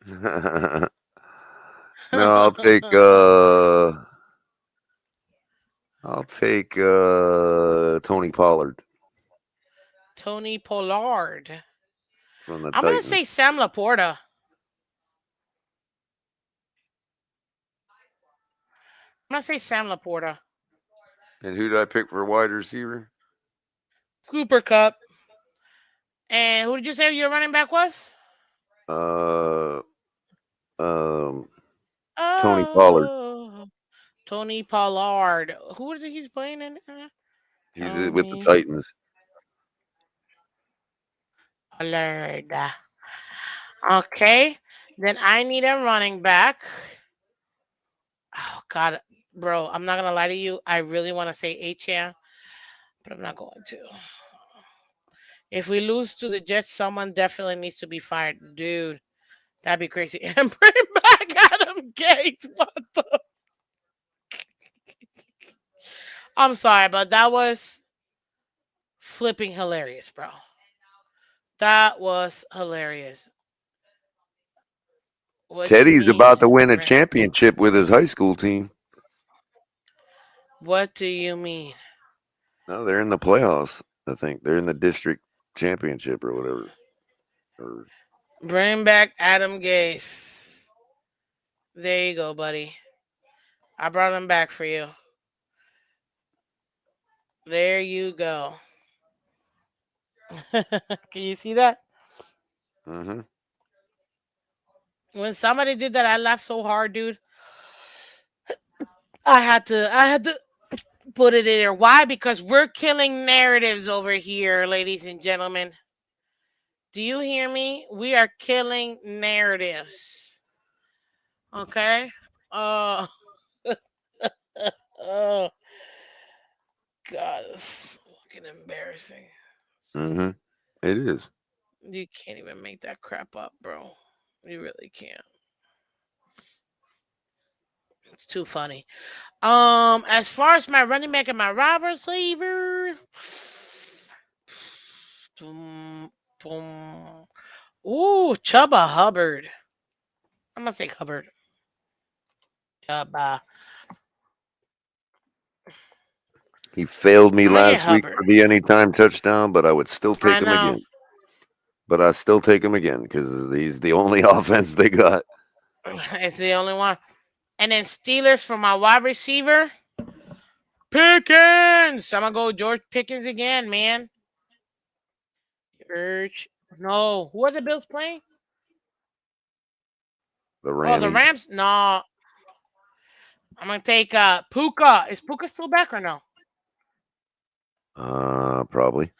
No, I'll take Tony Pollard Tony Pollard. from the I'm gonna Titans. say Sam Laporta. I'm gonna say Sam Laporta. And who did I pick for wide receiver? Cooper Cup. And who did you say your running back was? Uh, um, Tony Pollard. Oh, Tony Pollard. Who is it he's playing in? He's with the Tony Titans. Pollard. Okay. Then I need a running back. Oh God, bro, I'm not gonna lie to you. I really want to say H, but I'm not going to. If we lose to the Jets, someone definitely needs to be fired, dude. That'd be crazy. And bring back Adam Gates. What the? I'm sorry, but that was flipping hilarious, bro. That was hilarious. What you Teddy's about mean? to win a championship with his high school team. What do you mean? No, they're in the playoffs. I think they're in the district championship or whatever. Or Bring back Adam Gase. There you go, buddy. I brought him back for you. There you go. Can you see that? mm-hmm. When somebody did that, I laughed so hard, dude. I had to put it in there. Why? Because we're killing narratives over here, ladies and gentlemen. Do you hear me? We are killing narratives. Okay? Oh, oh God, it's fucking embarrassing. Mm-hmm. It is. You can't even make that crap up, bro. You really can't. It's too funny. As far as my running back and my wide receiver, boom, boom. Ooh, Chuba Hubbard. I'm gonna say Hubbard. Chuba. He failed me I'm gonna get last week Hubbard. for the anytime touchdown, but I would still I take him know. again. But I still take him again because he's the only offense they got. It's the only one. And then Steelers for my wide receiver. Pickens. I'm gonna go George Pickens again, man. Urge. No. Who are the Bills playing? The Oh, the Rammies. Rams. No. I'm gonna take Puka. Is Puka still back or no? Probably.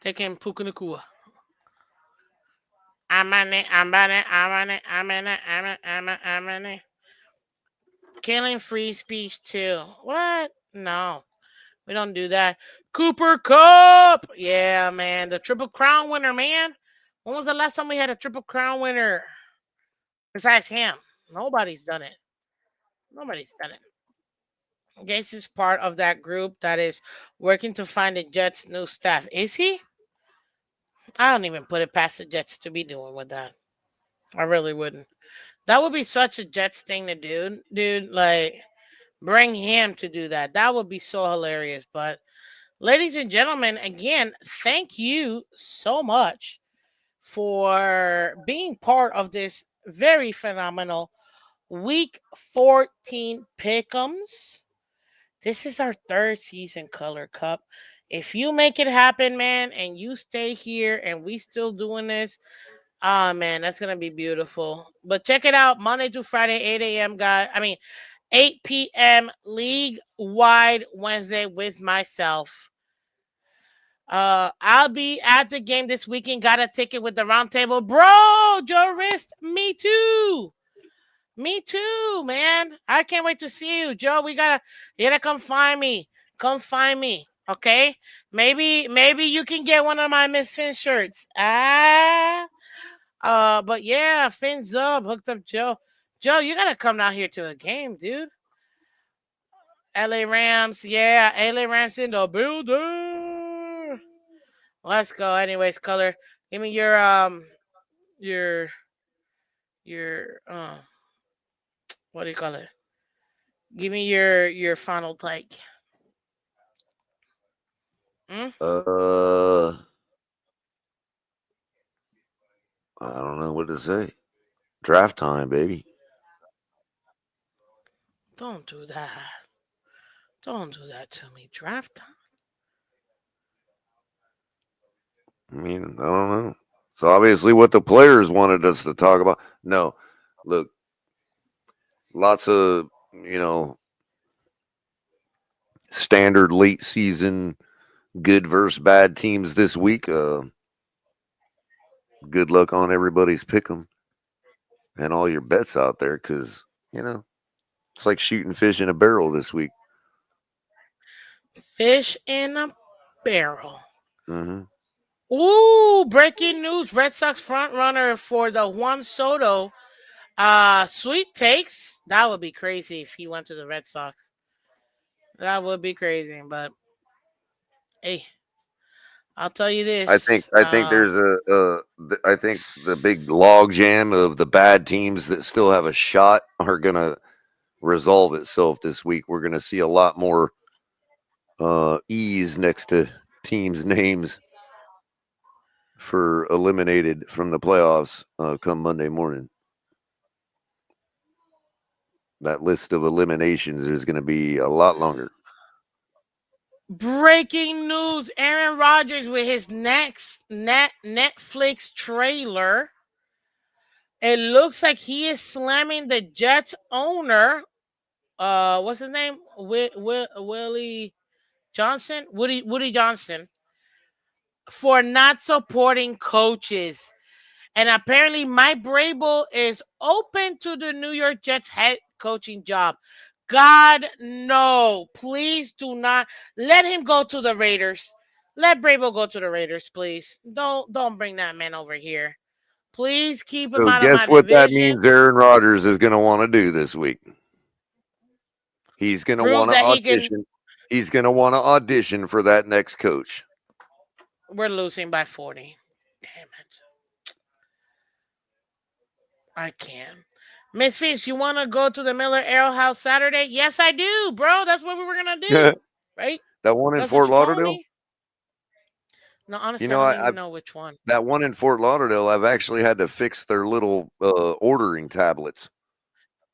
Taking Puka Nakua. I'm on it. I'm on it. I'm on it. I'm in it. I'm in it. Killing free speech too. What? No, we don't do that. Cooper Cup. Yeah, man. The Triple Crown winner, man. When was the last time we had a Triple Crown winner besides him? Nobody's done it. Nobody's done it. Gates is part of that group that is working to find the Jets' new staff. Is he? I don't even put it past the Jets to be doing with that. I really wouldn't. That would be such a Jets thing to do, dude. Like, bring him to do that. That would be so hilarious. But, ladies and gentlemen, again, thank you so much for being part of this very phenomenal Week 14 pick'ems. This is our third season Color Cup. If you make it happen, man, and you stay here and we still doing this, oh man, that's gonna be beautiful. But check it out Monday to Friday, 8 a.m. guys. I mean 8 p.m. league wide Wednesday with myself. I'll be at the game this weekend. Got a ticket with the round table. Bro, Joe Wrist, me too. Me too, man. I can't wait to see you, Joe. You gotta come find me. Come find me. Okay? Maybe you can get one of my Miss Finn shirts. But yeah, Fins up, hooked up Joe. Joe, you gotta come down here to a game, dude. LA Rams, yeah, LA Rams in the building. Let's go. Anyways, color. Give me your your what do you call it? Give me your final take. Hmm? Uh, I don't know what to say. Draft time, baby. Don't do that. Don't do that to me. Draft time. I mean, I don't know. So obviously, what the players wanted us to talk about. No, look, lots of you know standard late season good versus bad teams this week. Good luck on everybody's pick 'em and all your bets out there, because you know it's like shooting fish in a barrel this week. Fish in a barrel. Hmm. Ooh, breaking news. Red Sox front runner for the Juan Soto. Sweet takes. That would be crazy if he went to the Red Sox. That would be crazy. But hey, I'll tell you this. I think there's I think the big log jam of the bad teams that still have a shot are gonna resolve itself this week. We're gonna see a lot more E's next to teams' names for eliminated from the playoffs come Monday morning. That list of eliminations is going to be a lot longer. Breaking news. Aaron Rodgers with his next Netflix trailer. It looks like he is slamming the Jets owner. What's his name? Willie Johnson? Woody Johnson for not supporting coaches. And apparently, Mike Vrabel is open to the New York Jets head coaching job. God, no. Please do not let him go to the Raiders. Let Vrabel go to the Raiders, please. Don't bring that man over here. Please keep him So out of guess my what that division. means Aaron Rodgers is going to want to do this week? He's going to Prove want to that he can. audition. He's going to want to audition for that next coach. We're losing by 40. Damn it. I can. Miss Finch, you want to go to the Miller Arrow House Saturday? Yes, I do, bro. That's what we were going to That do, right? one in That's what Fort you told Lauderdale. me. No, You honestly, I know, don't even know which one. that one in Fort Lauderdale, I've actually had to fix their little ordering tablets.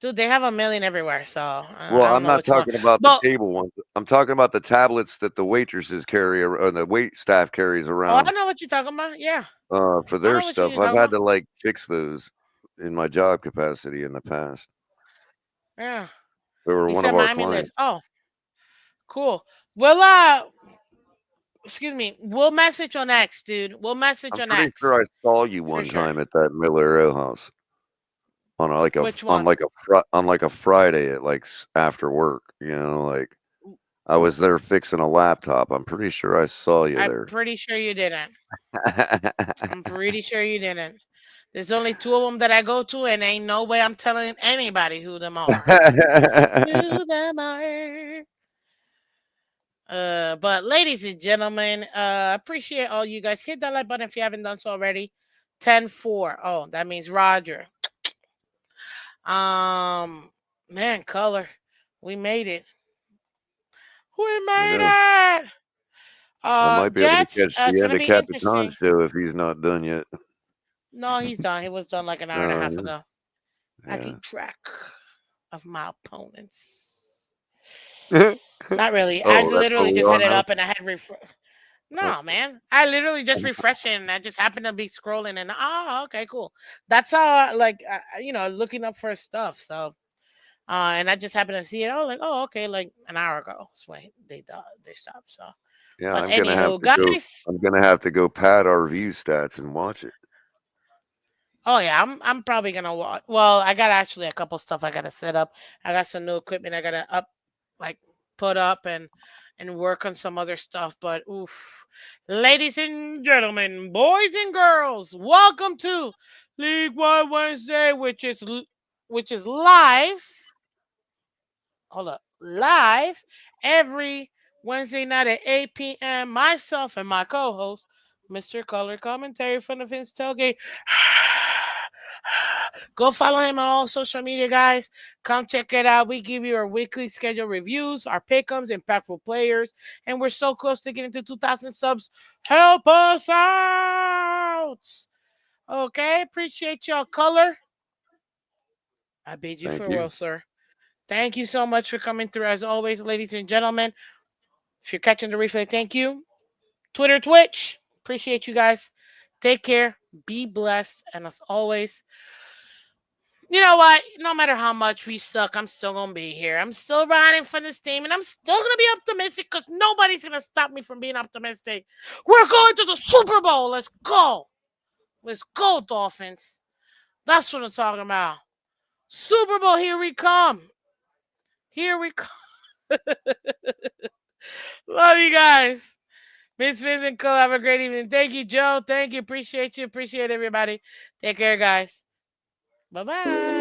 Dude, they have a million everywhere, so Well, I don't I'm know not which one. talking about the But table ones. I'm talking about the tablets that the waitresses carry or the wait staff carries oh, I around know what you're talking about. Yeah, for I their know what stuff. you're I've talking had about. to like fix those in my job capacity in the past. Yeah, They were he one of said our Miami lives. clients. Oh, cool. Well, Excuse me. We'll message on X, dude. We'll message I'm on pretty sure I X saw you for one sure. time at that Miller Ale House Which one? on like a Friday at like after work. Like I was there fixing a laptop. I'm pretty sure I saw you I'm there. pretty sure you didn't. I'm pretty sure you didn't. There's only two of them that I go to, and ain't no way I'm telling anybody who them are. Who them are. But ladies and gentlemen, appreciate all you guys. Hit that like button if you haven't done so already. 10-4. Oh, that means Roger. Um, man, color. We made it. We I made know. it. I might be able to Jets. catch the It's end gonna of be Capitan's interesting. show if he's not done yet. No, he's done. He was done like an hour and a half Uh, ago. I yeah. keep track of my opponents. Yeah. Not really. I Oh, that's where literally we just are had it now. up and I had Uh, no, man. I literally just refreshed it and I just happened to be scrolling and okay, cool. That's how looking up for stuff. So, and I just happened to see it. Oh, like, oh, okay, like an hour ago. That's when they stopped. So, yeah, but anywho, guys. I'm gonna have to go pad our view stats and watch it. Oh yeah, I'm probably gonna watch. Well, I got actually a couple stuff I gotta set up. I got some new equipment I gotta like put up and work on some other stuff. But oof, ladies and gentlemen, boys and girls, welcome to League Wide Wednesday, which is live. Hold up, live every Wednesday night at 8 p.m. Myself and my co-host, Mr. Color Commentary from the Phins Tailgate. Go follow him on all social media, guys. Come check it out. We give you our weekly schedule reviews, our pick'ems, impactful players, and we're so close to getting to 2,000 subs. Help us out. Okay, appreciate y'all. Color, I bid you Thank you. farewell, sir. Thank you so much for coming through, as always, ladies and gentlemen. If you're catching the replay, thank you. Twitter, Twitch, appreciate you guys. Take care, be blessed, and as always, you know what? No matter how much we suck, I'm still gonna be here. I'm still riding for this team, and I'm still gonna be optimistic because nobody's gonna stop me from being optimistic. We're going to the Super Bowl. Let's go. Let's go, Dolphins. That's what I'm talking about. Super Bowl, here we come. Here we come. Love you guys. Miss Vince and Cole, have a great evening. Thank you, Joe. Thank you. Appreciate you. Appreciate everybody. Take care, guys. Bye bye.